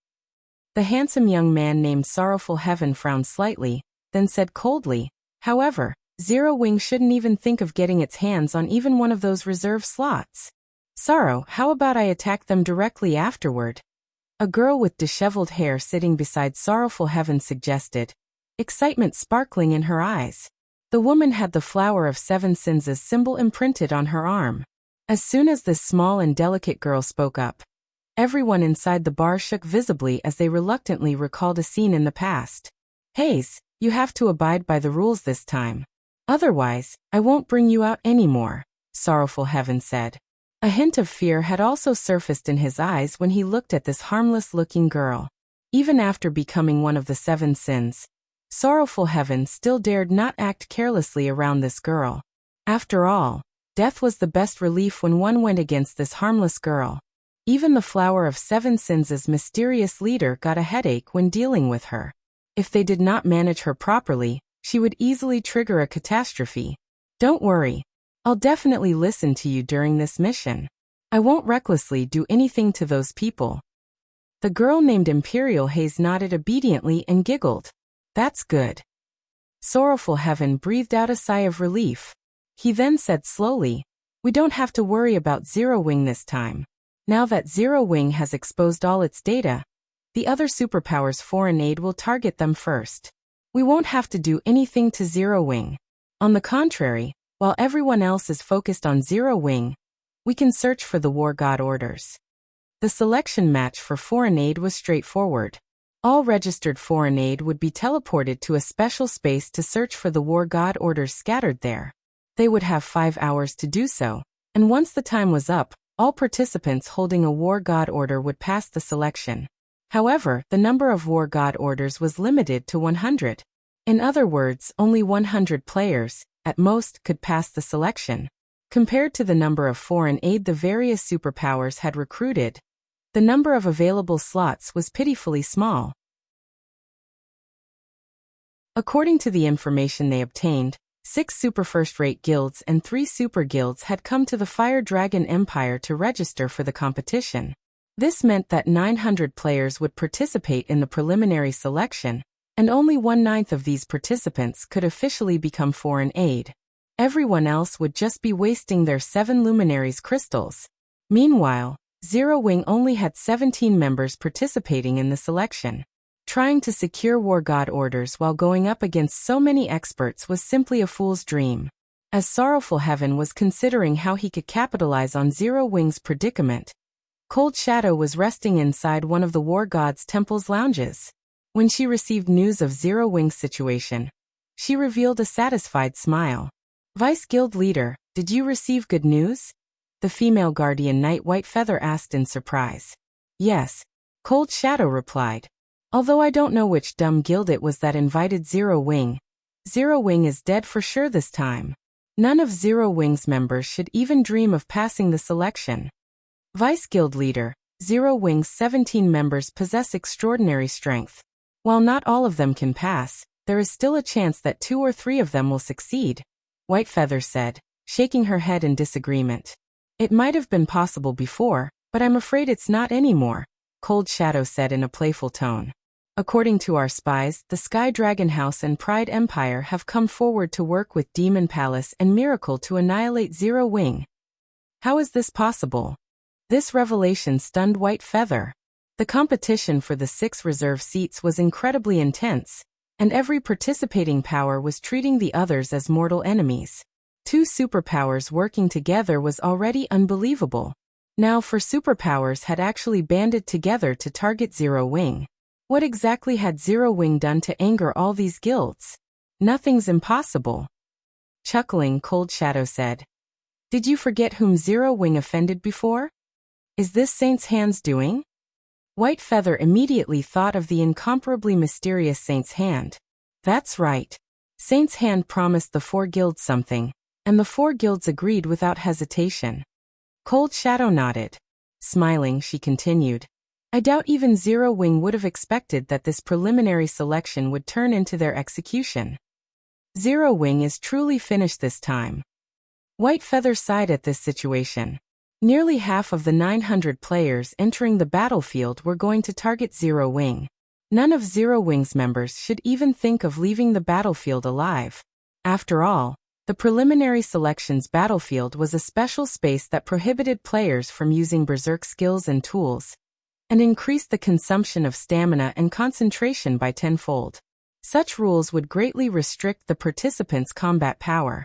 The handsome young man named Sorrowful Heaven frowned slightly, then said coldly, however, Zero Wing shouldn't even think of getting its hands on even one of those reserve slots. Sorrow, how about I attack them directly afterward? A girl with disheveled hair sitting beside Sorrowful Heaven suggested, excitement sparkling in her eyes. The woman had the flower of 7 sins' symbol imprinted on her arm. As soon as this small and delicate girl spoke up, everyone inside the bar shook visibly as they reluctantly recalled a scene in the past. Hayes, you have to abide by the rules this time. Otherwise, I won't bring you out anymore, Sorrowful Heaven said. A hint of fear had also surfaced in his eyes when he looked at this harmless-looking girl. Even after becoming one of the 7 sins, Sorrowful Heaven still dared not act carelessly around this girl. After all, death was the best relief when one went against this harmless girl. Even the flower of 7 sins' mysterious leader got a headache when dealing with her. If they did not manage her properly, she would easily trigger a catastrophe. Don't worry. I'll definitely listen to you during this mission. I won't recklessly do anything to those people. The girl named Imperial Haze nodded obediently and giggled. That's good. Sorrowful Heaven breathed out a sigh of relief. He then said slowly, we don't have to worry about Zero Wing this time. Now that Zero Wing has exposed all its data, the other superpowers' foreign aid will target them first. We won't have to do anything to Zero Wing. On the contrary, while everyone else is focused on Zero Wing, we can search for the War God orders. The selection match for foreign aid was straightforward. All registered foreign aid would be teleported to a special space to search for the War God orders scattered there. They would have 5 hours to do so, and once the time was up, all participants holding a War God order would pass the selection. However, the number of War God orders was limited to 100. In other words, only 100 players, at most, could pass the selection. Compared to the number of foreign aid the various superpowers had recruited, the number of available slots was pitifully small. According to the information they obtained, 6 super first-rate guilds and 3 super guilds had come to the Fire Dragon Empire to register for the competition. This meant that 900 players would participate in the preliminary selection, and only 1/9 of these participants could officially become foreign aid. Everyone else would just be wasting their 7 luminaries crystals. Meanwhile, Zero Wing only had 17 members participating in the selection. Trying to secure War God orders while going up against so many experts was simply a fool's dream. As Sorrowful Heaven was considering how he could capitalize on Zero Wing's predicament, Cold Shadow was resting inside one of the War God's temple's lounges. When she received news of Zero Wing's situation, she revealed a satisfied smile. Vice Guild Leader, did you receive good news? The female guardian knight Whitefeather asked in surprise. Yes, Cold Shadow replied. Although I don't know which dumb guild it was that invited Zero Wing. Zero Wing is dead for sure this time. None of Zero Wing's members should even dream of passing the selection. Vice Guild Leader, Zero Wing's 17 members possess extraordinary strength. While not all of them can pass, there is still a chance that 2 or 3 of them will succeed, Whitefeather said, shaking her head in disagreement. It might have been possible before, but I'm afraid it's not anymore, Cold Shadow said in a playful tone. According to our spies, the Sky Dragon House and Pride Empire have come forward to work with Demon Palace and Miracle to annihilate Zero Wing. How is this possible? This revelation stunned Whitefeather. The competition for the 6 reserve seats was incredibly intense, and every participating power was treating the others as mortal enemies. 2 superpowers working together was already unbelievable. Now 4 superpowers had actually banded together to target Zero Wing. What exactly had Zero Wing done to anger all these guilds? Nothing's impossible. Chuckling, Cold Shadow said. Did you forget whom Zero Wing offended before? Is this Saint's Hand's doing? White Feather immediately thought of the incomparably mysterious Saint's Hand. That's right. Saint's Hand promised the 4 guilds something, and the 4 guilds agreed without hesitation. Cold Shadow nodded. Smiling, she continued. I doubt even Zero Wing would have expected that this preliminary selection would turn into their execution. Zero Wing is truly finished this time. White Feather sighed at this situation. Nearly half of the 900 players entering the battlefield were going to target Zero Wing. None of Zero Wing's members should even think of leaving the battlefield alive. After all, the preliminary selection's battlefield was a special space that prohibited players from using berserk skills and tools, and increased the consumption of stamina and concentration by tenfold. Such rules would greatly restrict the participants' combat power.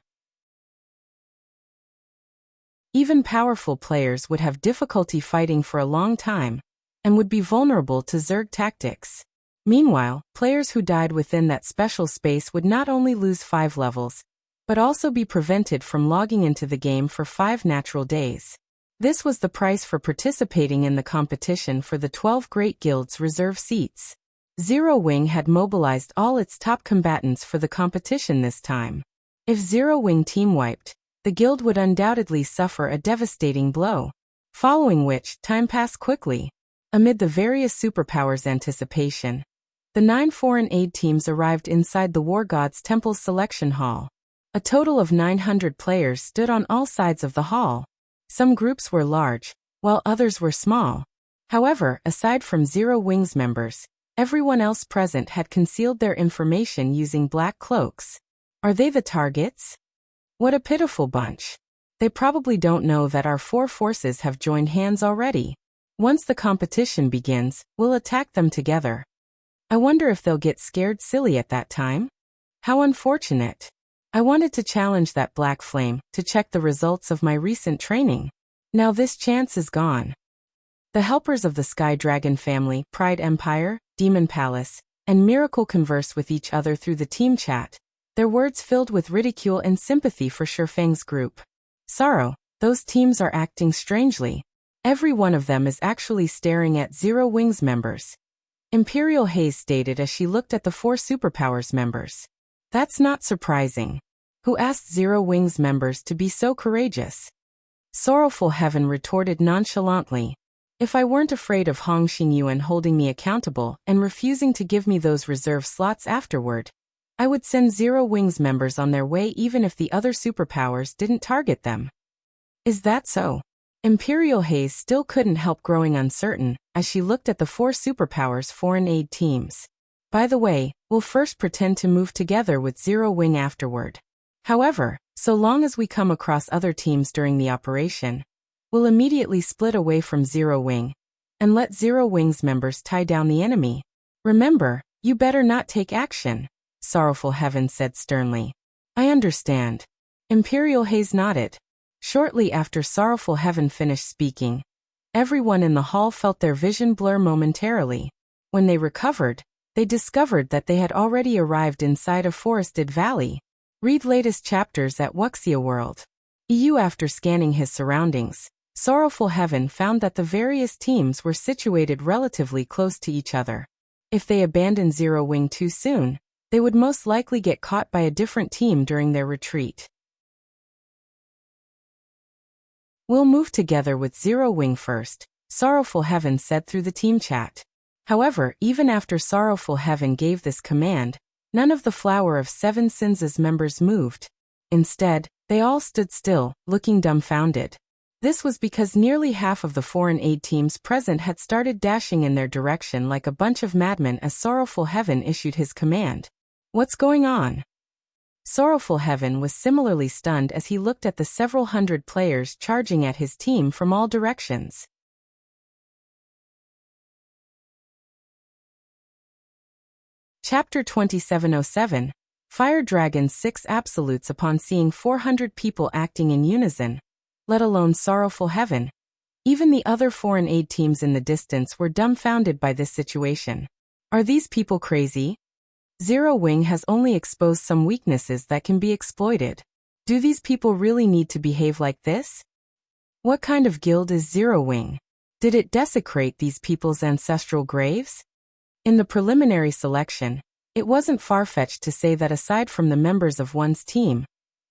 Even powerful players would have difficulty fighting for a long time, and would be vulnerable to Zerg tactics. Meanwhile, players who died within that special space would not only lose 5 levels, but also be prevented from logging into the game for 5 natural days. This was the price for participating in the competition for the 12 Great Guilds reserve seats. Zero Wing had mobilized all its top combatants for the competition this time. If Zero Wing team wiped, the guild would undoubtedly suffer a devastating blow. Following which, time passed quickly. Amid the various superpowers' anticipation, the 9 foreign aid teams arrived inside the War God's Temple's selection hall. A total of 900 players stood on all sides of the hall. Some groups were large, while others were small. However, aside from Zero Wing's members, everyone else present had concealed their information using black cloaks. Are they the targets? What a pitiful bunch. They probably don't know that our 4 forces have joined hands already. Once the competition begins, we'll attack them together. I wonder if they'll get scared silly at that time? How unfortunate. I wanted to challenge that black flame to check the results of my recent training. Now this chance is gone. The helpers of the Sky Dragon family, Pride Empire, Demon Palace, and Miracle converse with each other through the team chat, their words filled with ridicule and sympathy for Shifeng's group. Sorrow, those teams are acting strangely. Every one of them is actually staring at Zero Wing's members. Imperial Haze stated as she looked at the 4 superpowers members. That's not surprising. Who asked Zero Wing's members to be so courageous? Sorrowful Heaven retorted nonchalantly. If I weren't afraid of Hong Xingyuan holding me accountable and refusing to give me those reserve slots afterward, I would send Zero Wing's members on their way even if the other superpowers didn't target them. Is that so? Imperial Haze still couldn't help growing uncertain as she looked at the 4 superpowers' foreign aid teams. By the way, we'll first pretend to move together with Zero Wing afterward. However, so long as we come across other teams during the operation, we'll immediately split away from Zero Wing and let Zero Wing's members tie down the enemy. Remember, you better not take action, Sorrowful Heaven said sternly. I understand. Imperial Haze nodded. Shortly after Sorrowful Heaven finished speaking, everyone in the hall felt their vision blur momentarily. When they recovered, they discovered that they had already arrived inside a forested valley. Read latest chapters at Wuxia World. EU. After scanning his surroundings, Sorrowful Heaven found that the various teams were situated relatively close to each other. If they abandoned Zero Wing too soon, they would most likely get caught by a different team during their retreat. We'll move together with Zero Wing first, Sorrowful Heaven said through the team chat. However, even after Sorrowful Heaven gave this command, none of the Flower of 7 Sins' members moved. Instead, they all stood still, looking dumbfounded. This was because nearly half of the foreign aid teams present had started dashing in their direction like a bunch of madmen as Sorrowful Heaven issued his command. What's going on? Sorrowful Heaven was similarly stunned as he looked at the several hundred players charging at his team from all directions. Chapter 2707, Fire Dragon's 6 Absolutes. Upon seeing 400 people acting in unison, let alone Sorrowful Heaven, even the other foreign aid teams in the distance were dumbfounded by this situation. Are these people crazy? Zero Wing has only exposed some weaknesses that can be exploited. Do these people really need to behave like this? What kind of guild is Zero Wing? Did it desecrate these people's ancestral graves? In the preliminary selection, it wasn't far-fetched to say that aside from the members of one's team,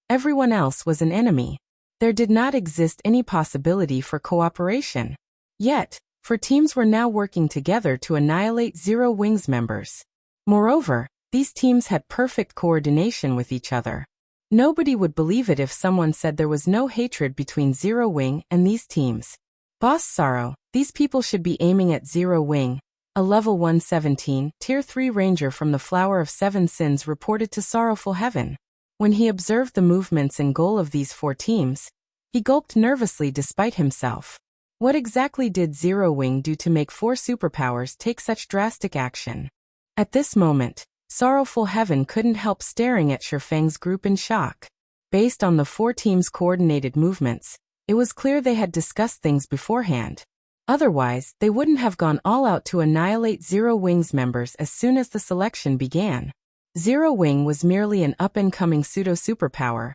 everyone else was an enemy. There did not exist any possibility for cooperation. Yet, four teams were now working together to annihilate Zero Wing's members. Moreover, these teams had perfect coordination with each other. Nobody would believe it if someone said there was no hatred between Zero Wing and these teams. Boss Sorrow, these people should be aiming at Zero Wing. A level 117, Tier 3 ranger from the Flower of Seven Sins reported to Sorrowful Heaven. When he observed the movements and goal of these four teams, he gulped nervously despite himself. What exactly did Zero Wing do to make four superpowers take such drastic action? At this moment, Sorrowful Heaven couldn't help staring at Shifeng's group in shock. Based on the four teams' coordinated movements, it was clear they had discussed things beforehand. Otherwise, they wouldn't have gone all out to annihilate Zero Wing's members as soon as the selection began. Zero Wing was merely an up-and-coming pseudo-superpower,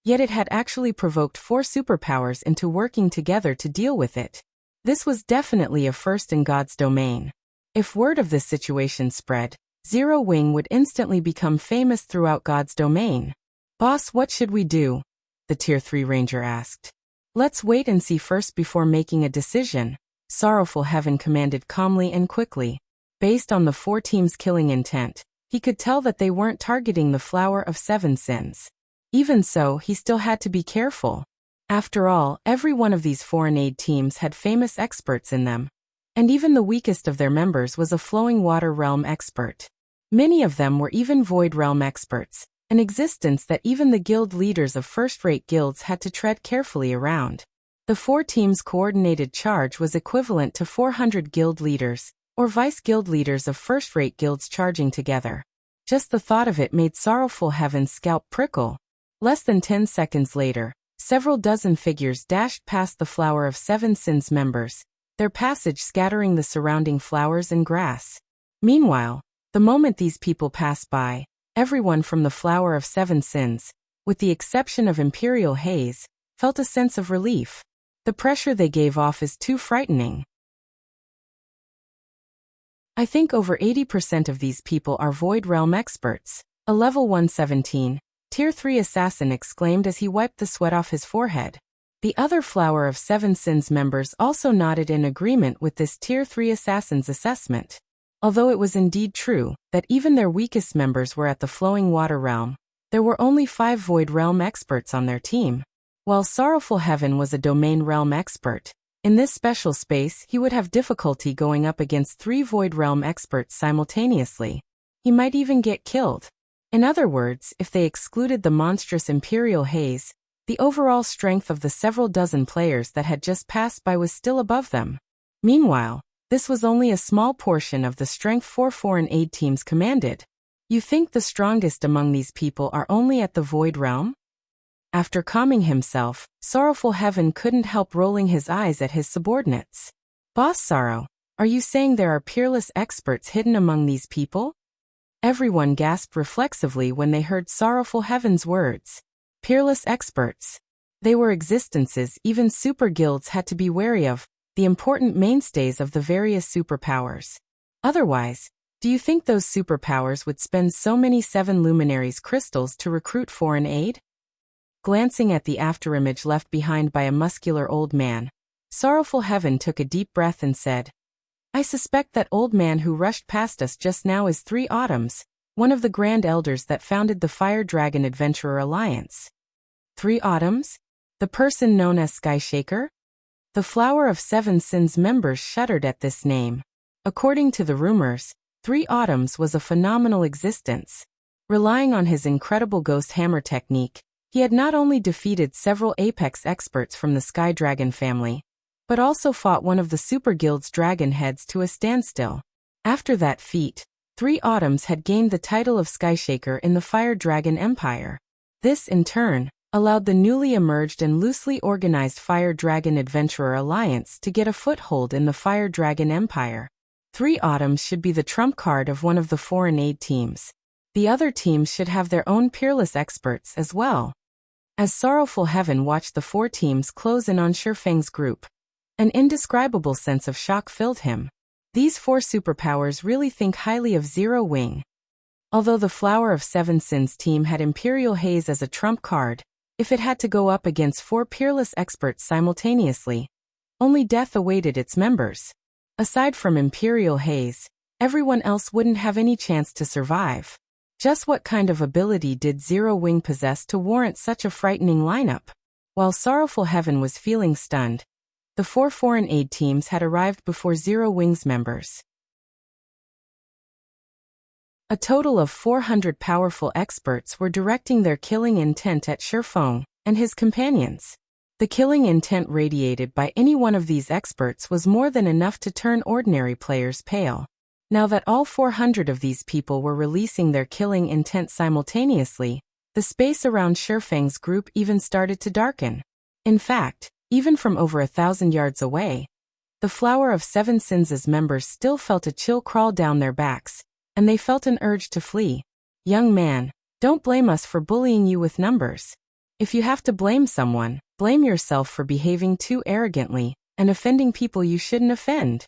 yet it had actually provoked four superpowers into working together to deal with it. This was definitely a first in God's domain. If word of this situation spread, Zero Wing would instantly become famous throughout God's domain. Boss, what should we do? The Tier 3 ranger asked. Let's wait and see first before making a decision, Sorrowful Heaven commanded calmly and quickly. Based on the four teams' killing intent, he could tell that they weren't targeting the Flower of Seven Sins. Even so, he still had to be careful. After all, every one of these foreign aid teams had famous experts in them. And even the weakest of their members was a Flowing Water Realm expert. Many of them were even Void Realm experts, an existence that even the guild leaders of first-rate guilds had to tread carefully around. The four teams' coordinated charge was equivalent to 400 guild leaders, or vice-guild leaders of first-rate guilds charging together. Just the thought of it made Sorrowful Heaven's scalp prickle. Less than 10 seconds later, several dozen figures dashed past the Flower of Seven Sins members, their passage scattering the surrounding flowers and grass. Meanwhile, the moment these people passed by, everyone from the Flower of Seven Sins, with the exception of Imperial Haze, felt a sense of relief. The pressure they gave off is too frightening. I think over 80% of these people are Void Realm experts, a level 117, Tier 3 assassin exclaimed as he wiped the sweat off his forehead. The other Flower of Seven Sins members also nodded in agreement with this Tier 3 assassin's assessment. Although it was indeed true that even their weakest members were at the Flowing Water Realm, there were only 5 Void Realm experts on their team. While Sorrowful Heaven was a Domain Realm expert, in this special space he would have difficulty going up against 3 Void Realm experts simultaneously. He might even get killed. In other words, if they excluded the monstrous Imperial Haze, the overall strength of the several dozen players that had just passed by was still above them. Meanwhile, this was only a small portion of the strength 4 foreign aid teams commanded. You think the strongest among these people are only at the Void Realm? After calming himself, Sorrowful Heaven couldn't help rolling his eyes at his subordinates. Boss Sorrow, are you saying there are peerless experts hidden among these people? Everyone gasped reflexively when they heard Sorrowful Heaven's words. Peerless experts. They were existences even super guilds had to be wary of, the important mainstays of the various superpowers. Otherwise, do you think those superpowers would spend so many 7 luminaries crystals to recruit foreign aid? Glancing at the afterimage left behind by a muscular old man, Sorrowful Heaven took a deep breath and said, I suspect that old man who rushed past us just now is 3 Autumns, one of the Grand Elders that founded the Fire Dragon Adventurer Alliance. 3 Autumns? The person known as Skyshaker? The Flower of Seven Sins members shuddered at this name. According to the rumors, 3 Autumns was a phenomenal existence. Relying on his incredible ghost hammer technique, he had not only defeated several Apex experts from the Sky Dragon family, but also fought one of the Super Guild's dragon heads to a standstill. After that feat, 3 Autumns had gained the title of Skyshaker in the Fire Dragon Empire. This, in turn, allowed the newly emerged and loosely organized Fire Dragon Adventurer Alliance to get a foothold in the Fire Dragon Empire. 3 Autumns should be the trump card of one of the foreign aid teams. The other teams should have their own peerless experts as well. As Sorrowful Heaven watched the 4 teams close in on Shifeng's group, an indescribable sense of shock filled him. These 4 superpowers really think highly of Zero Wing. Although the Flower of Seven Sins team had Imperial Haze as a trump card, if it had to go up against 4 peerless experts simultaneously, only death awaited its members. Aside from Imperial Haze, everyone else wouldn't have any chance to survive. Just what kind of ability did Zero Wing possess to warrant such a frightening lineup? While Sorrowful Heaven was feeling stunned, the 4 foreign aid teams had arrived before Zero Wing's members. A total of 400 powerful experts were directing their killing intent at Shifeng and his companions. The killing intent radiated by any one of these experts was more than enough to turn ordinary players pale. Now that all 400 of these people were releasing their killing intent simultaneously, the space around Shifeng's group even started to darken. In fact, even from over 1,000 yards away, the Flower of Seven Sins' members still felt a chill crawl down their backs, and they felt an urge to flee. Young man, don't blame us for bullying you with numbers. If you have to blame someone, blame yourself for behaving too arrogantly and offending people you shouldn't offend.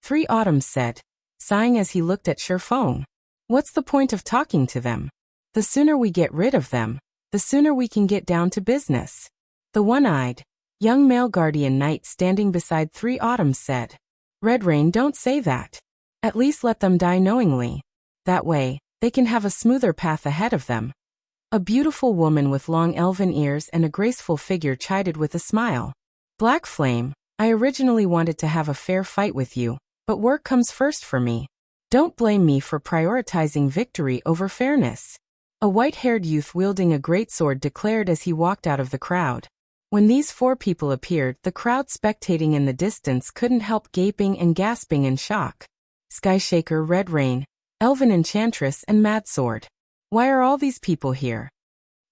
3 Autumns said, sighing as he looked at Shifeng. What's the point of talking to them? The sooner we get rid of them, the sooner we can get down to business. The one-eyed, young male guardian knight standing beside 3 Autumns said, Red Rain, don't say that. At least let them die knowingly. That way, they can have a smoother path ahead of them. A beautiful woman with long elven ears and a graceful figure chided with a smile. Black Flame, I originally wanted to have a fair fight with you, but work comes first for me. Don't blame me for prioritizing victory over fairness. A white-haired youth wielding a greatsword declared as he walked out of the crowd. When these 4 people appeared, the crowd spectating in the distance couldn't help gaping and gasping in shock. Skyshaker, Red Rain, Elven Enchantress, and Mad Sword. Why are all these people here?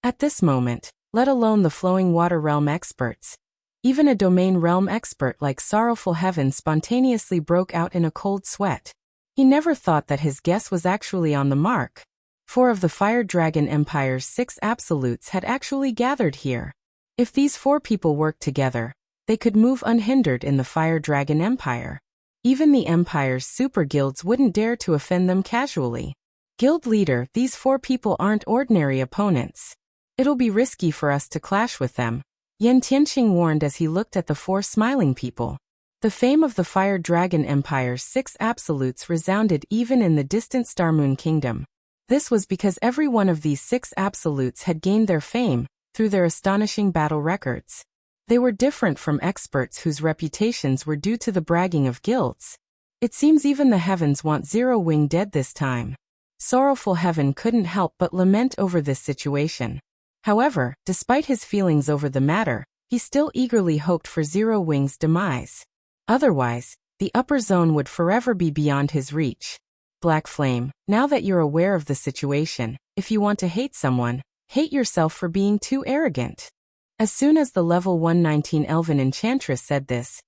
At this moment, let alone the Flowing Water Realm experts, even a Domain Realm expert like Sorrowful Heaven spontaneously broke out in a cold sweat. He never thought that his guess was actually on the mark. 4 of the Fire Dragon Empire's 6 absolutes had actually gathered here. If these 4 people worked together, they could move unhindered in the Fire Dragon Empire. Even the Empire's super guilds wouldn't dare to offend them casually. Guild leader, these 4 people aren't ordinary opponents. It'll be risky for us to clash with them, Yen Tianqing warned as he looked at the 4 smiling people. The fame of the Fire Dragon Empire's 6 absolutes resounded even in the distant Starmoon Kingdom. This was because every one of these 6 absolutes had gained their fame through their astonishing battle records. They were different from experts whose reputations were due to the bragging of guilds. It seems even the heavens want Zero Wing dead this time. Sorrowful Heaven couldn't help but lament over this situation. However, despite his feelings over the matter, he still eagerly hoped for Zero Wing's demise. Otherwise, the upper zone would forever be beyond his reach. Black Flame, now that you're aware of the situation, if you want to hate someone, hate yourself for being too arrogant. As soon as the level 119 Elven Enchantress said this,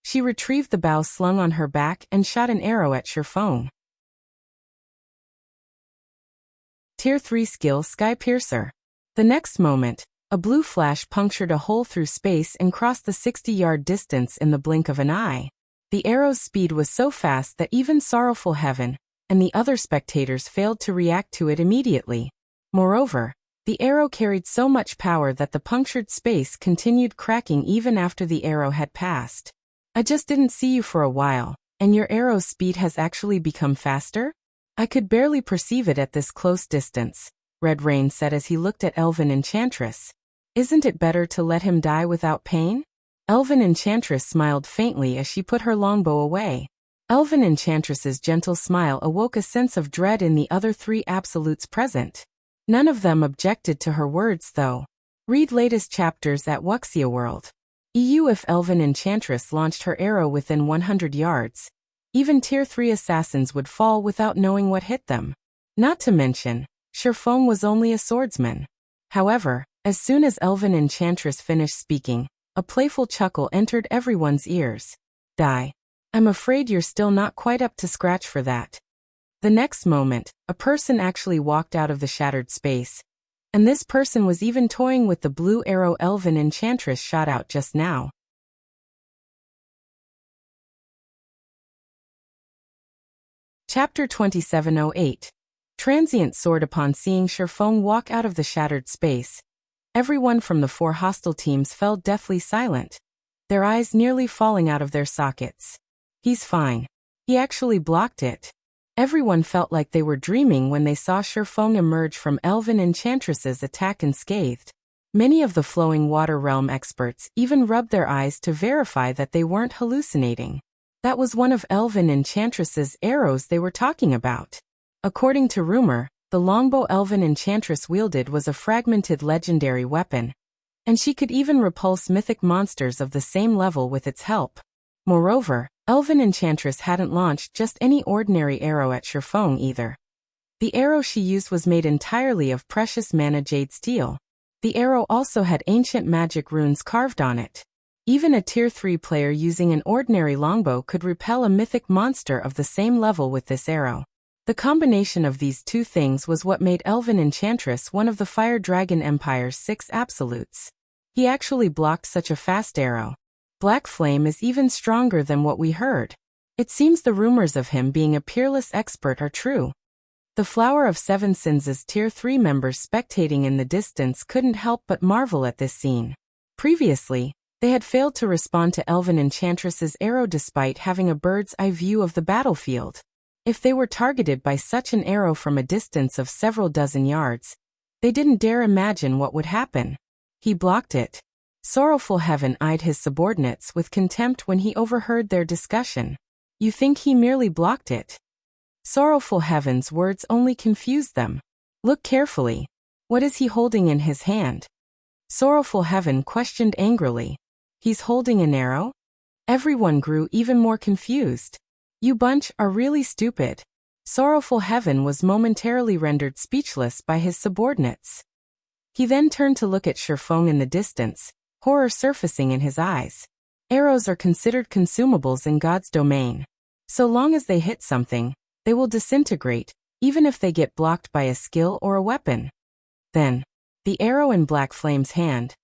she retrieved the bow slung on her back and shot an arrow at Shifeng. Tier 3 skill Sky Piercer. The next moment, a blue flash punctured a hole through space and crossed the 60-yard distance in the blink of an eye. The arrow's speed was so fast that even Sorrowful Heaven and the other spectators failed to react to it immediately. Moreover, the arrow carried so much power that the punctured space continued cracking even after the arrow had passed. I just didn't see you for a while, and your arrow's speed has actually become faster? I could barely perceive it at this close distance, Red Rain said as he looked at Elven Enchantress. Isn't it better to let him die without pain? Elven Enchantress smiled faintly as she put her longbow away. Elven Enchantress's gentle smile awoke a sense of dread in the other 3 absolutes present. None of them objected to her words though. Read latest chapters at Wuxia World. If Elven Enchantress launched her arrow within 100 yards, even Tier 3 assassins would fall without knowing what hit them. Not to mention, Shifeng was only a swordsman. However, as soon as Elven Enchantress finished speaking, a playful chuckle entered everyone's ears. Die. I'm afraid you're still not quite up to scratch for that. The next moment, a person actually walked out of the shattered space, And this person was even toying with the blue arrow elven enchantress shot out just now. Chapter 2708. Transient soared upon seeing Shifeng walk out of the shattered space. Everyone from the 4 hostile teams fell deathly silent, their eyes nearly falling out of their sockets. He's fine. He actually blocked it. Everyone felt like they were dreaming when they saw Shifeng emerge from Elven Enchantress's attack unscathed. Many of the Flowing Water Realm experts even rubbed their eyes to verify that they weren't hallucinating. That was one of Elven Enchantress's arrows they were talking about. According to rumor, the longbow Elven Enchantress wielded was a fragmented legendary weapon, and she could even repulse mythic monsters of the same level with its help. Moreover, Elven Enchantress hadn't launched just any ordinary arrow at Shifeng either. The arrow she used was made entirely of precious mana jade steel. The arrow also had ancient magic runes carved on it. Even a Tier 3 player using an ordinary longbow could repel a mythic monster of the same level with this arrow. The combination of these two things was what made Elven Enchantress one of the Fire Dragon Empire's 6 absolutes. He actually blocked such a fast arrow. Black Flame is even stronger than what we heard. It seems the rumors of him being a peerless expert are true. The Flower of Seven Sins' Tier 3 members spectating in the distance couldn't help but marvel at this scene. Previously, they had failed to respond to Elven Enchantress's arrow despite having a bird's eye view of the battlefield. If they were targeted by such an arrow from a distance of several dozen yards, they didn't dare imagine what would happen. He blocked it. Sorrowful Heaven eyed his subordinates with contempt when he overheard their discussion. You think he merely blocked it? Sorrowful Heaven's words only confused them. Look carefully. What is he holding in his hand? Sorrowful Heaven questioned angrily. He's holding an arrow? Everyone grew even more confused. You bunch are really stupid. Sorrowful Heaven was momentarily rendered speechless by his subordinates. He then turned to look at Shifeng in the distance, horror surfacing in his eyes. Arrows are considered consumables in God's domain. So long as they hit something, they will disintegrate, even if they get blocked by a skill or a weapon. Then, the arrow in Black Flame's hand.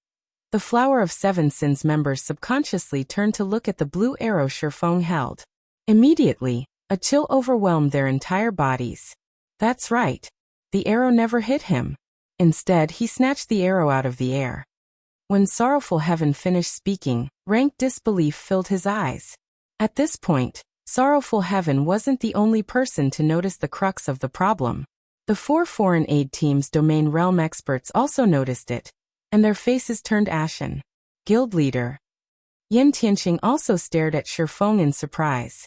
The Flower of Seven Sins members subconsciously turned to look at the blue arrow Shifeng held. Immediately, a chill overwhelmed their entire bodies. That's right. The arrow never hit him. Instead, he snatched the arrow out of the air. When Sorrowful Heaven finished speaking, rank disbelief filled his eyes. At this point, Sorrowful Heaven wasn't the only person to notice the crux of the problem. The 4 foreign aid team's domain realm experts also noticed it, and their faces turned ashen. Guild leader Yin Tianqing also stared at Shifeng in surprise.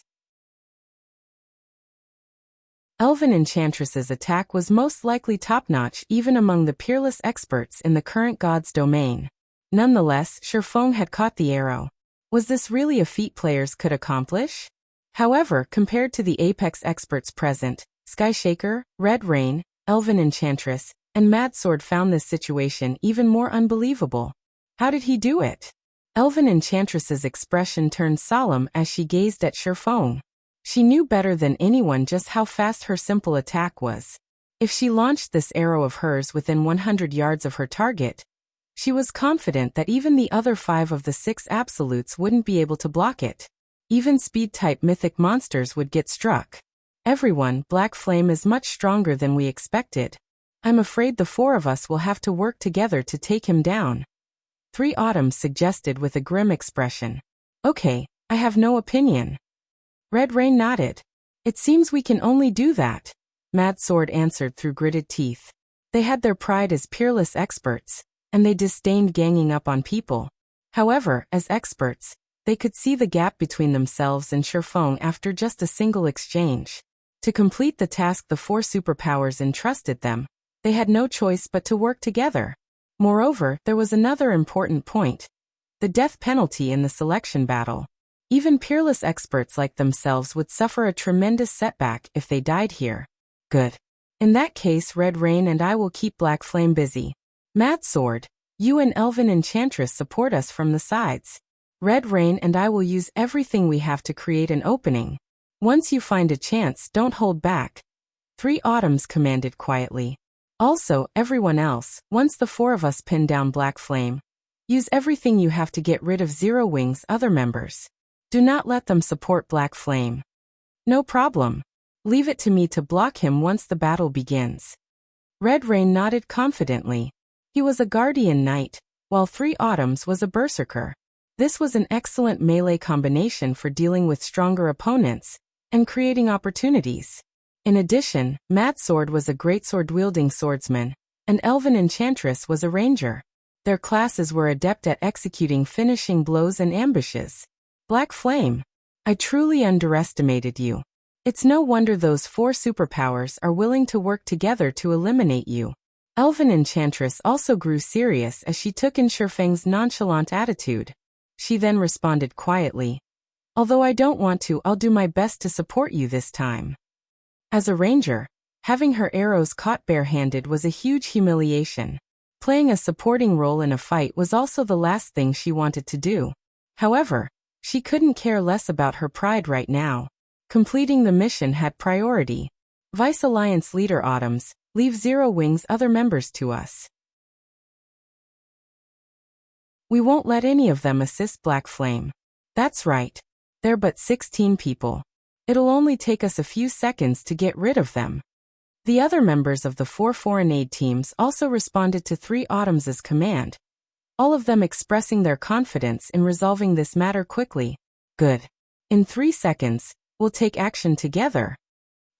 Elven Enchantress's attack was most likely top-notch even among the peerless experts in the current god's domain. Nonetheless, Shifeng had caught the arrow. Was this really a feat players could accomplish? However, compared to the Apex experts present, Skyshaker, Red Rain, Elven Enchantress, and Mad Sword found this situation even more unbelievable. How did he do it? Elven Enchantress's expression turned solemn as she gazed at Shifeng. She knew better than anyone just how fast her simple attack was. If she launched this arrow of hers within 100 yards of her target, she was confident that even the other 5 of the 6 absolutes wouldn't be able to block it. Even speed-type mythic monsters would get struck. Everyone, Black Flame is much stronger than we expected. I'm afraid the 4 of us will have to work together to take him down. 3 Autumns suggested with a grim expression. Okay, I have no opinion. Red Rain nodded. It seems we can only do that, Mad Sword answered through gritted teeth. They had their pride as peerless experts, and they disdained ganging up on people. However, as experts, they could see the gap between themselves and Shifeng after just a single exchange. To complete the task the 4 superpowers entrusted them, they had no choice but to work together. Moreover, there was another important point. The death penalty in the selection battle. Even peerless experts like themselves would suffer a tremendous setback if they died here. Good. In that case, Red Rain and I will keep Black Flame busy. Mad Sword, you and Elven Enchantress support us from the sides. Red Rain and I will use everything we have to create an opening. Once you find a chance, don't hold back. 3 Autumns commanded quietly. Also, everyone else, once the four of us pin down Black Flame, use everything you have to get rid of Zero Wing's other members. Do not let them support Black Flame. No problem. Leave it to me to block him once the battle begins. Red Rain nodded confidently. He was a Guardian Knight, while 3 Autumns was a Berserker. This was an excellent melee combination for dealing with stronger opponents and creating opportunities. In addition, Mad Sword was a greatsword-wielding swordsman, and Elven Enchantress was a ranger. Their classes were adept at executing finishing blows and ambushes. Black Flame. I truly underestimated you. It's no wonder those 4 superpowers are willing to work together to eliminate you. Elven Enchantress also grew serious as she took in Shifeng's nonchalant attitude. She then responded quietly. Although I don't want to, I'll do my best to support you this time. As a ranger, having her arrows caught barehanded was a huge humiliation. Playing a supporting role in a fight was also the last thing she wanted to do. However, she couldn't care less about her pride right now. Completing the mission had priority. Vice Alliance leader Autumns, leave Zero Wing's other members to us. We won't let any of them assist Black Flame. That's right. They're but 16 people. It'll only take us a few seconds to get rid of them. The other members of the 4 foreign aid teams also responded to 3 Autumns' command, all of them expressing their confidence in resolving this matter quickly. Good. In 3 seconds, we'll take action together.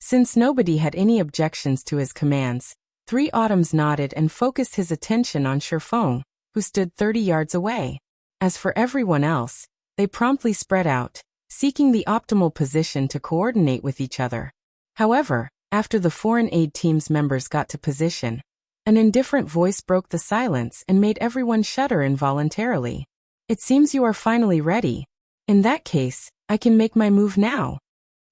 Since nobody had any objections to his commands, 3 Autumns nodded and focused his attention on Shifeng, who stood 30 yards away. As for everyone else, they promptly spread out, seeking the optimal position to coordinate with each other. However, after the foreign aid team's members got to position, an indifferent voice broke the silence and made everyone shudder involuntarily. It seems you are finally ready. In that case, I can make my move now.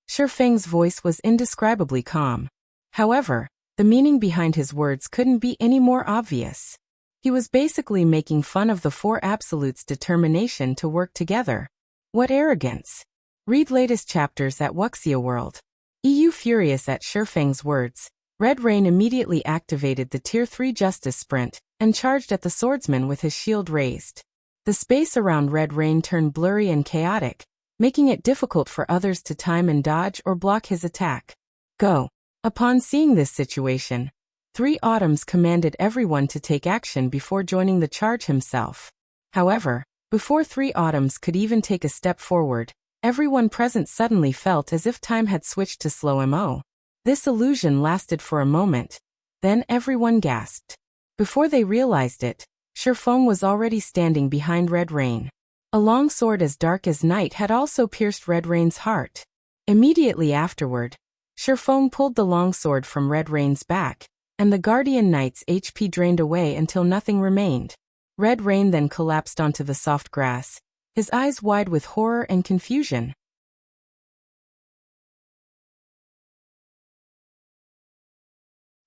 Shifeng's voice was indescribably calm. However, the meaning behind his words couldn't be any more obvious. He was basically making fun of the 4 Absolutes' determination to work together. What arrogance! Read latest chapters at Wuxia World. EU furious at Shifeng's words, Red Rain immediately activated the Tier 3 Justice Sprint and charged at the swordsman with his shield raised. The space around Red Rain turned blurry and chaotic, making it difficult for others to time and dodge or block his attack. Go! Upon seeing this situation, 3 Autumns commanded everyone to take action before joining the charge himself. However, before 3 Autumns could even take a step forward, everyone present suddenly felt as if time had switched to slow mo. This illusion lasted for a moment, then everyone gasped. Before they realized it, Shifeng was already standing behind Red Rain. A long sword as dark as night had also pierced Red Rain's heart. Immediately afterward, Shifeng pulled the long sword from Red Rain's back, and the Guardian Knight's HP drained away until nothing remained. Red Rain then collapsed onto the soft grass, his eyes wide with horror and confusion.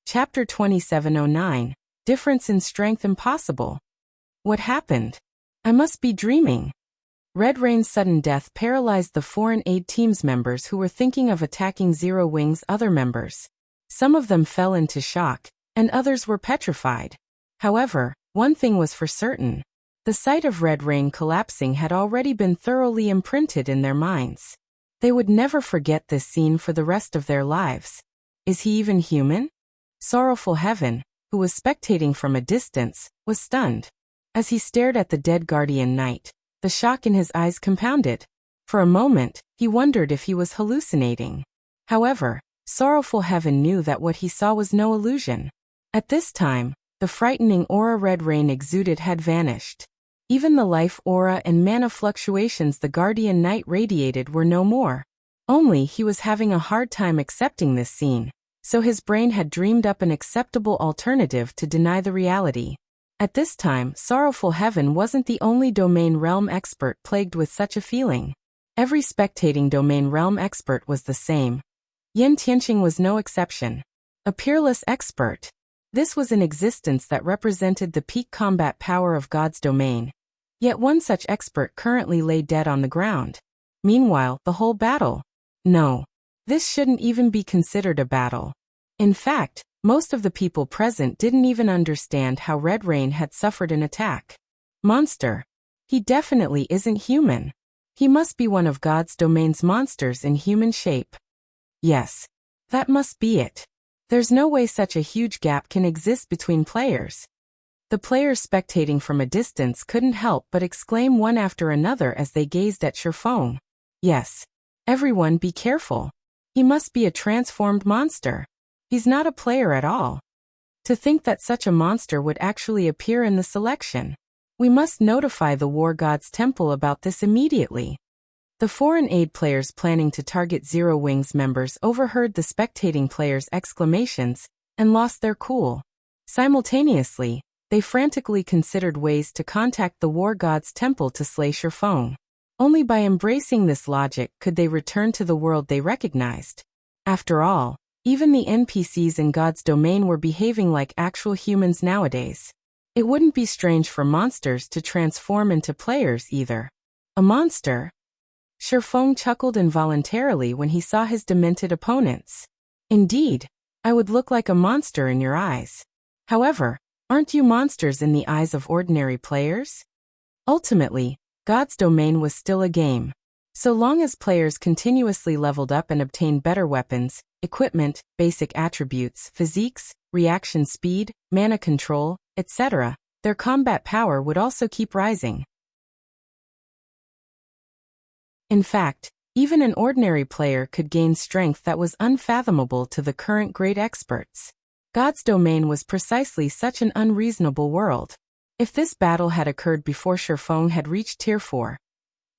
Chapter 2709, Difference in Strength Impossible. What happened? I must be dreaming. Red Rain's sudden death paralyzed the foreign aid team's members who were thinking of attacking Zero Wing's other members. Some of them fell into shock, and others were petrified. However, one thing was for certain. The sight of Red Rain collapsing had already been thoroughly imprinted in their minds. They would never forget this scene for the rest of their lives. Is he even human? Sorrowful Heaven, who was spectating from a distance, was stunned. As he stared at the dead Guardian Knight, the shock in his eyes compounded. For a moment, he wondered if he was hallucinating. However, Sorrowful Heaven knew that what he saw was no illusion. At this time, the frightening aura Red Rain exuded had vanished. Even the life aura and mana fluctuations the Guardian Knight radiated were no more. Only he was having a hard time accepting this scene, so his brain had dreamed up an acceptable alternative to deny the reality. At this time, Sorrowful Heaven wasn't the only domain realm expert plagued with such a feeling. Every spectating domain realm expert was the same. Yin Tianqing was no exception. A peerless expert. This was an existence that represented the peak combat power of God's domain. Yet one such expert currently lay dead on the ground. Meanwhile, the whole battle. No. This shouldn't even be considered a battle. In fact, Most of the people present didn't even understand how Red Rain had suffered an attack. Monster. He definitely isn't human. He must be one of God's domain's monsters in human shape. Yes. That must be it. There's no way such a huge gap can exist between players. The players spectating from a distance couldn't help but exclaim one after another as they gazed at Shifeng. Yes. Everyone be careful. He must be a transformed monster. He's not a player at all. To think that such a monster would actually appear in the selection. We must notify the War God's Temple about this immediately. The foreign aid players planning to target Zero Wings members overheard the spectating players' exclamations and lost their cool. Simultaneously, they frantically considered ways to contact the War God's Temple to slay Shifeng. Only by embracing this logic could they return to the world they recognized. After all, even the NPCs in God's domain were behaving like actual humans nowadays. It wouldn't be strange for monsters to transform into players either. A monster? Shifeng chuckled involuntarily when he saw his demented opponents. Indeed, I would look like a monster in your eyes. However, aren't you monsters in the eyes of ordinary players? Ultimately, God's domain was still a game. So long as players continuously leveled up and obtained better weapons, equipment, basic attributes, physiques, reaction speed, mana control, etc., their combat power would also keep rising. In fact, even an ordinary player could gain strength that was unfathomable to the current great experts. God's domain was precisely such an unreasonable world. If this battle had occurred before Shifeng had reached Tier 4,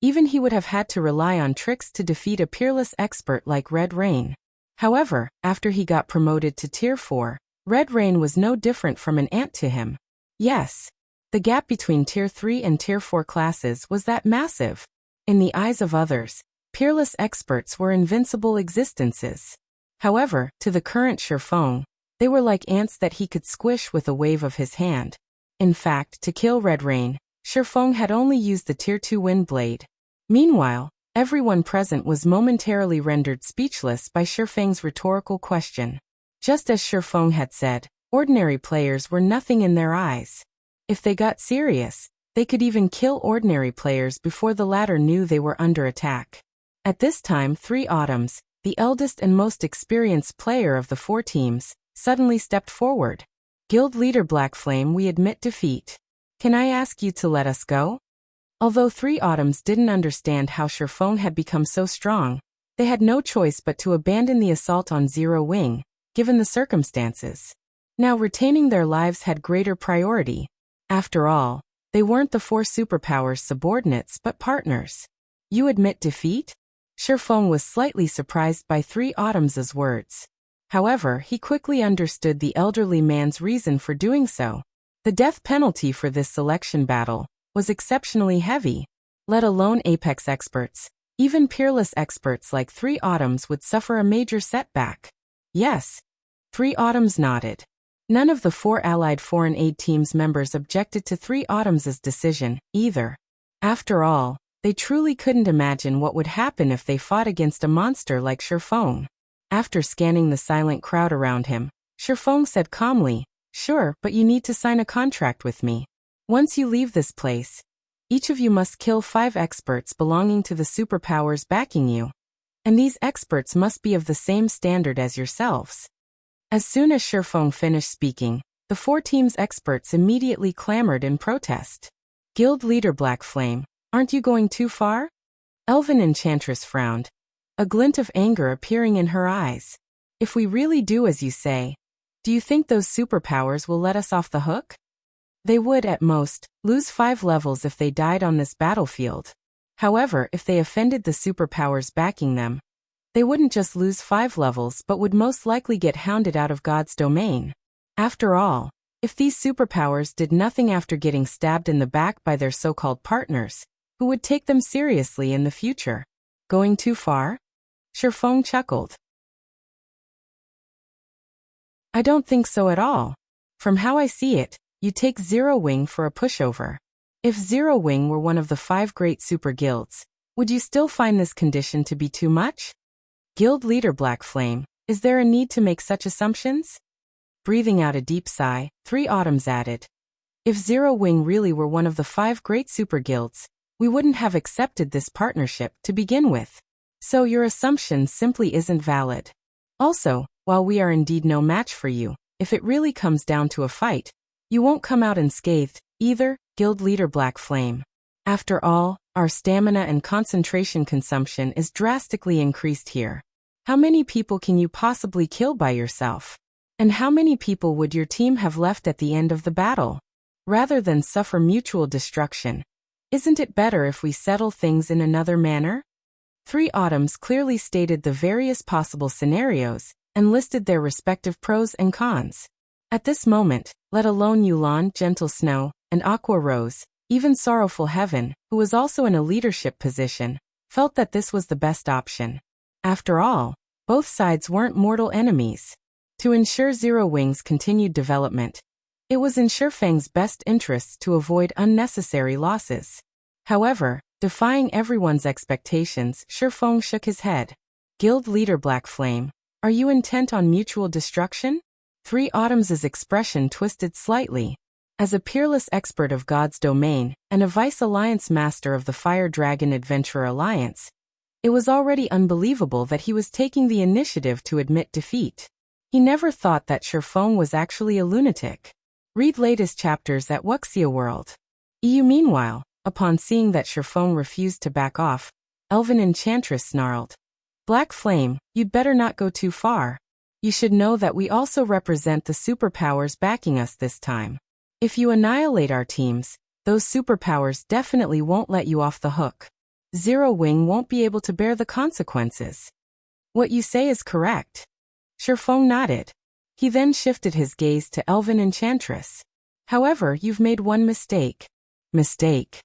even he would have had to rely on tricks to defeat a peerless expert like Red Rain. However, after he got promoted to Tier 4, Red Rain was no different from an ant to him. Yes, the gap between Tier 3 and Tier 4 classes was that massive. In the eyes of others, peerless experts were invincible existences. However, to the current Shifeng, they were like ants that he could squish with a wave of his hand. In fact, to kill Red Rain, Shifeng had only used the Tier 2 Wind Blade. Meanwhile, everyone present was momentarily rendered speechless by Shifeng's rhetorical question. Just as Shifeng had said, ordinary players were nothing in their eyes. If they got serious, they could even kill ordinary players before the latter knew they were under attack. At this time, 3 Autumns, the eldest and most experienced player of the 4 teams, suddenly stepped forward. Guild leader Blackflame, we admit defeat. Can I ask you to let us go? Although 3 Autumns didn't understand how Shifeng had become so strong, they had no choice but to abandon the assault on Zero Wing, given the circumstances. Now retaining their lives had greater priority. After all, they weren't the 4 superpowers' subordinates but partners. You admit defeat? Shifeng was slightly surprised by 3 Autumns' words. However, he quickly understood the elderly man's reason for doing so. The death penalty for this selection battle was exceptionally heavy. Let alone apex experts, even peerless experts like 3 Autumns would suffer a major setback. Yes. 3 Autumns nodded. None of the 4 allied foreign aid team's members objected to 3 Autumns' decision, either. After all, they truly couldn't imagine what would happen if they fought against a monster like Shifeng. After scanning the silent crowd around him, Shifeng said calmly, "Sure, but you need to sign a contract with me. Once you leave this place, each of you must kill 5 experts belonging to the superpowers backing you. And these experts must be of the same standard as yourselves." As soon as Shifeng finished speaking, the 4 teams' experts immediately clamored in protest. Guild leader Blackflame, aren't you going too far? Elven Enchantress frowned, a glint of anger appearing in her eyes. If we really do as you say, do you think those superpowers will let us off the hook? They would, at most, lose 5 levels if they died on this battlefield. However, if they offended the superpowers backing them, they wouldn't just lose 5 levels but would most likely get hounded out of God's domain. After all, if these superpowers did nothing after getting stabbed in the back by their so-called partners, who would take them seriously in the future? Going too far? Shifeng chuckled. I don't think so at all. From how I see it, you take Zero Wing for a pushover. If Zero Wing were one of the 5 great super guilds, would you still find this condition to be too much? Guild leader Blackflame, is there a need to make such assumptions? Breathing out a deep sigh, Three Autumns added. If Zero Wing really were one of the 5 great super guilds, we wouldn't have accepted this partnership to begin with. So your assumption simply isn't valid. Also, while we are indeed no match for you, if it really comes down to a fight, you won't come out unscathed, either, Guild Leader Black Flame. After all, our stamina and concentration consumption is drastically increased here. How many people can you possibly kill by yourself? And how many people would your team have left at the end of the battle? Rather than suffer mutual destruction, isn't it better if we settle things in another manner? Three Autumns clearly stated the various possible scenarios and listed their respective pros and cons. At this moment, let alone Yulan, Gentle Snow, and Aqua Rose, even Sorrowful Heaven, who was also in a leadership position, felt that this was the best option. After all, both sides weren't mortal enemies. To ensure Zero Wing's continued development, it was in Shifeng's best interests to avoid unnecessary losses. However, defying everyone's expectations, Shifeng shook his head. Guild Leader Black Flame, are you intent on mutual destruction? Three Autumns' expression twisted slightly. As a peerless expert of God's domain and a Vice Alliance Master of the Fire Dragon Adventurer Alliance, it was already unbelievable that he was taking the initiative to admit defeat. He never thought that Shifeng was actually a lunatic. Read latest chapters at Wuxia World. EU Meanwhile, upon seeing that Shifeng refused to back off, Elven Enchantress snarled. Black Flame, you'd better not go too far. You should know that we also represent the superpowers backing us this time. If you annihilate our teams, those superpowers definitely won't let you off the hook. Zero Wing won't be able to bear the consequences. What you say is correct. Shifeng nodded. He then shifted his gaze to Elven Enchantress. However, you've made one mistake. Mistake?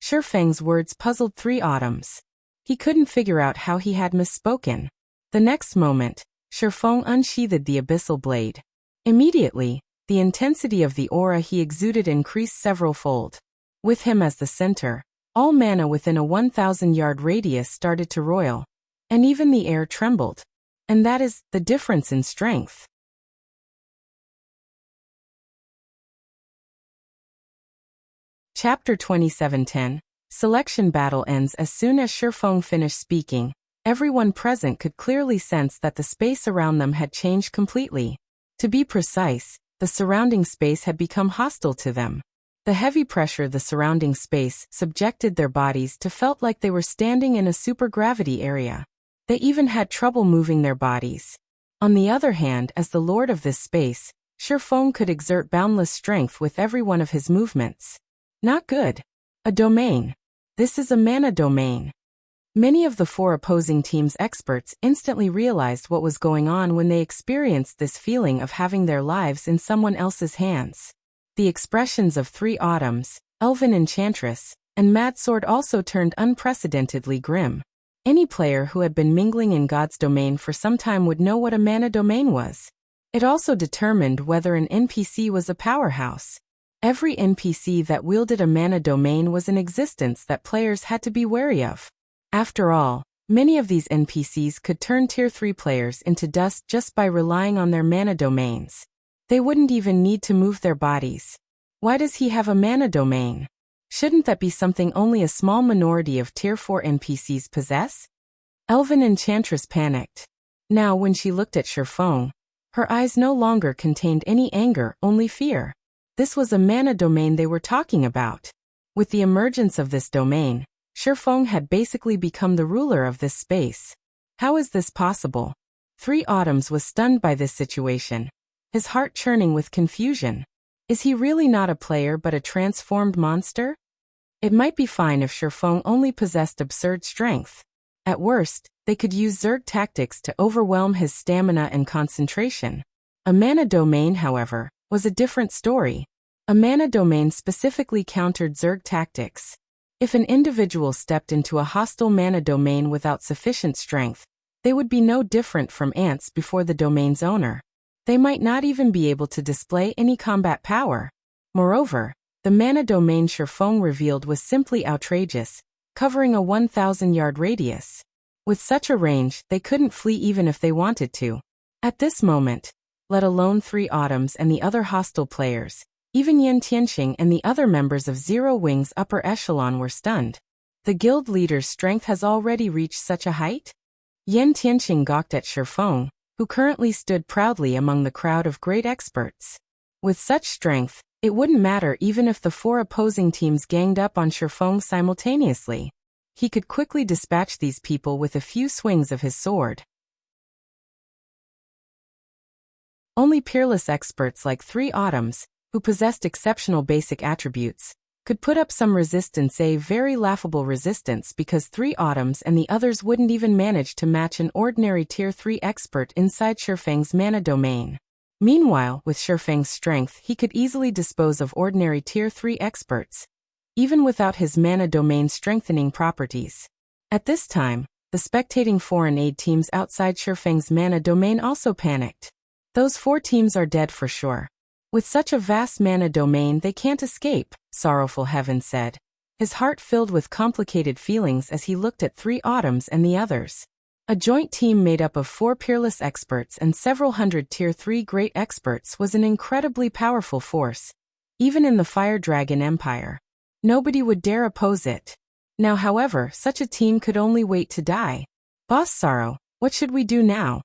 Shifeng's words puzzled Three Autumns. He couldn't figure out how he had misspoken. The next moment, Shifeng unsheathed the abyssal blade. Immediately, the intensity of the aura he exuded increased several-fold. With him as the center, all mana within a 1,000-yard radius started to roil, and even the air trembled. And that is the difference in strength. Chapter 2710. Selection battle ends. As soon as Shifeng finished speaking, everyone present could clearly sense that the space around them had changed completely. To be precise, the surrounding space had become hostile to them. The heavy pressure the surrounding space subjected their bodies to felt like they were standing in a supergravity area. They even had trouble moving their bodies. On the other hand, as the lord of this space, Shifeng could exert boundless strength with every one of his movements. Not good. A domain. This is a mana domain. Many of the 4 opposing teams' experts instantly realized what was going on when they experienced this feeling of having their lives in someone else's hands. The expressions of Three Autumns, Elven Enchantress, and Mad Sword also turned unprecedentedly grim. Any player who had been mingling in God's domain for some time would know what a mana domain was. It also determined whether an NPC was a powerhouse. Every NPC that wielded a mana domain was in existence that players had to be wary of. After all, many of these NPCs could turn Tier 3 players into dust just by relying on their mana domains. They wouldn't even need to move their bodies. Why does he have a mana domain? Shouldn't that be something only a small minority of Tier 4 NPCs possess? Elven Enchantress panicked. Now when she looked at Shifeng, her eyes no longer contained any anger, only fear. This was a mana domain they were talking about. With the emergence of this domain, Shifeng had basically become the ruler of this space. How is this possible? Three Autumns was stunned by this situation, his heart churning with confusion. Is he really not a player but a transformed monster? It might be fine if Shifeng only possessed absurd strength. At worst, they could use Zerg tactics to overwhelm his stamina and concentration. A mana domain, however, was a different story. A mana domain specifically countered Zerg tactics. If an individual stepped into a hostile mana domain without sufficient strength, they would be no different from ants before the domain's owner. They might not even be able to display any combat power. Moreover, the mana domain Shifeng revealed was simply outrageous, covering a 1,000-yard radius. With such a range, they couldn't flee even if they wanted to. At this moment, let alone 3 Autumns and the other hostile players. Even Yan Tianqing and the other members of Zero Wing's upper echelon were stunned. The guild leader's strength has already reached such a height? Yan Tianqing gawked at Shifeng, who currently stood proudly among the crowd of great experts. With such strength, it wouldn't matter even if the 4 opposing teams ganged up on Shifeng simultaneously. He could quickly dispatch these people with a few swings of his sword. Only peerless experts like 3 Autumns, who possessed exceptional basic attributes, could put up some resistance, a very laughable resistance, because 3 Autumns and the others wouldn't even manage to match an ordinary Tier 3 expert inside Shifeng's mana domain. Meanwhile, with Shifeng's strength, he could easily dispose of ordinary Tier 3 experts, even without his mana domain strengthening properties. At this time, the spectating foreign aid teams outside Shifeng's mana domain also panicked. Those 4 teams are dead for sure. With such a vast mana domain they can't escape, Sorrowful Heaven said, his heart filled with complicated feelings as he looked at 3 Autumns and the others. A joint team made up of 4 peerless experts and several hundred Tier 3 great experts was an incredibly powerful force, even in the Fire Dragon Empire. Nobody would dare oppose it. Now, however, such a team could only wait to die. Boss Sorrow, what should we do now?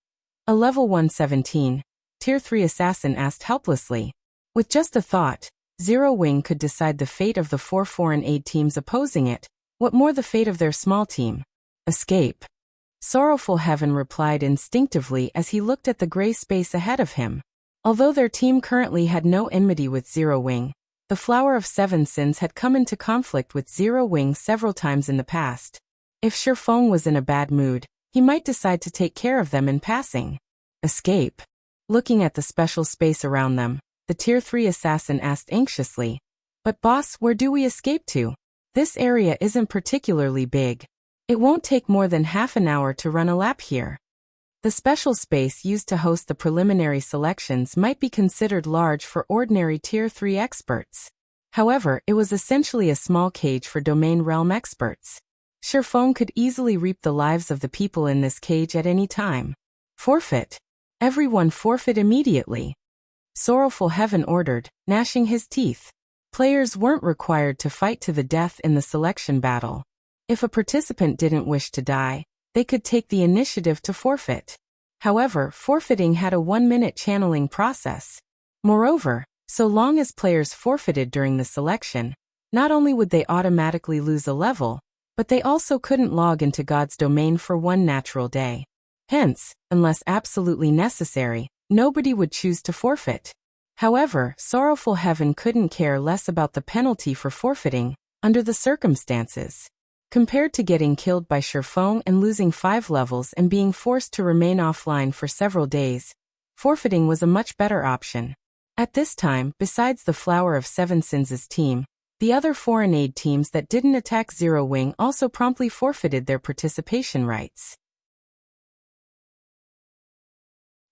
A level 117, Tier 3 assassin asked helplessly. With just a thought, Zero Wing could decide the fate of the 4 foreign aid teams opposing it, what more the fate of their small team. Escape. Sorrowful Heaven replied instinctively as he looked at the gray space ahead of him. Although their team currently had no enmity with Zero Wing, the Flower of 7 Sins had come into conflict with Zero Wing several times in the past. If Shifeng was in a bad mood, he might decide to take care of them in passing. Escape. Looking at the special space around them, the Tier 3 assassin asked anxiously, "But boss, where do we escape to? This area isn't particularly big. It won't take more than half an hour to run a lap here." The special space used to host the preliminary selections might be considered large for ordinary Tier 3 experts. However, it was essentially a small cage for domain realm experts. Shifeng could easily reap the lives of the people in this cage at any time. Forfeit. Everyone forfeit immediately. Sorrowful Heaven ordered, gnashing his teeth. Players weren't required to fight to the death in the selection battle. If a participant didn't wish to die, they could take the initiative to forfeit. However, forfeiting had a 1-minute channeling process. Moreover, so long as players forfeited during the selection, not only would they automatically lose a level, but they also couldn't log into God's domain for 1 natural day. Hence, unless absolutely necessary, nobody would choose to forfeit. However, Sorrowful Heaven couldn't care less about the penalty for forfeiting, under the circumstances. Compared to getting killed by Shifeng and losing 5 levels and being forced to remain offline for several days, forfeiting was a much better option. At this time, besides the Flower of 7 Sins' team, the other foreign aid teams that didn't attack Zero Wing also promptly forfeited their participation rights.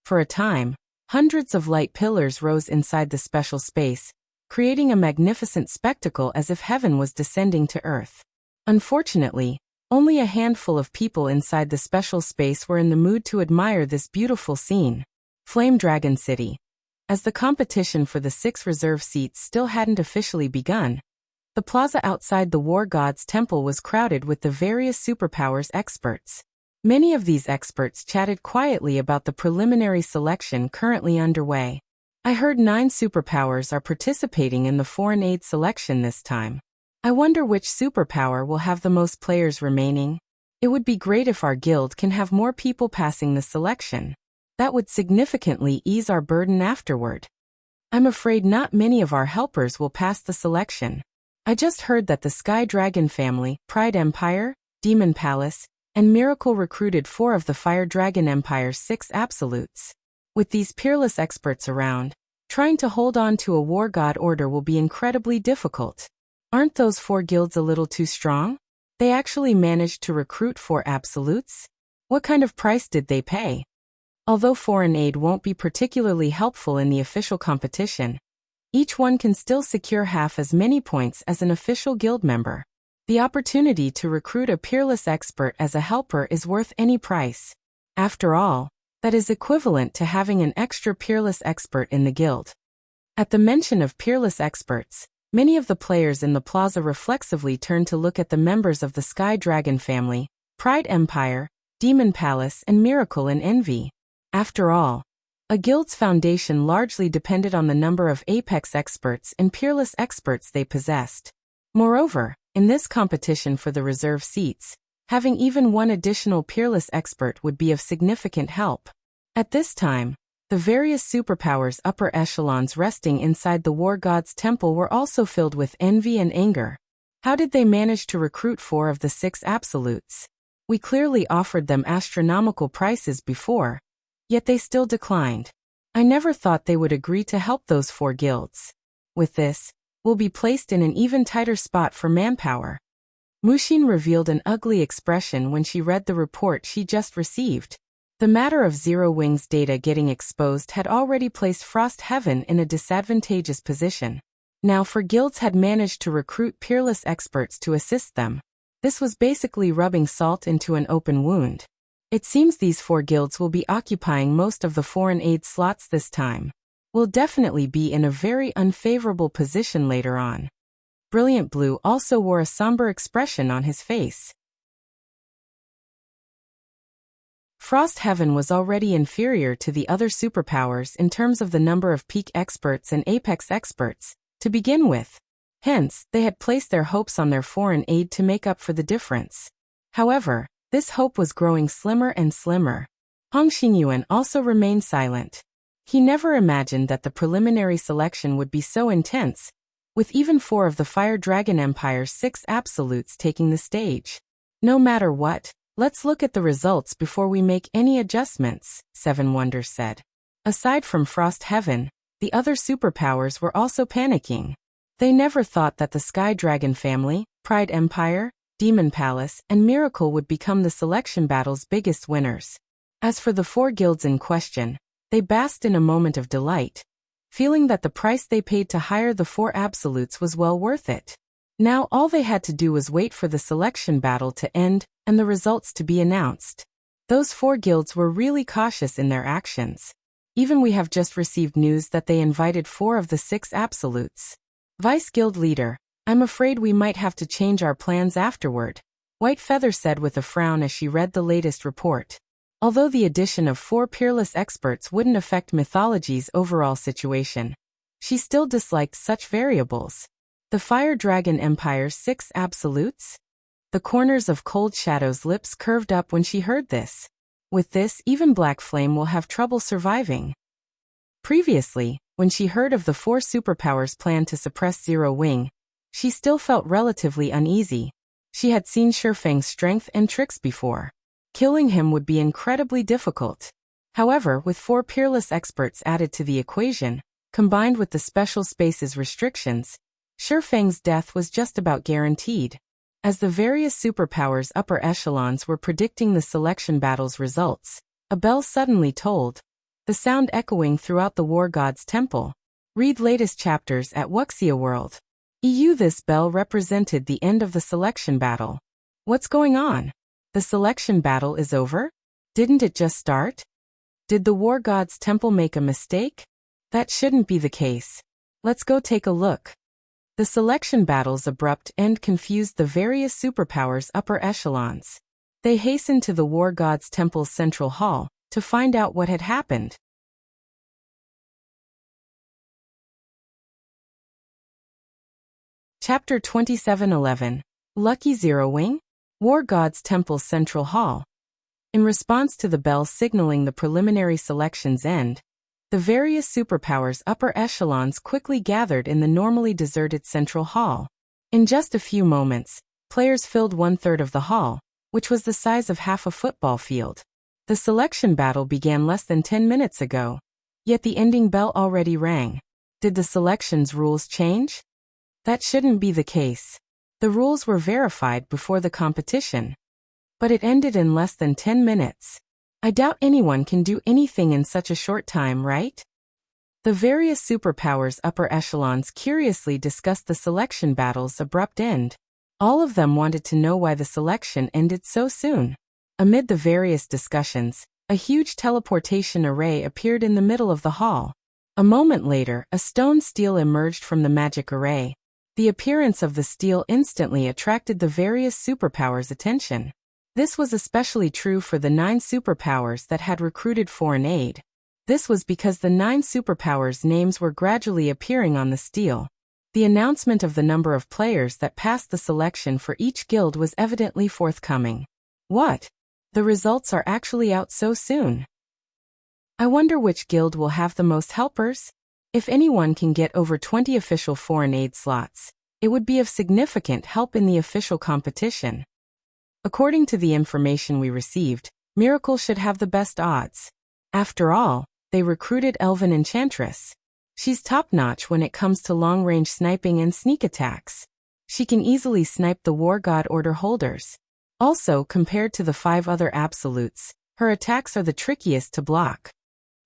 For a time, hundreds of light pillars rose inside the special space, creating a magnificent spectacle as if heaven was descending to earth. Unfortunately, only a handful of people inside the special space were in the mood to admire this beautiful scene. Flame Dragon City. As the competition for the 6 reserve seats still hadn't officially begun, the plaza outside the War God's Temple was crowded with the various superpowers experts. Many of these experts chatted quietly about the preliminary selection currently underway. "I heard 9 superpowers are participating in the foreign aid selection this time. I wonder which superpower will have the most players remaining. It would be great if our guild can have more people passing the selection. That would significantly ease our burden afterward. I'm afraid not many of our helpers will pass the selection. I just heard that the Sky Dragon family, Pride Empire, Demon Palace, and Miracle recruited 4 of the Fire Dragon Empire's 6 absolutes. With these peerless experts around, trying to hold on to a War God order will be incredibly difficult. Aren't those 4 guilds a little too strong? They actually managed to recruit 4 absolutes? What kind of price did they pay?" Although foreign aid won't be particularly helpful in the official competition, each one can still secure half as many points as an official guild member. The opportunity to recruit a peerless expert as a helper is worth any price. After all, That is equivalent to having an extra peerless expert in the guild. At the mention of peerless experts, many of the players in the plaza reflexively turned to look at the members of the Sky Dragon family, Pride Empire, Demon Palace, and Miracle in envy. After all, a guild's foundation largely depended on the number of apex experts and peerless experts they possessed. Moreover, in this competition for the reserve seats, having even one additional peerless expert would be of significant help. At this time, the various superpowers upper echelons resting inside the War God's temple were also filled with envy and anger. How did they manage to recruit 4 of the 6 absolutes? We clearly offered them astronomical prices before, yet they still declined. I never thought they would agree to help those 4 guilds. With this, we'll be placed in an even tighter spot for manpower. Mushin revealed an ugly expression when she read the report she just received. The matter of Zero Wing's data getting exposed had already placed Frost Heaven in a disadvantageous position. Now 4 guilds had managed to recruit peerless experts to assist them. This was basically rubbing salt into an open wound. It seems these 4 guilds will be occupying most of the foreign aid slots this time. We'll definitely be in a very unfavorable position later on. Brilliant Blue also wore a somber expression on his face. Frost Heaven was already inferior to the other superpowers in terms of the number of peak experts and apex experts, to begin with. Hence, they had placed their hopes on their foreign aid to make up for the difference. However, this hope was growing slimmer and slimmer. Hong Xingyuan also remained silent. He never imagined that the preliminary selection would be so intense, with even 4 of the Fire Dragon Empire's 6 absolutes taking the stage. No matter what, let's look at the results before we make any adjustments, Seven Wonders said. Aside from Frost Heaven, the other superpowers were also panicking. They never thought that the Sky Dragon family, Pride Empire, Demon Palace, and Miracle would become the selection battle's biggest winners. As for the 4 guilds in question, they basked in a moment of delight, feeling that the price they paid to hire the 4 absolutes was well worth it. Now all they had to do was wait for the selection battle to end and the results to be announced. Those 4 guilds were really cautious in their actions. Even we have just received news that they invited 4 of the 6 absolutes. Vice Guild Leader, I'm afraid we might have to change our plans afterward, White Feather said with a frown as she read the latest report. Although the addition of 4 peerless experts wouldn't affect Mythology's overall situation, she still disliked such variables. The Fire Dragon Empire's 6 absolutes? The corners of Cold Shadow's lips curved up when she heard this. With this, even Black Flame will have trouble surviving. Previously, when she heard of the 4 superpowers' plan to suppress Zero Wing, she still felt relatively uneasy. She had seen Shifeng's strength and tricks before. Killing him would be incredibly difficult. However, with 4 peerless experts added to the equation, combined with the special spaces restrictions, Shifeng's death was just about guaranteed. As the various superpowers' upper echelons were predicting the selection battle's results, a bell suddenly tolled, the sound echoing throughout the War God's temple. Read latest chapters at Wuxia World. This bell represented the end of the selection battle. What's going on? The selection battle is over? Didn't it just start? Did the War God's temple make a mistake? That shouldn't be the case. Let's go take a look. The selection battle's abrupt end confused the various superpowers' upper echelons. They hastened to the War God's temple's central hall to find out what had happened. Chapter 2711. Lucky Zero Wing? War God's Temple's Central Hall. In response to the bell signaling the preliminary selection's end, the various superpowers' upper echelons quickly gathered in the normally deserted Central Hall. In just a few moments, players filled 1/3 of the hall, which was the size of half a football field. The selection battle began less than 10 minutes ago, yet the ending bell already rang. Did the selection's rules change? That shouldn't be the case. The rules were verified before the competition. But it ended in less than 10 minutes. I doubt anyone can do anything in such a short time, right? The various superpowers' upper echelons curiously discussed the selection battle's abrupt end. All of them wanted to know why the selection ended so soon. Amid the various discussions, A huge teleportation array appeared in the middle of the hall. A moment later, a stone stele emerged from the magic array. The appearance of the stele instantly attracted the various superpowers' attention. This was especially true for the 9 superpowers that had recruited foreign aid. This was because the 9 superpowers' names were gradually appearing on the stele. The announcement of the number of players that passed the selection for each guild was evidently forthcoming. What? The results are actually out so soon. I wonder which guild will have the most helpers? If anyone can get over 20 official foreign aid slots, it would be of significant help in the official competition. According to the information we received, Miracle should have the best odds. After all, they recruited Elven Enchantress. She's top-notch when it comes to long-range sniping and sneak attacks. She can easily snipe the War God Order holders. Also, compared to the 5 other absolutes, her attacks are the trickiest to block.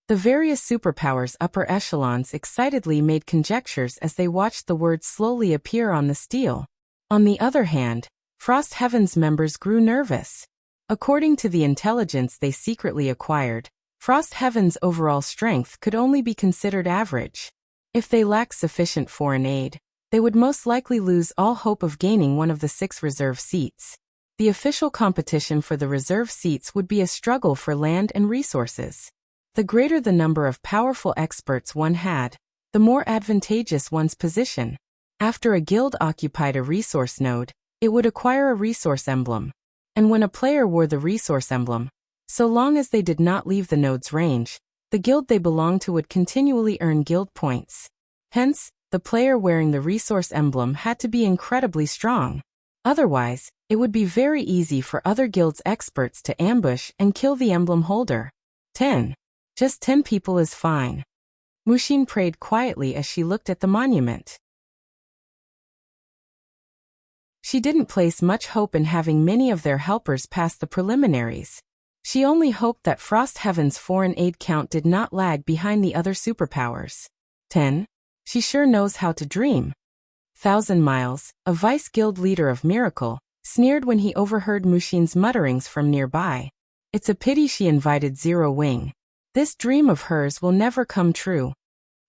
The various superpowers' upper echelons excitedly made conjectures as they watched the words slowly appear on the stele. On the other hand, Frost Heaven's members grew nervous. According to the intelligence they secretly acquired, Frost Heaven's overall strength could only be considered average. If they lacked sufficient foreign aid, they would most likely lose all hope of gaining one of the 6 reserve seats. The official competition for the reserve seats would be a struggle for land and resources. The greater the number of powerful experts one had, the more advantageous one's position. After a guild occupied a resource node, it would acquire a resource emblem. And when a player wore the resource emblem, so long as they did not leave the node's range, the guild they belonged to would continually earn guild points. Hence, the player wearing the resource emblem had to be incredibly strong. Otherwise, it would be very easy for other guilds' experts to ambush and kill the emblem holder. 10. Just 10 people is fine. Mushin prayed quietly as she looked at the monument. She didn't place much hope in having many of their helpers pass the preliminaries. She only hoped that Frost Heaven's foreign aid count did not lag behind the other superpowers. 10. She sure knows how to dream. 1,000 Miles, a vice-guild leader of Miracle, sneered when he overheard Mushin's mutterings from nearby. It's a pity she invited Zero Wing. This dream of hers will never come true.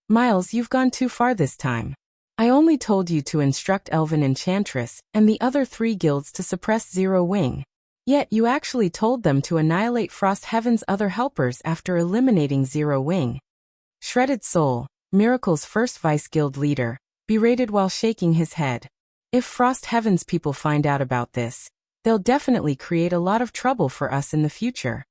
Miles, you've gone too far this time. I only told you to instruct Elven Enchantress and the other 3 guilds to suppress Zero Wing. Yet you actually told them to annihilate Frost Heaven's other helpers after eliminating Zero Wing. Shredded Soul, Miracle's first vice-guild leader, berated while shaking his head. If Frost Heaven's people find out about this, they'll definitely create a lot of trouble for us in the future.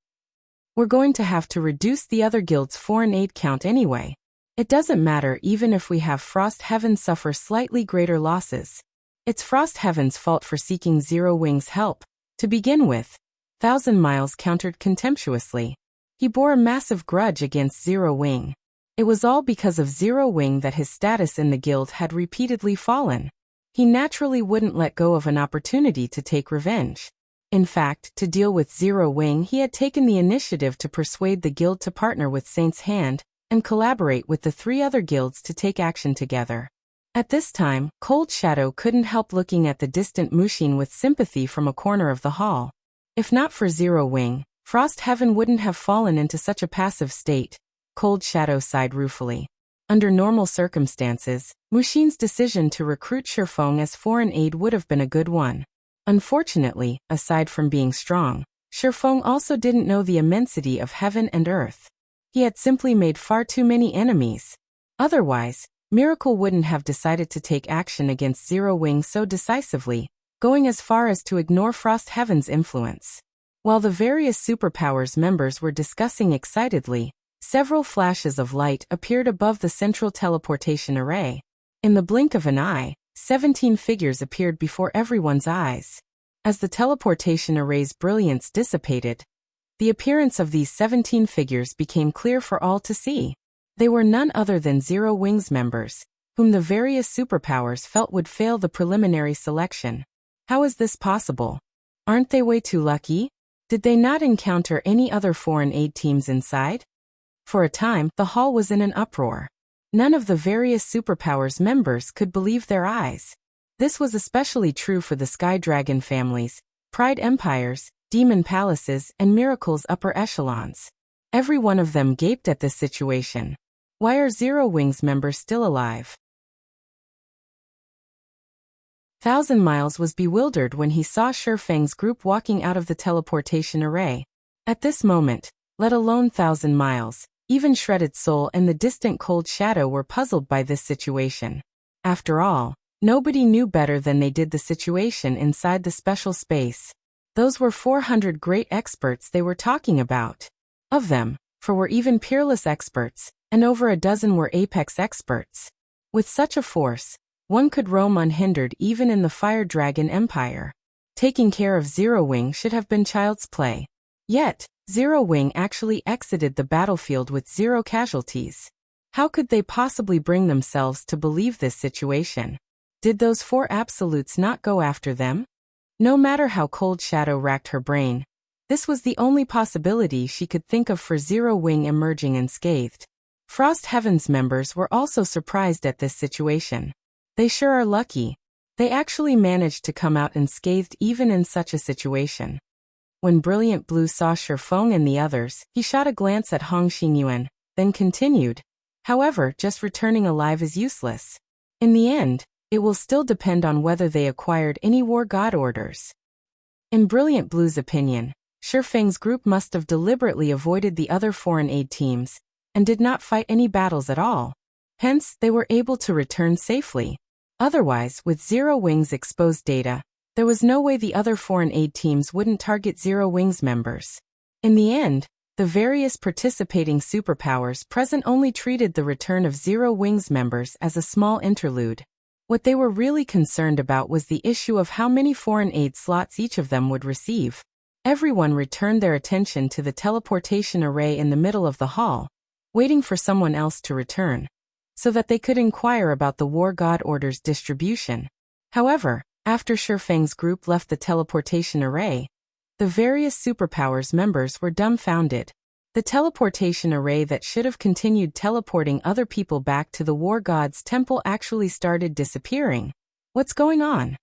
We're going to have to reduce the other guild's foreign aid count anyway. It doesn't matter even if we have Frost Heaven suffer slightly greater losses. It's Frost Heaven's fault for seeking Zero Wing's help. To begin with, 1,000 Miles countered contemptuously. He bore a massive grudge against Zero Wing. It was all because of Zero Wing that his status in the guild had repeatedly fallen. He naturally wouldn't let go of an opportunity to take revenge. In fact, to deal with Zero Wing, he had taken the initiative to persuade the guild to partner with Saint's Hand and collaborate with the 3 other guilds to take action together. At this time, Cold Shadow couldn't help looking at the distant Mushin with sympathy from a corner of the hall. If not for Zero Wing, Frost Heaven wouldn't have fallen into such a passive state. Cold Shadow sighed ruefully. Under normal circumstances, Mushin's decision to recruit Shifeng as foreign aid would have been a good one. Unfortunately, aside from being strong, Shifeng also didn't know the immensity of heaven and earth. He had simply made far too many enemies. Otherwise, Miracle wouldn't have decided to take action against Zero Wing so decisively, going as far as to ignore Frost Heaven's influence. While the various superpowers members were discussing excitedly, several flashes of light appeared above the central teleportation array. In the blink of an eye, 17 figures appeared before everyone's eyes. As the teleportation array's brilliance dissipated, the appearance of these 17 figures became clear for all to see. They were none other than Zero Wing's members, whom the various superpowers felt would fail the preliminary selection. How is this possible? Aren't they way too lucky? Did they not encounter any other foreign aid teams inside? For a time, the hall was in an uproar. None of the various superpowers members could believe their eyes. This was especially true for the Sky Dragon families, Pride Empires, demon palaces, and miracles upper echelons. Every one of them gaped at this situation. Why are Zero Wings members still alive? Thousand Miles was bewildered when he saw Shifeng's group walking out of the teleportation array. At this moment, let alone Thousand Miles, even Shredded Soul and the distant Cold Shadow were puzzled by this situation. After all, nobody knew better than they did the situation inside the special space. Those were 400 great experts they were talking about. Of them, 4 were even peerless experts, and over a dozen were apex experts. With such a force, one could roam unhindered even in the Fire Dragon Empire. Taking care of Zero Wing should have been child's play. Yet, Zero Wing actually exited the battlefield with 0 casualties. How could they possibly bring themselves to believe this situation? Did those 4 absolutes not go after them? No matter how Cold Shadow racked her brain, this was the only possibility she could think of for Zero Wing emerging unscathed. Frost Heaven's members were also surprised at this situation. They sure are lucky. They actually managed to come out unscathed even in such a situation. When Brilliant Blue saw Shifeng and the others, he shot a glance at Hong Xingyuan, then continued. However, just returning alive is useless. In the end, it will still depend on whether they acquired any War God orders. In Brilliant Blue's opinion, Shifeng's group must have deliberately avoided the other foreign aid teams, and did not fight any battles at all. Hence, they were able to return safely. Otherwise, with Zero Wing's exposed data, there was no way the other foreign aid teams wouldn't target Zero Wing's members. In the end, the various participating superpowers present only treated the return of Zero Wing's members as a small interlude. What they were really concerned about was the issue of how many foreign aid slots each of them would receive. Everyone returned their attention to the teleportation array in the middle of the hall, waiting for someone else to return, so that they could inquire about the War God Order's distribution. However, after Shifeng's group left the teleportation array, the various superpowers members were dumbfounded. The teleportation array that should have continued teleporting other people back to the War God's temple actually started disappearing. What's going on?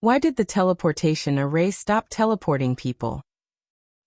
Why did the teleportation array stop teleporting people?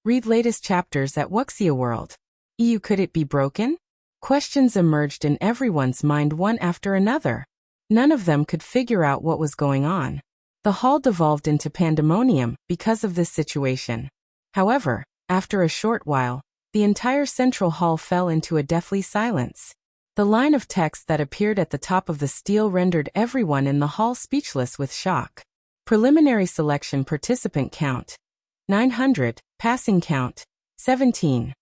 Read latest chapters at Wuxia World. Could it be broken? Questions emerged in everyone's mind one after another. None of them could figure out what was going on. The hall devolved into pandemonium because of this situation. However, after a short while, the entire central hall fell into a deathly silence. The line of text that appeared at the top of the stele rendered everyone in the hall speechless with shock. Preliminary selection participant count: 900, passing count: 17.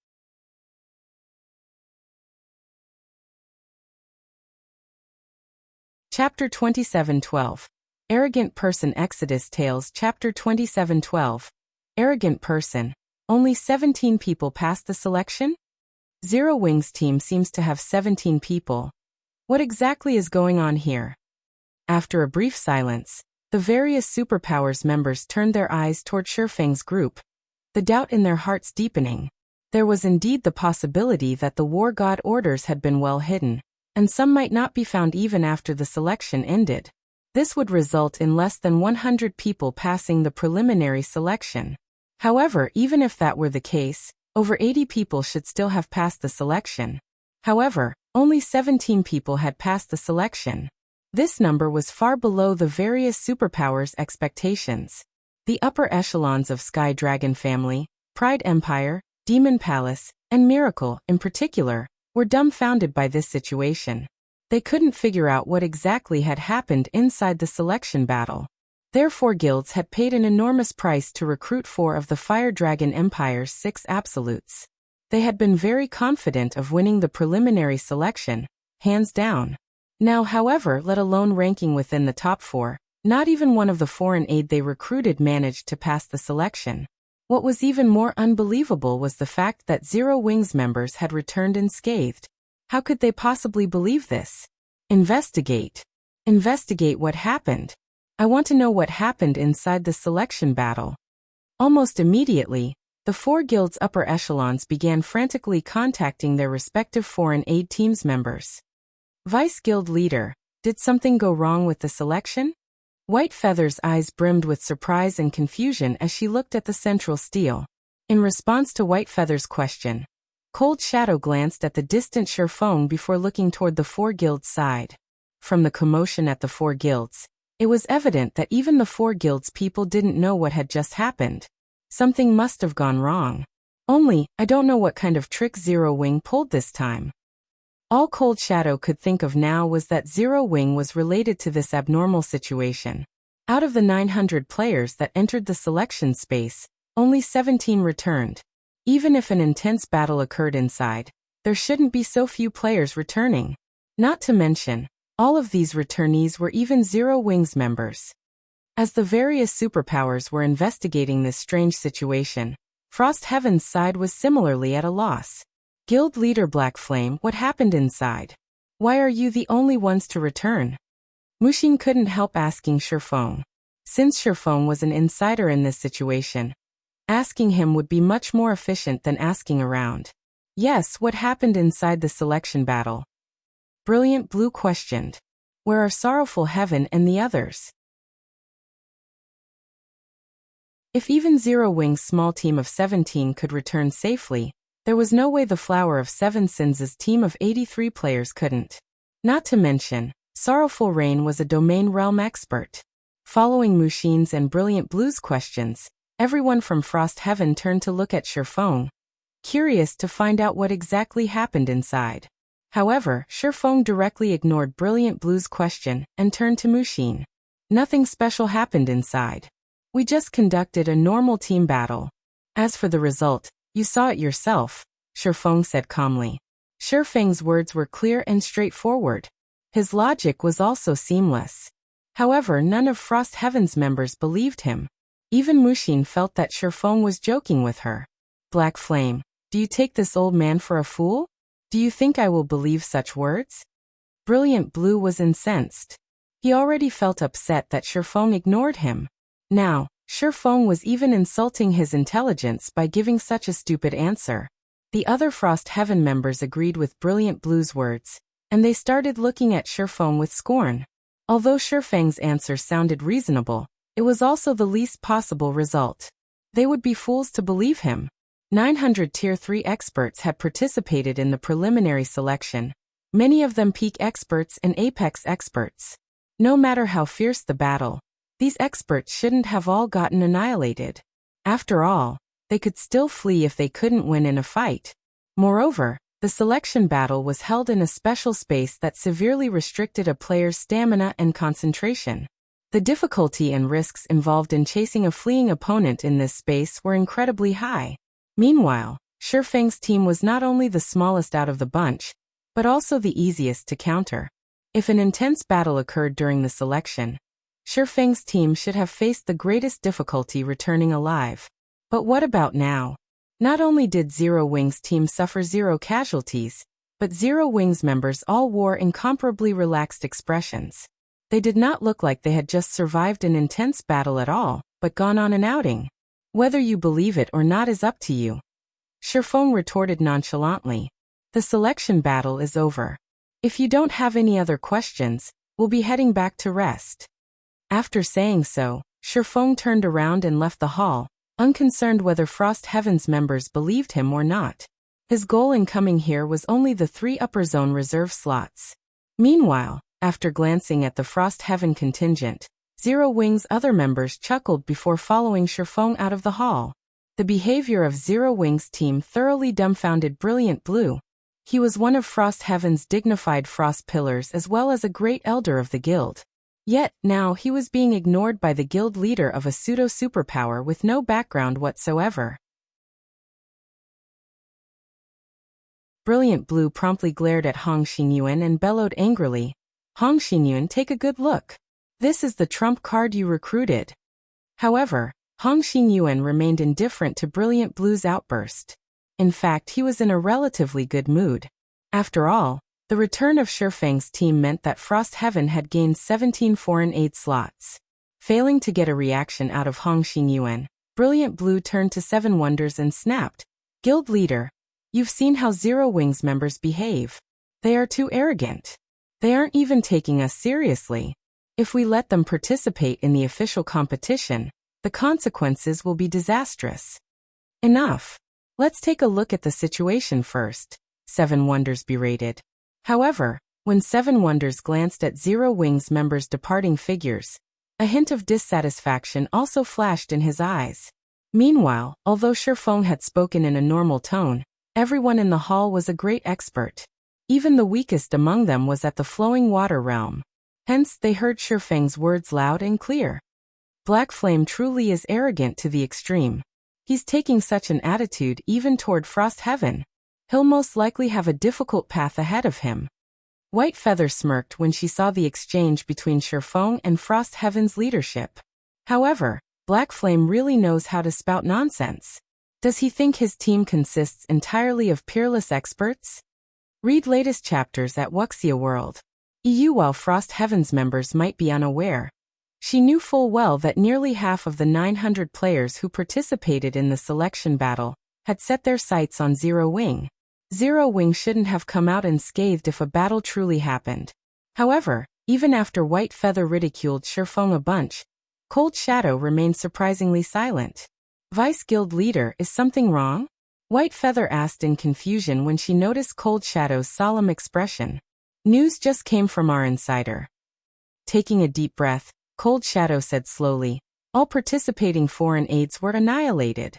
Chapter 2712. Arrogant Person Exodus Tales. Chapter 2712. Arrogant Person. Only 17 people passed the selection? Zero Wing's team seems to have 17 people. What exactly is going on here? After a brief silence, the various superpowers members turned their eyes toward Shifeng's group, the doubt in their hearts deepening. There was indeed the possibility that the War God orders had been well hidden, and some might not be found even after the selection ended. This would result in less than 100 people passing the preliminary selection. However, even if that were the case, over 80 people should still have passed the selection. However, only 17 people had passed the selection. This number was far below the various superpowers' expectations. The upper echelons of Sky Dragon Family, Pride Empire, Demon Palace, and Miracle, in particular, were dumbfounded by this situation. They couldn't figure out what exactly had happened inside the selection battle. Their 4 guilds had paid an enormous price to recruit 4 of the Fire Dragon Empire's 6 absolutes. They had been very confident of winning the preliminary selection, hands down. Now, however, let alone ranking within the top 4, not even one of the foreign aid they recruited managed to pass the selection. What was even more unbelievable was the fact that Zero Wing's members had returned unscathed. How could they possibly believe this? Investigate. Investigate what happened. I want to know what happened inside the selection battle. Almost immediately, the 4 guilds' upper echelons began frantically contacting their respective foreign aid teams members. Vice Guild Leader, did something go wrong with the selection? White Feather's eyes brimmed with surprise and confusion as she looked at the central stele. In response to White Feather's question, Cold Shadow glanced at the distant Sherfong before looking toward the Four Guilds side. From the commotion at the Four Guilds, it was evident that even the Four Guilds people didn't know what had just happened. Something must have gone wrong. Only, I don't know what kind of trick Zero Wing pulled this time. All Cold Shadow could think of now was that Zero Wing was related to this abnormal situation. Out of the 900 players that entered the selection space, only 17 returned. Even if an intense battle occurred inside, there shouldn't be so few players returning. Not to mention, all of these returnees were even Zero Wing's members. As the various superpowers were investigating this strange situation, Frost Heaven's side was similarly at a loss. Guild leader Black Flame, what happened inside? Why are you the only ones to return? Mushin couldn't help asking Sherfong. Since Sherfong was an insider in this situation, asking him would be much more efficient than asking around. Yes, what happened inside the selection battle? Brilliant Blue questioned. Where are Sorrowful Heaven and the others? If even Zero Wing's small team of 17 could return safely, there was no way the Flower of Seven Sins' team of 83 players couldn't. Not to mention, Sorrowful Rain was a domain realm expert. Following Mushin's and Brilliant Blue's questions, everyone from Frost Heaven turned to look at Sherfong, curious to find out what exactly happened inside. However, Sherfong directly ignored Brilliant Blue's question and turned to Mushin. Nothing special happened inside. We just conducted a normal team battle. As for the result, you saw it yourself, Sherfong said calmly. Sherfang's words were clear and straightforward. His logic was also seamless. However, none of Frost Heaven's members believed him. Even Mushin felt that Sherfong was joking with her. Black Flame, do you take this old man for a fool? Do you think I will believe such words? Brilliant Blue was incensed. He already felt upset that Sherfong ignored him. Now, Sherfong was even insulting his intelligence by giving such a stupid answer. The other Frost Heaven members agreed with Brilliant Blue's words, and they started looking at Sherfong with scorn. Although Sherfang's answer sounded reasonable, it was also the least possible result. They would be fools to believe him. 900 Tier 3 experts had participated in the preliminary selection, many of them peak experts and apex experts. No matter how fierce the battle, these experts shouldn't have all gotten annihilated. After all, they could still flee if they couldn't win in a fight. Moreover, the selection battle was held in a special space that severely restricted a player's stamina and concentration. The difficulty and risks involved in chasing a fleeing opponent in this space were incredibly high. Meanwhile, Sherfang's team was not only the smallest out of the bunch, but also the easiest to counter. If an intense battle occurred during the selection, Sherfang's team should have faced the greatest difficulty returning alive. But what about now? Not only did Zero Wing's team suffer 0 casualties, but Zero Wing's members all wore incomparably relaxed expressions. They did not look like they had just survived an intense battle at all, but gone on an outing. Whether you believe it or not is up to you. Sherfong retorted nonchalantly. The selection battle is over. If you don't have any other questions, we'll be heading back to rest. After saying so, Sherfong turned around and left the hall, unconcerned whether Frost Heaven's members believed him or not. His goal in coming here was only the 3 upper zone reserve slots. Meanwhile, after glancing at the Frost Heaven contingent, Zero Wing's other members chuckled before following Sherfong out of the hall. The behavior of Zero Wing's team thoroughly dumbfounded Brilliant Blue. He was one of Frost Heaven's dignified Frost Pillars as well as a great elder of the guild. Yet, now he was being ignored by the guild leader of a pseudo-superpower with no background whatsoever. Brilliant Blue promptly glared at Hong Xinyuan and bellowed angrily, "Hong Xinyuan, take a good look. This is the trump card you recruited." However, Hong Xinyuan remained indifferent to Brilliant Blue's outburst. In fact, he was in a relatively good mood. After all, the return of Sherfang's team meant that Frost Heaven had gained 17 foreign aid slots. Failing to get a reaction out of Hong Xinyuan, Brilliant Blue turned to Seven Wonders and snapped, "Guild leader, you've seen how Zero Wing's members behave. They are too arrogant. They aren't even taking us seriously. If we let them participate in the official competition, the consequences will be disastrous. Enough. Let's take a look at the situation first, Seven Wonders berated. However, when Seven Wonders glanced at Zero Wing's members' departing figures, a hint of dissatisfaction also flashed in his eyes. Meanwhile, although Shifeng had spoken in a normal tone, everyone in the hall was a great expert. Even the weakest among them was at the flowing water realm. Hence, they heard Shifeng's words loud and clear. Black Flame truly is arrogant to the extreme. He's taking such an attitude even toward Frost Heaven. He'll most likely have a difficult path ahead of him. White Feather smirked when she saw the exchange between Shifeng and Frost Heaven's leadership. However, Black Flame really knows how to spout nonsense. Does he think his team consists entirely of peerless experts? Read latest chapters at Wuxia World. EU. While Frost Heaven's members might be unaware, she knew full well that nearly half of the 900 players who participated in the selection battle had set their sights on Zero Wing. Zero Wing shouldn't have come out unscathed if a battle truly happened. However, even after White Feather ridiculed Shifeng a bunch, Cold Shadow remained surprisingly silent. Vice Guild Leader, is something wrong? White Feather asked in confusion when she noticed Cold Shadow's solemn expression. News just came from our insider. Taking a deep breath, Cold Shadow said slowly, all participating foreign aides were annihilated.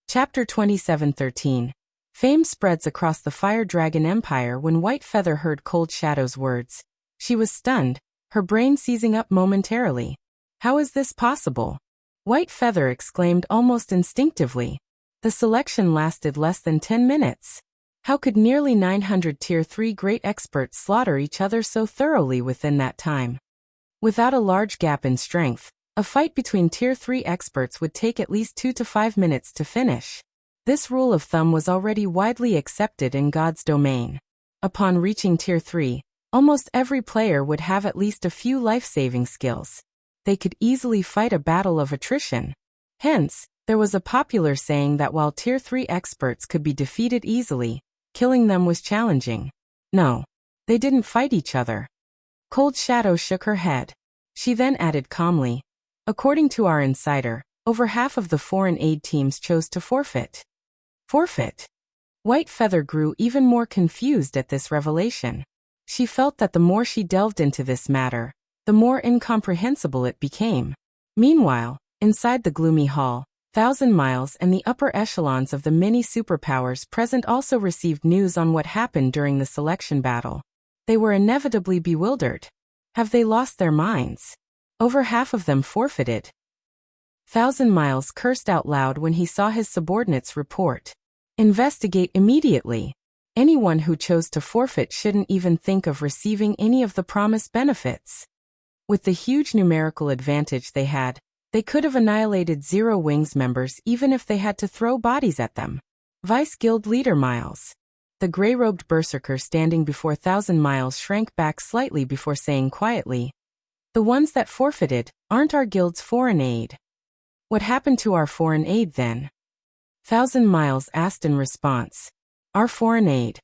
Chapter 27:13. Fame spreads across the Fire Dragon Empire. When White Feather heard Cold Shadow's words, she was stunned, her brain seizing up momentarily. How is this possible? White Feather exclaimed almost instinctively. The selection lasted less than 10 minutes. How could nearly 900 Tier 3 great experts slaughter each other so thoroughly within that time? Without a large gap in strength, a fight between Tier 3 experts would take at least 2 to 5 minutes to finish. This rule of thumb was already widely accepted in God's domain. Upon reaching Tier 3, almost every player would have at least a few life-saving skills. They could easily fight a battle of attrition. Hence, there was a popular saying that while Tier 3 experts could be defeated easily, killing them was challenging. No, they didn't fight each other. Cold Shadow shook her head. She then added calmly, according to our insider, over half of the foreign aid teams chose to forfeit. Forfeit? White Feather grew even more confused at this revelation. She felt that the more she delved into this matter, the more incomprehensible it became. Meanwhile, inside the gloomy hall, 1,000 Miles and the upper echelons of the many superpowers present also received news on what happened during the selection battle. They were inevitably bewildered. Have they lost their minds? Over half of them forfeited. 1,000 Miles cursed out loud when he saw his subordinates report. Investigate immediately. Anyone who chose to forfeit shouldn't even think of receiving any of the promised benefits. With the huge numerical advantage they had, they could have annihilated Zero Wing's members even if they had to throw bodies at them. Vice Guild Leader Miles. The gray-robed berserker standing before 1,000 Miles shrank back slightly before saying quietly, the ones that forfeited aren't our guild's foreign aid. What happened to our foreign aid then? 1,000 Miles asked in response. Our foreign aid.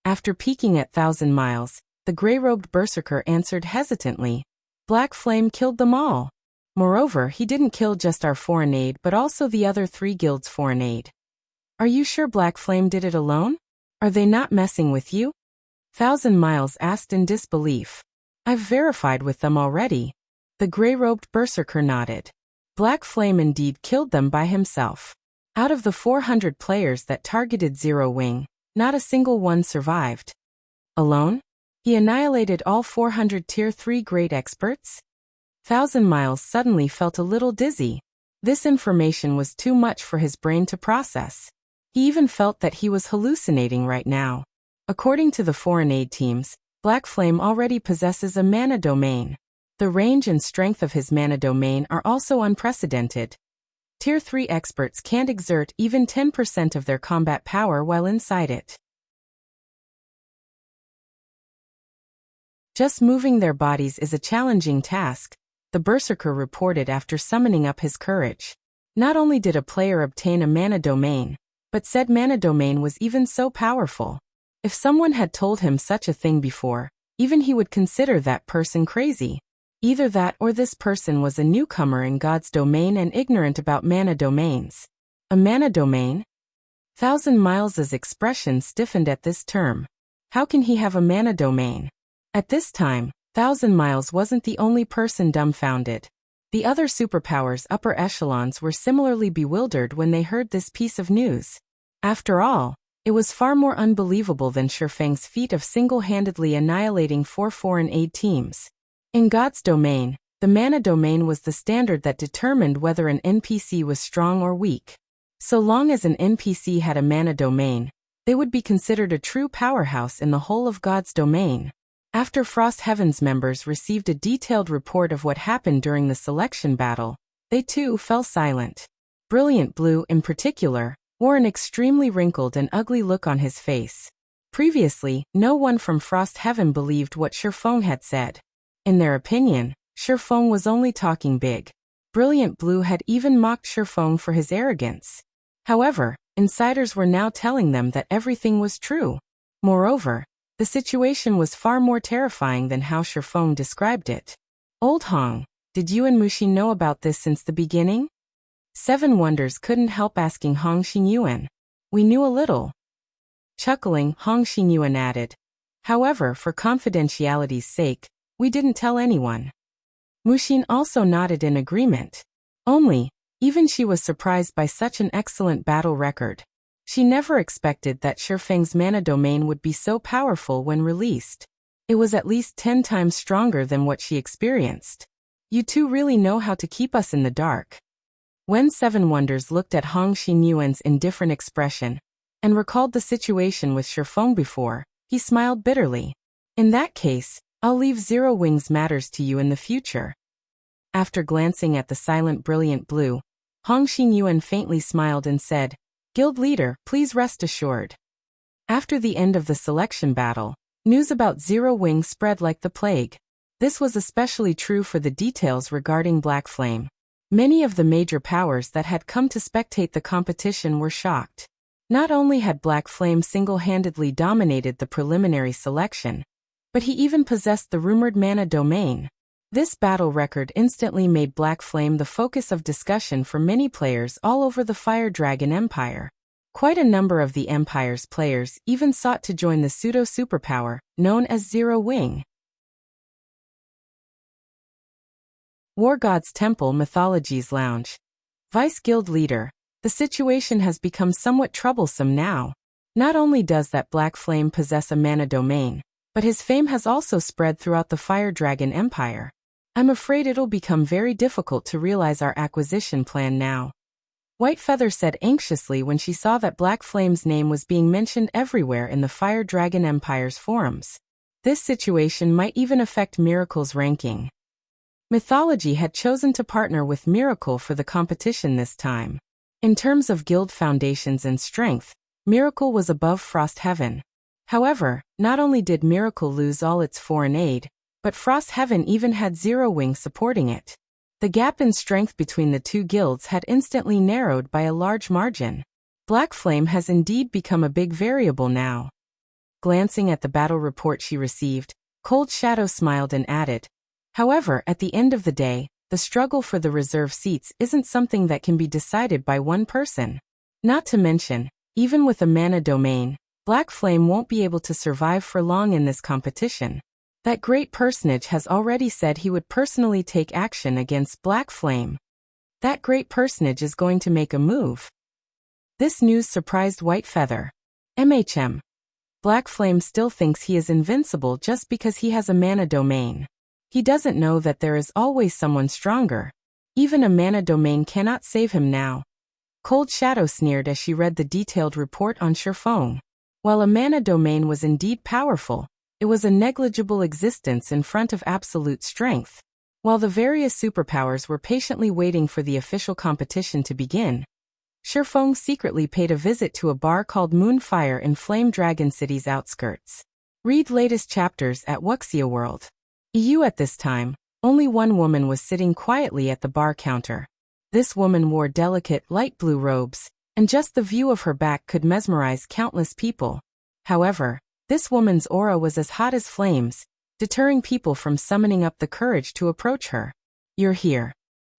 After peeking at 1,000 Miles, the gray-robed berserker answered hesitantly, Black Flame killed them all. Moreover, he didn't kill just our foreign aid but also the other 3 guilds' foreign aid. Are you sure Black Flame did it alone? Are they not messing with you? 1,000 Miles asked in disbelief. I've verified with them already. The gray-robed berserker nodded. Black Flame indeed killed them by himself. Out of the 400 players that targeted Zero Wing, not a single one survived. Alone? He annihilated all 400 Tier 3 great experts? 1,000 Miles suddenly felt a little dizzy. This information was too much for his brain to process. He even felt that he was hallucinating right now. According to the foreign aid teams, Black Flame already possesses a mana domain. The range and strength of his mana domain are also unprecedented. Tier 3 experts can't exert even 10% of their combat power while inside it. Just moving their bodies is a challenging task, the berserker reported after summoning up his courage. Not only did a player obtain a mana domain, but said mana domain was even so powerful. If someone had told him such a thing before, even he would consider that person crazy. Either that or this person was a newcomer in God's domain and ignorant about mana domains. A mana domain? 1,000 Miles's expression stiffened at this term. How can he have a mana domain? At this time, 1,000 Miles wasn't the only person dumbfounded. The other superpowers' upper echelons were similarly bewildered when they heard this piece of news. After all, it was far more unbelievable than Shifeng's feat of single-handedly annihilating 4 foreign aid teams. In God's domain, the mana domain was the standard that determined whether an NPC was strong or weak. So long as an NPC had a mana domain, they would be considered a true powerhouse in the whole of God's domain. After Frost Heaven's members received a detailed report of what happened during the selection battle, they too fell silent. Brilliant Blue, in particular, wore an extremely wrinkled and ugly look on his face. Previously, no one from Frost Heaven believed what Shifeng had said. In their opinion, Shifeng was only talking big. Brilliant Blue had even mocked Shifeng for his arrogance. However, insiders were now telling them that everything was true. Moreover, the situation was far more terrifying than how Shifeng described it. Old Hong, did you and Muxin know about this since the beginning? Seven Wonders couldn't help asking Hong Xinyuan. We knew a little. Chuckling, Hong Xinyuan added. However, for confidentiality's sake, we didn't tell anyone. Muxin also nodded in agreement. Only, even she was surprised by such an excellent battle record. She never expected that Shifeng's mana domain would be so powerful when released. It was at least 10 times stronger than what she experienced. You two really know how to keep us in the dark. When Seven Wonders looked at Hong Xinyuan's indifferent expression, and recalled the situation with Shifeng before, he smiled bitterly. In that case, I'll leave Zero Wings matters to you in the future. After glancing at the silent Brilliant Blue, Hong Xinyuan faintly smiled and said, Guild leader, please rest assured. After the end of the selection battle, news about Zero Wing spread like the plague. This was especially true for the details regarding Black Flame. Many of the major powers that had come to spectate the competition were shocked. Not only had Black Flame single-handedly dominated the preliminary selection, but he even possessed the rumored mana domain. This battle record instantly made Black Flame the focus of discussion for many players all over the Fire Dragon Empire. Quite a number of the Empire's players even sought to join the pseudo-superpower, known as Zero Wing. War God's Temple Mythology's Lounge. Vice Guild Leader, the situation has become somewhat troublesome now. Not only does that Black Flame possess a mana domain, but his fame has also spread throughout the Fire Dragon Empire. I'm afraid it'll become very difficult to realize our acquisition plan now. White Feather said anxiously when she saw that Black Flame's name was being mentioned everywhere in the Fire Dragon Empire's forums. This situation might even affect Miracle's ranking. Mythology had chosen to partner with Miracle for the competition this time. In terms of guild foundations and strength, Miracle was above Frost Heaven. However, not only did Miracle lose all its foreign aid, but Frost Heaven even had Zero Wing supporting it. The gap in strength between the two guilds had instantly narrowed by a large margin. Black Flame has indeed become a big variable now. Glancing at the battle report she received, Cold Shadow smiled and added, However, at the end of the day, the struggle for the reserve seats isn't something that can be decided by one person. Not to mention, even with a mana domain, Black Flame won't be able to survive for long in this competition. That great personage has already said he would personally take action against Black Flame. That great personage is going to make a move. This news surprised White Feather. Black Flame still thinks he is invincible just because he has a mana domain. He doesn't know that there is always someone stronger. Even a mana domain cannot save him now. Cold Shadow sneered as she read the detailed report on Shifeng. While a mana domain was indeed powerful, it was a negligible existence in front of absolute strength. While the various superpowers were patiently waiting for the official competition to begin, Shifeng secretly paid a visit to a bar called Moonfire in Flame Dragon City's outskirts. Read latest chapters at Wuxia World. EU at this time, only one woman was sitting quietly at the bar counter. This woman wore delicate light blue robes, and just the view of her back could mesmerize countless people. However, this woman's aura was as hot as flames, deterring people from summoning up the courage to approach her. "You're here."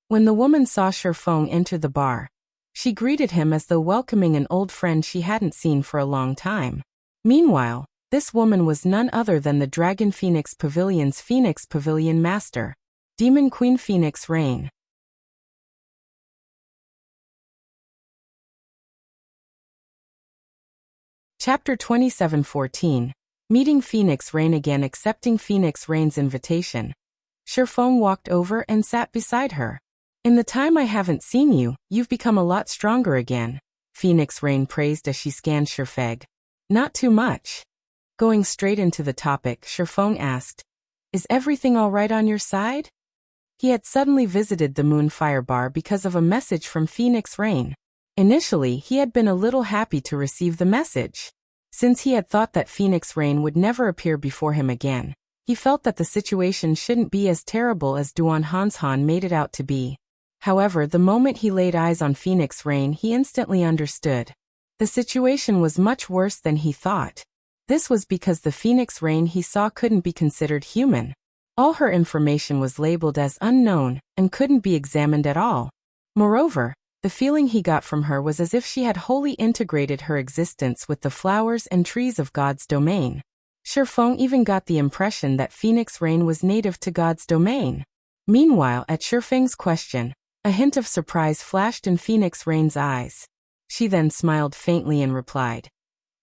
When the woman saw Shifeng enter the bar, she greeted him as though welcoming an old friend she hadn't seen for a long time. Meanwhile, this woman was none other than the Dragon Phoenix Pavilion's Phoenix Pavilion Master, Demon Queen Phoenix Rain. Chapter 27:14. Meeting Phoenix Rain again. Accepting Phoenix Rain's invitation, Shifeng walked over and sat beside her. "In the time I haven't seen you, you've become a lot stronger again," Phoenix Rain praised as she scanned Shifeng. "Not too much." Going straight into the topic, Shifeng asked, "Is everything all right on your side?" He had suddenly visited the Moonfire Bar because of a message from Phoenix Rain. Initially, he had been a little happy to receive the message. Since he had thought that Phoenix Rain would never appear before him again, he felt that the situation shouldn't be as terrible as Duan Hanshan made it out to be. However, the moment he laid eyes on Phoenix Rain, he instantly understood. The situation was much worse than he thought. This was because the Phoenix Rain he saw couldn't be considered human. All her information was labeled as unknown and couldn't be examined at all. Moreover, the feeling he got from her was as if she had wholly integrated her existence with the flowers and trees of God's domain. Shifeng even got the impression that Phoenix Rain was native to God's domain. Meanwhile, at Shifeng's question, a hint of surprise flashed in Phoenix Rain's eyes. She then smiled faintly and replied,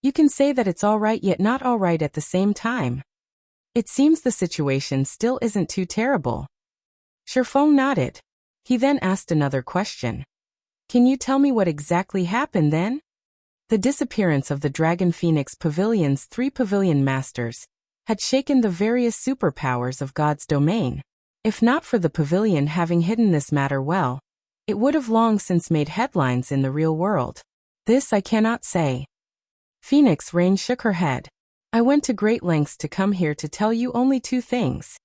"You can say that it's all right yet not all right at the same time. It seems the situation still isn't too terrible." Shifeng nodded. He then asked another question. "Can you tell me what exactly happened then?" The disappearance of the Dragon Phoenix Pavilion's 3 pavilion masters had shaken the various superpowers of God's domain. If not for the pavilion having hidden this matter well, it would have long since made headlines in the real world. "This I cannot say." Phoenix Rain shook her head. "I went to great lengths to come here to tell you only 2 things.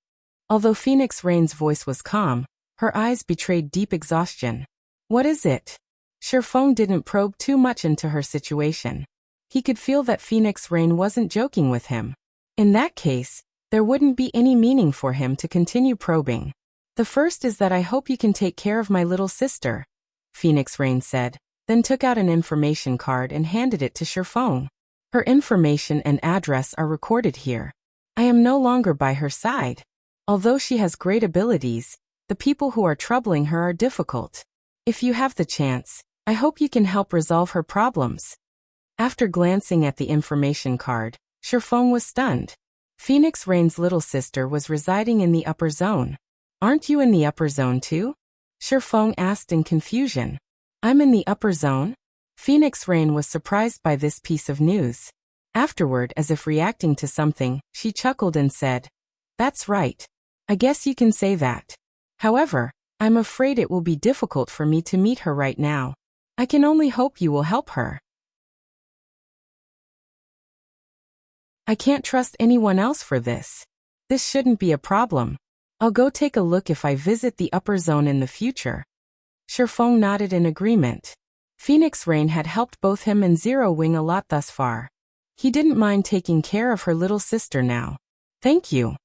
Although Phoenix Rain's voice was calm, her eyes betrayed deep exhaustion. "What is it?" Shifeng didn't probe too much into her situation. He could feel that Phoenix Rain wasn't joking with him. In that case, there wouldn't be any meaning for him to continue probing. "The first is that I hope you can take care of my little sister," Phoenix Rain said, then took out an information card and handed it to Shifeng. "Her information and address are recorded here. I am no longer by her side. Although she has great abilities, the people who are troubling her are difficult. If you have the chance, I hope you can help resolve her problems." After glancing at the information card, Shifeng was stunned. Phoenix Rain's little sister was residing in the upper zone. "Aren't you in the upper zone too?" Shifeng asked in confusion. "I'm in the upper zone?" Phoenix Rain was surprised by this piece of news. Afterward, as if reacting to something, she chuckled and said, "That's right. I guess you can say that. However, I'm afraid it will be difficult for me to meet her right now. I can only hope you will help her." "I can't trust anyone else for this. This shouldn't be a problem. I'll go take a look if I visit the upper zone in the future." Shifeng nodded in agreement. Phoenix Rain had helped both him and Zero Wing a lot thus far. He didn't mind taking care of her little sister now. "Thank you."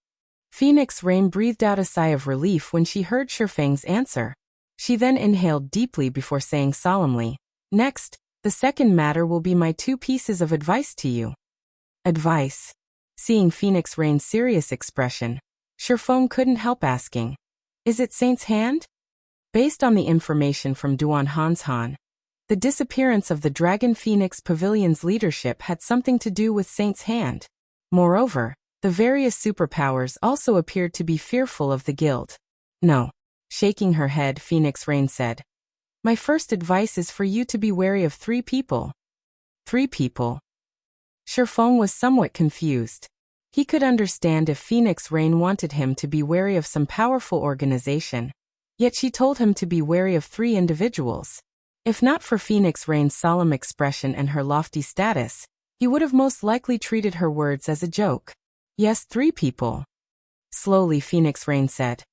Phoenix Rain breathed out a sigh of relief when she heard Shifeng's answer. She then inhaled deeply before saying solemnly, "Next, the second matter will be my 2 pieces of advice to you." "Advice?" Seeing Phoenix Rain's serious expression, Shifeng couldn't help asking, "Is it Saint's hand?" Based on the information from Duan Hanshan, the disappearance of the Dragon Phoenix Pavilion's leadership had something to do with Saint's hand. Moreover, the various superpowers also appeared to be fearful of the guild. "No." Shaking her head, Phoenix Rain said, "My first advice is for you to be wary of 3 people." 3 people? Shifeng was somewhat confused. He could understand if Phoenix Rain wanted him to be wary of some powerful organization, yet she told him to be wary of 3 individuals. If not for Phoenix Rain's solemn expression and her lofty status, he would have most likely treated her words as a joke. "Yes, 3 people." Slowly Phoenix Rain said,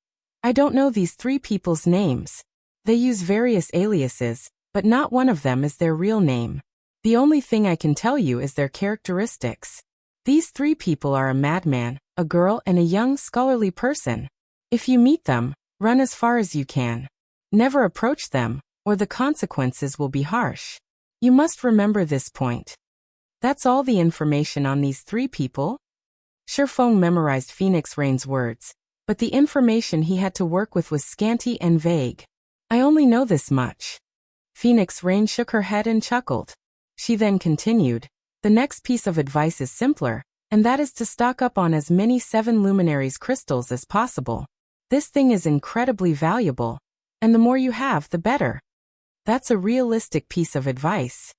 "I don't know these 3 people's names. They use various aliases, but not one of them is their real name. The only thing I can tell you is their characteristics. These 3 people are a madman, a girl, and a young scholarly person. If you meet them, run as far as you can. Never approach them, or the consequences will be harsh. You must remember this point. That's all the information on these 3 people? Shifeng memorized Phoenix Rain's words, but the information he had to work with was scanty and vague. I only know this much. Phoenix Rain shook her head and chuckled. She then continued, the next piece of advice is simpler, and that is to stock up on as many 7 luminaries crystals as possible. This thing is incredibly valuable, and the more you have, the better. That's a realistic piece of advice.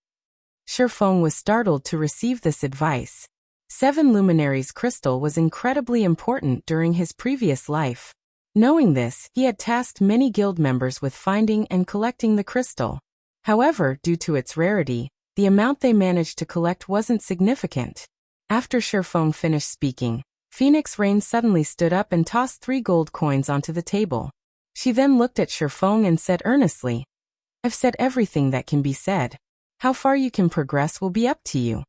Shifeng was startled to receive this advice. 7 luminaries crystal was incredibly important during his previous life. Knowing this, he had tasked many guild members with finding and collecting the crystal. However, due to its rarity, the amount they managed to collect wasn't significant. After Shifeng finished speaking, Phoenix Rain suddenly stood up and tossed 3 gold coins onto the table. She then looked at Shifeng and said earnestly, I've said everything that can be said. How far you can progress will be up to you.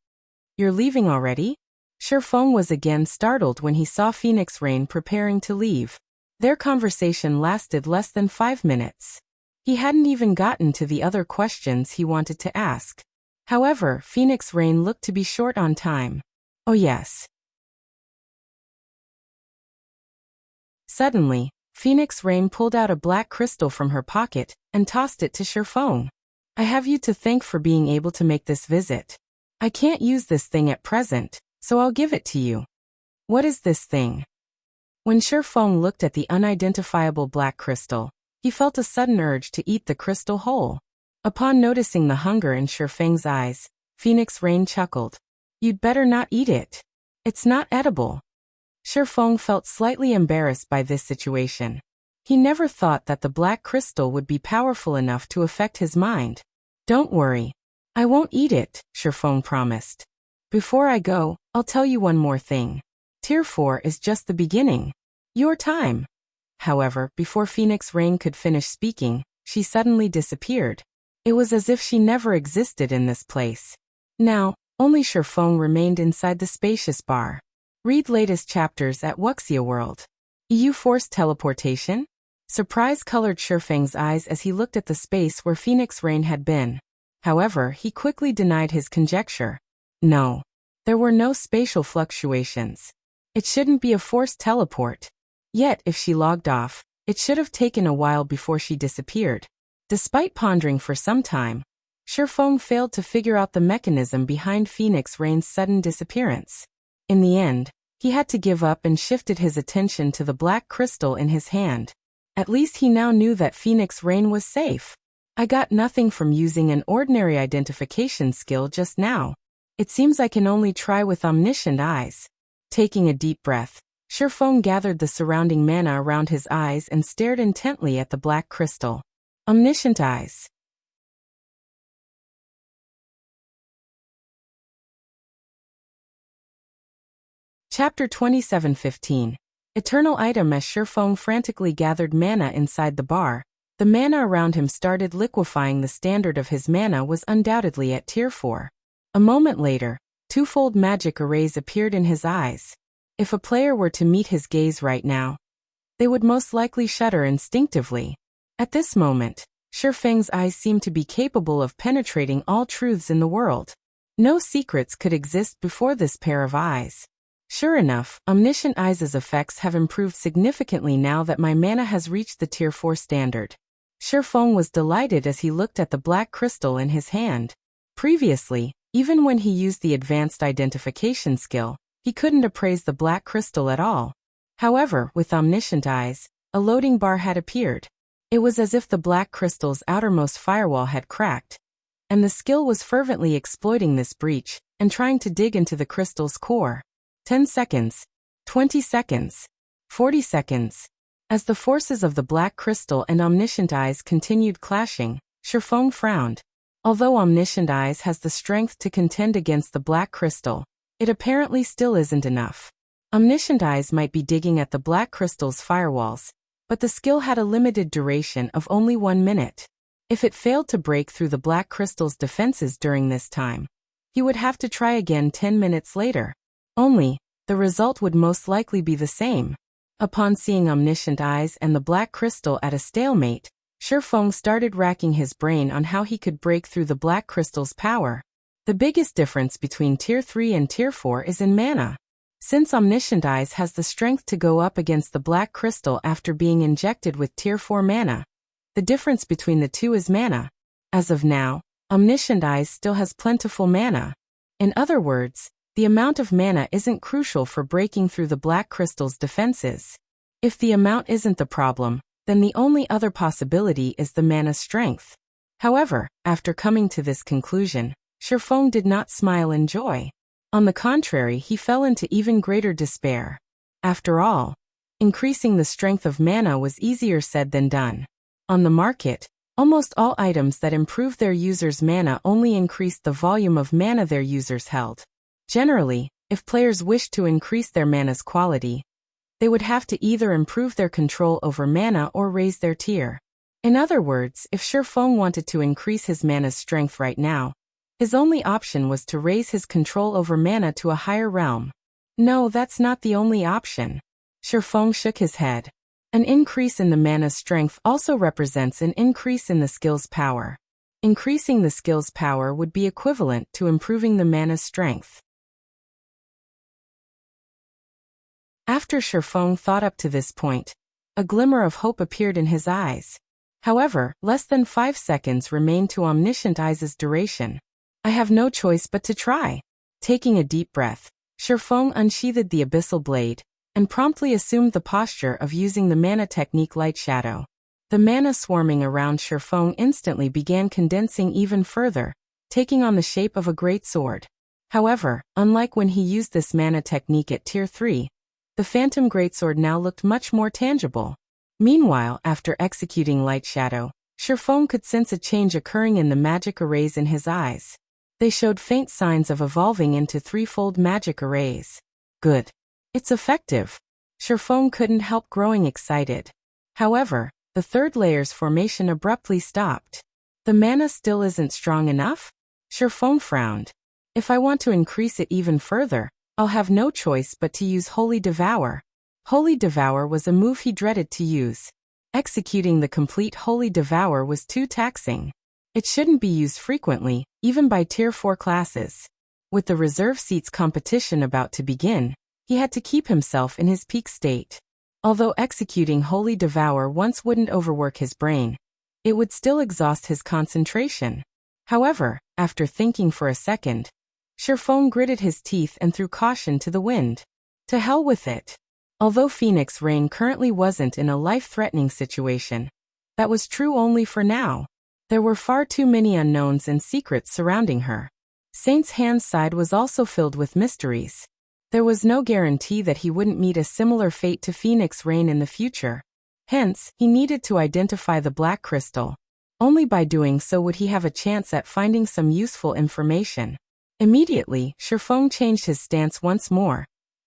You're leaving already? Shifeng was again startled when he saw Phoenix Rain preparing to leave. Their conversation lasted less than 5 minutes. He hadn't even gotten to the other questions he wanted to ask. However, Phoenix Rain looked to be short on time. Oh yes. Suddenly, Phoenix Rain pulled out a black crystal from her pocket and tossed it to Shifeng. I have you to thank for being able to make this visit. I can't use this thing at present, so I'll give it to you. What is this thing? When Shifeng looked at the unidentifiable black crystal, he felt a sudden urge to eat the crystal whole. Upon noticing the hunger in Shifeng's eyes, Phoenix Rain chuckled. You'd better not eat it. It's not edible. Shifeng felt slightly embarrassed by this situation. He never thought that the black crystal would be powerful enough to affect his mind. Don't worry. I won't eat it, Shifeng promised. Before I go, I'll tell you one more thing. Tier 4 is just the beginning. Your time. However, before Phoenix Rain could finish speaking, she suddenly disappeared. It was as if she never existed in this place. Now, only Shifeng remained inside the spacious bar. Read latest chapters at Wuxia World. EU forced teleportation? Surprise colored Shifeng's eyes as he looked at the space where Phoenix Rain had been. However, he quickly denied his conjecture. No. There were no spatial fluctuations. It shouldn't be a forced teleport. Yet, if she logged off, it should have taken a while before she disappeared. Despite pondering for some time, Shifeng failed to figure out the mechanism behind Phoenix Rain's sudden disappearance. In the end, he had to give up and shifted his attention to the black crystal in his hand. At least he now knew that Phoenix Rain was safe. I got nothing from using an ordinary identification skill just now. It seems I can only try with omniscient eyes. Taking a deep breath, Shifeng gathered the surrounding mana around his eyes and stared intently at the black crystal. Omniscient eyes. Chapter 27:15. Eternal item. As Shifeng frantically gathered mana inside the bar, the mana around him started liquefying. The standard of his mana was undoubtedly at tier 4. A moment later, twofold magic arrays appeared in his eyes. If a player were to meet his gaze right now, they would most likely shudder instinctively. At this moment, Shifeng's eyes seemed to be capable of penetrating all truths in the world. No secrets could exist before this pair of eyes. Sure enough, Omniscient Eyes' effects have improved significantly now that my mana has reached the tier 4 standard. Shifeng was delighted as he looked at the black crystal in his hand. Previously, even when he used the advanced identification skill, he couldn't appraise the black crystal at all. However, with Omniscient Eyes, a loading bar had appeared. It was as if the black crystal's outermost firewall had cracked, and the skill was fervently exploiting this breach and trying to dig into the crystal's core. 10 seconds, 20 seconds, 40 seconds. As the forces of the black crystal and Omniscient Eyes continued clashing, Shifeng frowned. Although Omniscient Eyes has the strength to contend against the black crystal, it apparently still isn't enough. Omniscient Eyes might be digging at the black crystal's firewalls, but the skill had a limited duration of only 1 minute. If it failed to break through the black crystal's defenses during this time, he would have to try again 10 minutes later. Only, the result would most likely be the same. Upon seeing omniscient eyes and the black crystal at a stalemate, Shifeng started racking his brain on how he could break through the black crystal's power. The biggest difference between Tier 3 and Tier 4 is in mana. Since Omniscient Eyes has the strength to go up against the black crystal after being injected with Tier 4 mana, the difference between the two is mana. As of now, Omniscient Eyes still has plentiful mana. In other words, the amount of mana isn't crucial for breaking through the black crystal's defenses. If the amount isn't the problem, then the only other possibility is the mana strength. However, after coming to this conclusion, Shifeng did not smile in joy. On the contrary, he fell into even greater despair. After all, increasing the strength of mana was easier said than done. On the market, almost all items that improved their users' mana only increased the volume of mana their users held. Generally, if players wished to increase their mana's quality, they would have to either improve their control over mana or raise their tier. In other words, if Shifeng wanted to increase his mana's strength right now, his only option was to raise his control over mana to a higher realm. No, that's not the only option. Shifeng shook his head. An increase in the mana's strength also represents an increase in the skill's power. Increasing the skill's power would be equivalent to improving the mana's strength. After Shifeng thought up to this point, a glimmer of hope appeared in his eyes. However, less than 5 seconds remained to Omniscient Eyes' duration. I have no choice but to try. Taking a deep breath, Shifeng unsheathed the abyssal blade, and promptly assumed the posture of using the mana technique Light Shadow. The mana swarming around Shifeng instantly began condensing even further, taking on the shape of a great sword. However, unlike when he used this mana technique at Tier 3, the Phantom Greatsword now looked much more tangible. Meanwhile, after executing Light Shadow, Shifeng could sense a change occurring in the magic arrays in his eyes. They showed faint signs of evolving into threefold magic arrays. Good. It's effective. Shifeng couldn't help growing excited. However, the third layer's formation abruptly stopped. The mana still isn't strong enough? Shifeng frowned. If I want to increase it even further, I'll have no choice but to use Holy Devour. Holy Devour was a move he dreaded to use. Executing the complete Holy Devour was too taxing. It shouldn't be used frequently, even by Tier 4 classes. With the reserve seats competition about to begin, he had to keep himself in his peak state. Although executing Holy Devour once wouldn't overwork his brain, it would still exhaust his concentration. However, after thinking for a second, Shifeng gritted his teeth and threw caution to the wind. To hell with it. Although Phoenix Rain currently wasn't in a life-threatening situation, that was true only for now. There were far too many unknowns and secrets surrounding her. Saint's Hand's side was also filled with mysteries. There was no guarantee that he wouldn't meet a similar fate to Phoenix Rain in the future. Hence, he needed to identify the Black Crystal. Only by doing so would he have a chance at finding some useful information. Immediately, Shifeng changed his stance once more,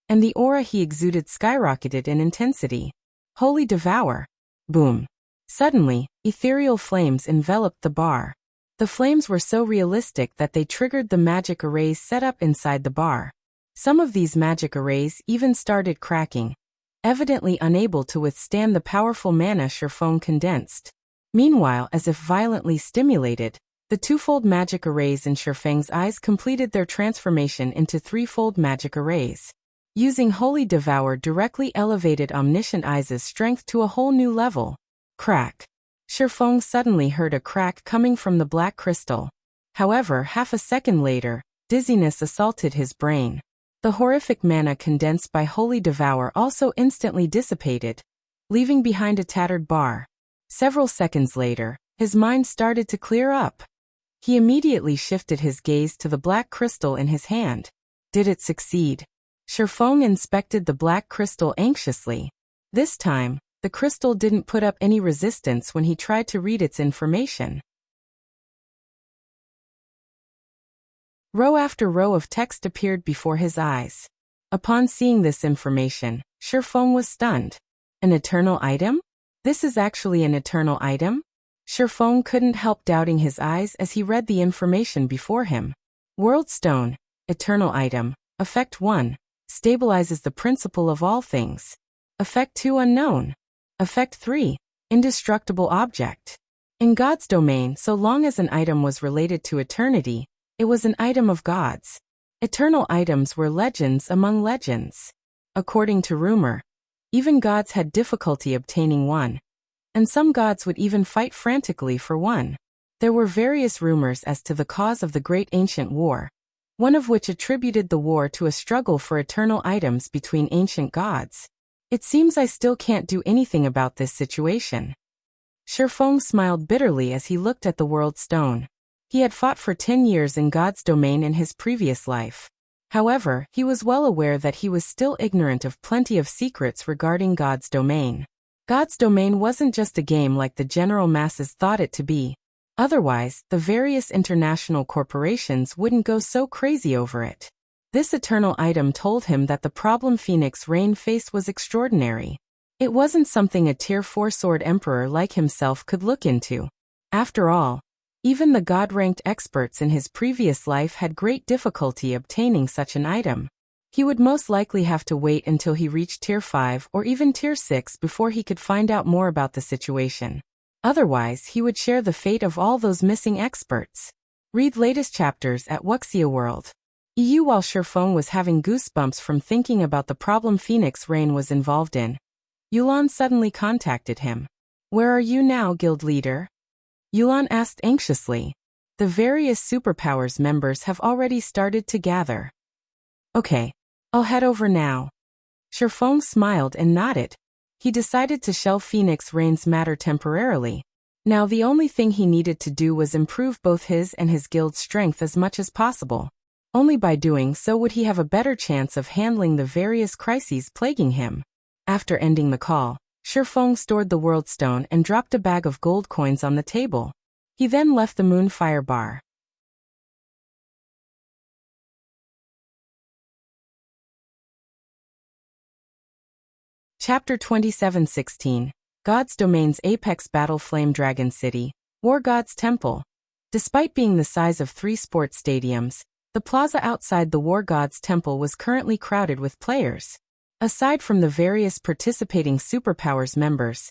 and the aura he exuded skyrocketed in intensity. Holy Devour. Boom. Suddenly, ethereal flames enveloped the bar. The flames were so realistic that they triggered the magic arrays set up inside the bar. Some of these magic arrays even started cracking, evidently unable to withstand the powerful mana Shifeng condensed. Meanwhile, as if violently stimulated, the twofold magic arrays in Shifeng's eyes completed their transformation into threefold magic arrays. Using Holy Devour directly elevated Omniscient Eyes' strength to a whole new level. Crack. Shifeng suddenly heard a crack coming from the black crystal. However, half a second later, dizziness assaulted his brain. The horrific mana condensed by Holy Devour also instantly dissipated, leaving behind a tattered bar. Several seconds later, his mind started to clear up. He immediately shifted his gaze to the black crystal in his hand. Did it succeed? Shifeng inspected the black crystal anxiously. This time, the crystal didn't put up any resistance when he tried to read its information. Row after row of text appeared before his eyes. Upon seeing this information, Shifeng was stunned. An eternal item? This is actually an eternal item? Sherfong couldn't help doubting his eyes as he read the information before him. World Stone, Eternal Item, Effect 1, Stabilizes the principle of all things. Effect 2 unknown. Effect 3, Indestructible Object. In God's domain, so long as an item was related to eternity, it was an item of God's. Eternal items were legends among legends. According to rumor, even gods had difficulty obtaining one, and some gods would even fight frantically for one. There were various rumors as to the cause of the Great Ancient War, one of which attributed the war to a struggle for eternal items between ancient gods. It seems I still can't do anything about this situation. Sherfong smiled bitterly as he looked at the World Stone. He had fought for 10 years in God's domain in his previous life. However, he was well aware that he was still ignorant of plenty of secrets regarding God's domain. God's domain wasn't just a game like the general masses thought it to be. Otherwise, the various international corporations wouldn't go so crazy over it. This eternal item told him that the problem Phoenix Rain faced was extraordinary. It wasn't something a Tier 4 sword emperor like himself could look into. After all, even the god-ranked experts in his previous life had great difficulty obtaining such an item. He would most likely have to wait until he reached Tier 5 or even Tier 6 before he could find out more about the situation. Otherwise, he would share the fate of all those missing experts. Read latest chapters at Wuxia World. EU. While Sherfong was having goosebumps from thinking about the problem Phoenix Rain was involved in, Yulan suddenly contacted him. "Where are you now, guild leader?" Yulan asked anxiously. "The various superpowers members have already started to gather." "Okay, I'll head over now." Sherfong smiled and nodded. He decided to shelve Phoenix Rain's matter temporarily. Now the only thing he needed to do was improve both his and his guild's strength as much as possible. Only by doing so would he have a better chance of handling the various crises plaguing him. After ending the call, Sherfong stored the World Stone and dropped a bag of gold coins on the table. He then left the Moonfire Bar. Chapter 27:16, God's Domain's Apex Battle Flame Dragon City, War God's Temple. Despite being the size of 3 sports stadiums, the plaza outside the War God's Temple was currently crowded with players. Aside from the various participating superpowers members,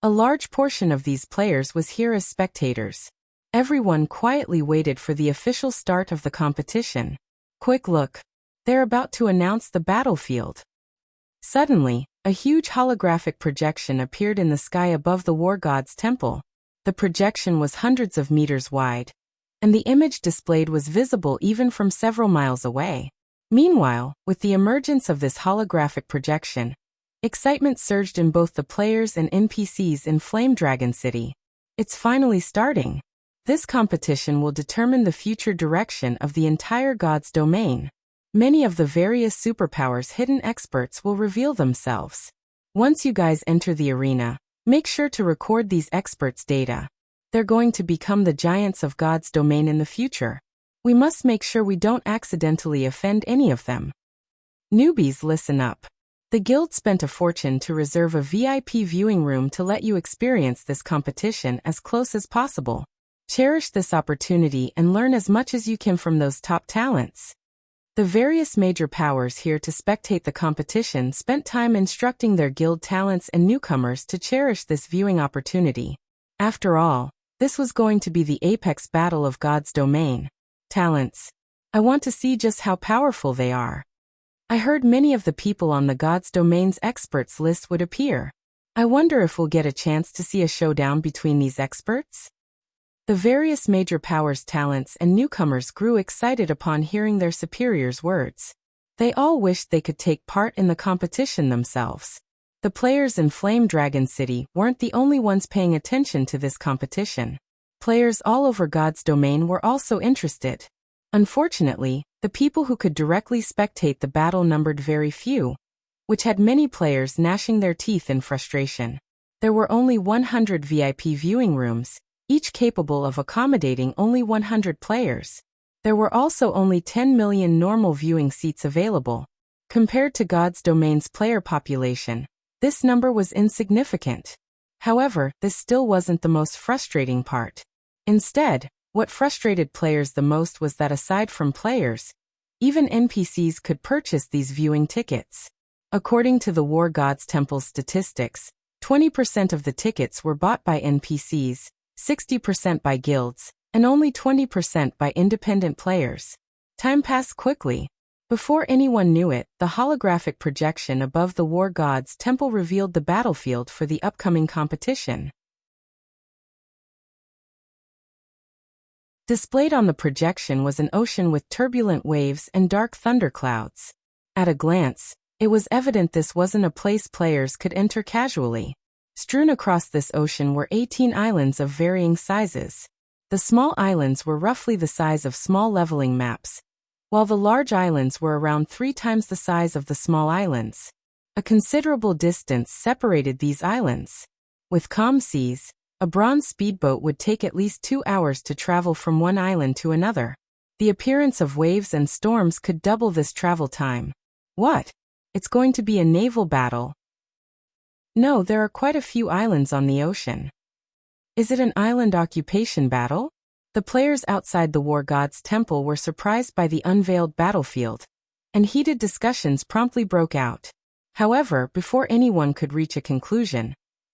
a large portion of these players was here as spectators. Everyone quietly waited for the official start of the competition. Quick look. They're about to announce the battlefield. Suddenly, a huge holographic projection appeared in the sky above the War God's Temple. The projection was hundreds of meters wide, and the image displayed was visible even from several miles away. Meanwhile, with the emergence of this holographic projection, excitement surged in both the players and NPCs in Flame Dragon City. It's finally starting. This competition will determine the future direction of the entire God's domain. Many of the various superpowers hidden experts will reveal themselves. Once you guys enter the arena, make sure to record these experts' data. They're going to become the giants of God's domain in the future. We must make sure we don't accidentally offend any of them. Newbies, listen up. The guild spent a fortune to reserve a VIP viewing room to let you experience this competition as close as possible. Cherish this opportunity and learn as much as you can from those top talents. The various major powers here to spectate the competition spent time instructing their guild talents and newcomers to cherish this viewing opportunity. After all, this was going to be the apex battle of God's domain. Talents. I want to see just how powerful they are. I heard many of the people on the God's domain's experts list would appear. I wonder if we'll get a chance to see a showdown between these experts? The various major powers' talents and newcomers grew excited upon hearing their superiors' words. They all wished they could take part in the competition themselves. The players in Flame Dragon City weren't the only ones paying attention to this competition. Players all over God's domain were also interested. Unfortunately, the people who could directly spectate the battle numbered very few, which had many players gnashing their teeth in frustration. There were only 100 VIP viewing rooms, each capable of accommodating only 100 players. There were also only 10 million normal viewing seats available. Compared to God's domain's player population, this number was insignificant. However, this still wasn't the most frustrating part. Instead, what frustrated players the most was that aside from players, even NPCs could purchase these viewing tickets. According to the War Gods Temple's statistics, 20% of the tickets were bought by NPCs, 60% by guilds, and only 20% by independent players. Time passed quickly. Before anyone knew it, the holographic projection above the War Gods Temple revealed the battlefield for the upcoming competition. Displayed on the projection was an ocean with turbulent waves and dark thunderclouds. At a glance, it was evident this wasn't a place players could enter casually. Strewn across this ocean were 18 islands of varying sizes. The small islands were roughly the size of small leveling maps, while the large islands were around 3 times the size of the small islands. A considerable distance separated these islands. With calm seas, a bronze speedboat would take at least 2 hours to travel from one island to another. The appearance of waves and storms could double this travel time. What? It's going to be a naval battle? No, there are quite a few islands on the ocean. Is it an island occupation battle? The players outside the War Gods Temple were surprised by the unveiled battlefield, and heated discussions promptly broke out. However, before anyone could reach a conclusion,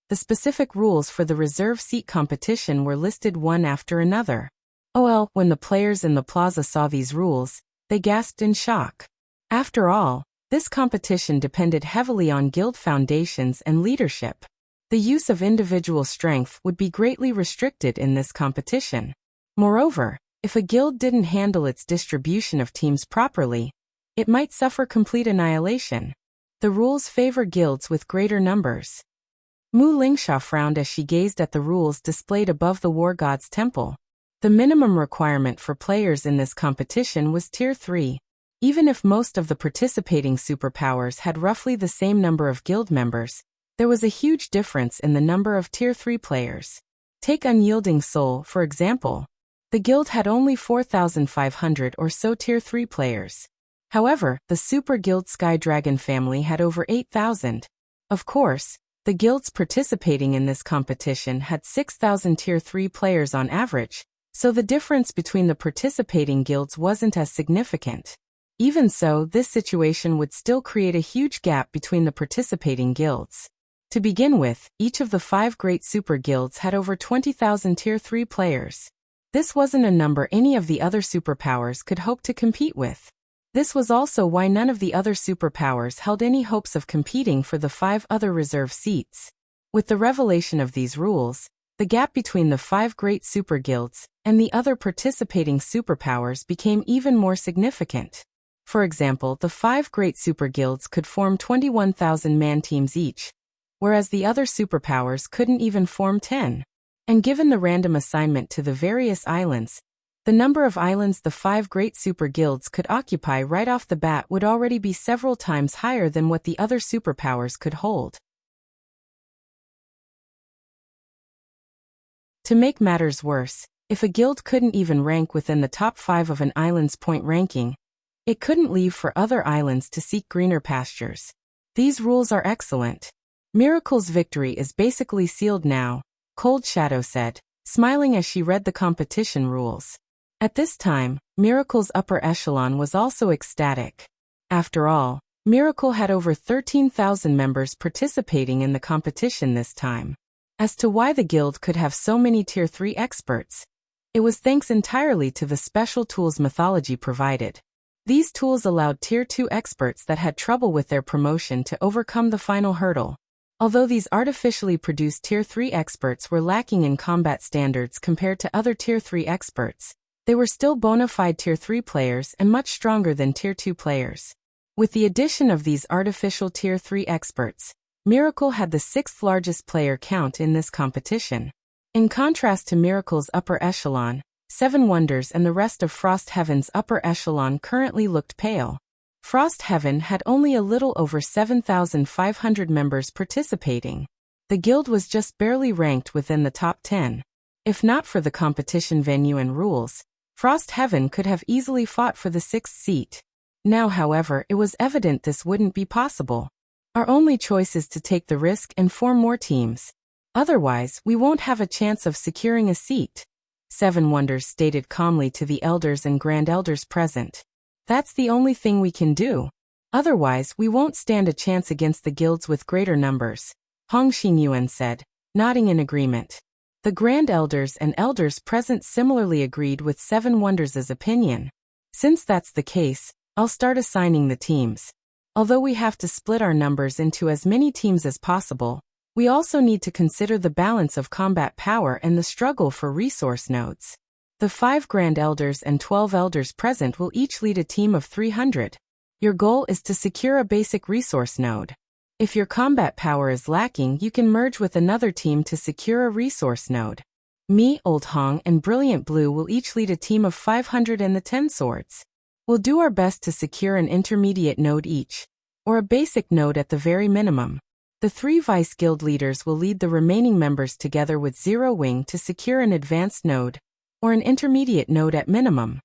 the specific rules for the reserve seat competition were listed one after another. When the players in the plaza saw these rules, they gasped in shock. After all, this competition depended heavily on guild foundations and leadership. The use of individual strength would be greatly restricted in this competition. Moreover, if a guild didn't handle its distribution of teams properly, it might suffer complete annihilation. The rules favor guilds with greater numbers. Mu Lingsha frowned as she gazed at the rules displayed above the War Gods Temple. The minimum requirement for players in this competition was Tier 3. Even if most of the participating superpowers had roughly the same number of guild members, there was a huge difference in the number of Tier 3 players. Take Unyielding Soul, for example. The guild had only 4,500 or so Tier 3 players. However, the Super Guild Sky Dragon family had over 8,000. Of course, the guilds participating in this competition had 6,000 Tier 3 players on average, so the difference between the participating guilds wasn't as significant. Even so, this situation would still create a huge gap between the participating guilds. To begin with, each of the 5 great super guilds had over 20,000 Tier 3 players. This wasn't a number any of the other superpowers could hope to compete with. This was also why none of the other superpowers held any hopes of competing for the 5 other reserve seats. With the revelation of these rules, the gap between the 5 great super guilds and the other participating superpowers became even more significant. For example, the 5 great super guilds could form 21,000-man teams each, whereas the other superpowers couldn't even form 10. And given the random assignment to the various islands, the number of islands the 5 great super guilds could occupy right off the bat would already be several times higher than what the other superpowers could hold. To make matters worse, if a guild couldn't even rank within the top 5 of an island's point ranking, it couldn't leave for other islands to seek greener pastures. These rules are excellent. Miracle's victory is basically sealed now, Cold Shadow said, smiling as she read the competition rules. At this time, Miracle's upper echelon was also ecstatic. After all, Miracle had over 13,000 members participating in the competition this time. As to why the guild could have so many Tier 3 experts, it was thanks entirely to the special tools mythology provided. These tools allowed Tier 2 experts that had trouble with their promotion to overcome the final hurdle. Although these artificially produced Tier 3 experts were lacking in combat standards compared to other Tier 3 experts, they were still bona fide Tier 3 players and much stronger than Tier 2 players. With the addition of these artificial Tier 3 experts, Miracle had the 6th largest player count in this competition. In contrast to Miracle's upper echelon, 7 Wonders and the rest of Frost Heaven's upper echelon currently looked pale. Frost Heaven had only a little over 7,500 members participating. The guild was just barely ranked within the top 10. If not for the competition venue and rules, Frost Heaven could have easily fought for the 6th seat. Now, however, it was evident this wouldn't be possible. Our only choice is to take the risk and form more teams. Otherwise, we won't have a chance of securing a seat, Seven Wonders stated calmly to the elders and grand elders present. That's the only thing we can do. Otherwise, we won't stand a chance against the guilds with greater numbers, Hong Xingyuan said, nodding in agreement. The grand elders and elders present similarly agreed with Seven Wonders' opinion. Since that's the case, I'll start assigning the teams. Although we have to split our numbers into as many teams as possible, we also need to consider the balance of combat power and the struggle for resource nodes. The 5 Grand Elders and 12 Elders present will each lead a team of 300. Your goal is to secure a basic resource node. If your combat power is lacking, you can merge with another team to secure a resource node. Me, Old Hong, and Brilliant Blue will each lead a team of 500 and the 10 Swords. We'll do our best to secure an intermediate node each, or a basic node at the very minimum. The 3 Vice Guild leaders will lead the remaining members together with Zero Wing to secure an advanced node, or an intermediate node at minimum.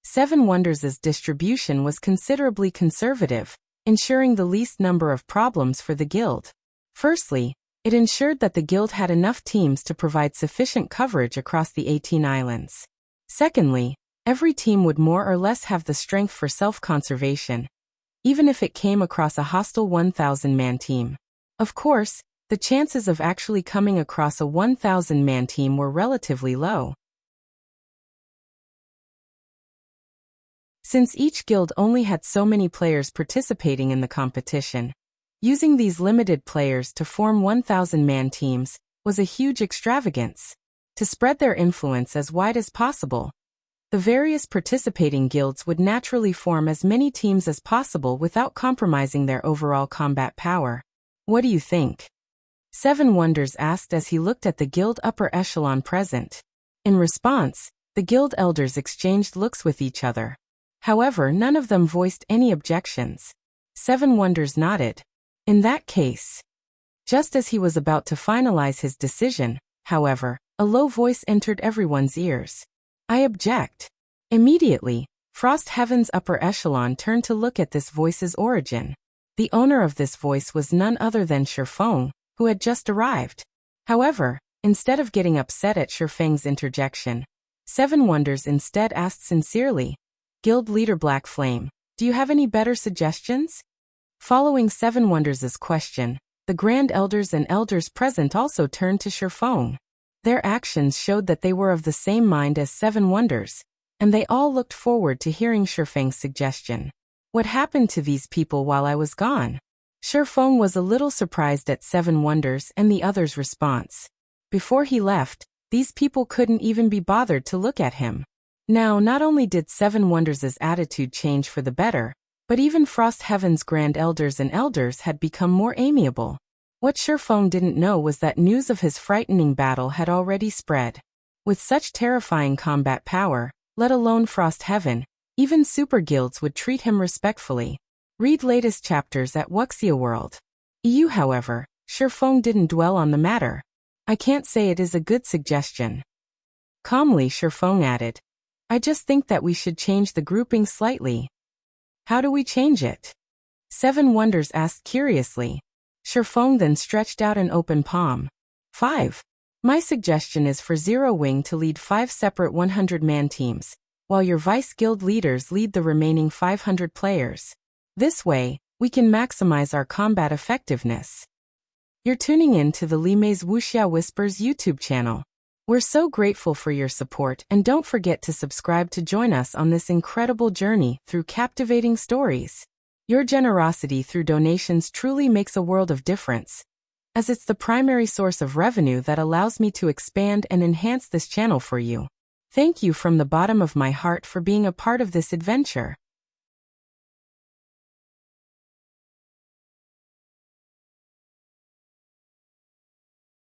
Seven Wonders' distribution was considerably conservative, ensuring the least number of problems for the guild. Firstly, it ensured that the guild had enough teams to provide sufficient coverage across the 18 islands. Secondly, every team would more or less have the strength for self-conservation, even if it came across a hostile 1,000-man team. Of course, the chances of actually coming across a 1,000-man team were relatively low. Since each guild only had so many players participating in the competition, using these limited players to form 1,000-man teams was a huge extravagance. To spread their influence as wide as possible, the various participating guilds would naturally form as many teams as possible without compromising their overall combat power. What do you think? Seven Wonders asked as he looked at the guild upper echelon present. In response, the guild elders exchanged looks with each other. However, none of them voiced any objections. Seven Wonders nodded. In that case. Just as he was about to finalize his decision, however, a low voice entered everyone's ears. I object. Immediately, Frost Heaven's upper echelon turned to look at this voice's origin. The owner of this voice was none other than Shifeng, who had just arrived. However, instead of getting upset at Shifeng's interjection, Seven Wonders instead asked sincerely, Guild Leader Black Flame, do you have any better suggestions? Following Seven Wonders' question, the Grand Elders and Elders present also turned to Shifeng. Their actions showed that they were of the same mind as Seven Wonders, and they all looked forward to hearing Shifeng's suggestion. What happened to these people while I was gone? Shifeng was a little surprised at Seven Wonders and the others' response. Before he left, these people couldn't even be bothered to look at him. Now, not only did Seven Wonders' attitude change for the better, but even Frost Heaven's Grand Elders and Elders had become more amiable. What Shifeng didn't know was that news of his frightening battle had already spread. With such terrifying combat power, let alone Frost Heaven, even super guilds would treat him respectfully. Read latest chapters at Wuxia World. EU. However, Shifeng didn't dwell on the matter. I can't say it is a good suggestion. Calmly, Shifeng added, I just think that we should change the grouping slightly. How do we change it? Seven Wonders asked curiously. Shifeng then stretched out an open palm. 5. My suggestion is for Zero Wing to lead 5 separate 100-man teams, while your Vice Guild leaders lead the remaining 500 players. This way, we can maximize our combat effectiveness. You're tuning in to the Limei's Wuxia Whispers YouTube channel. We're so grateful for your support, and don't forget to subscribe to join us on this incredible journey through captivating stories. Your generosity through donations truly makes a world of difference, as it's the primary source of revenue that allows me to expand and enhance this channel for you. Thank you from the bottom of my heart for being a part of this adventure.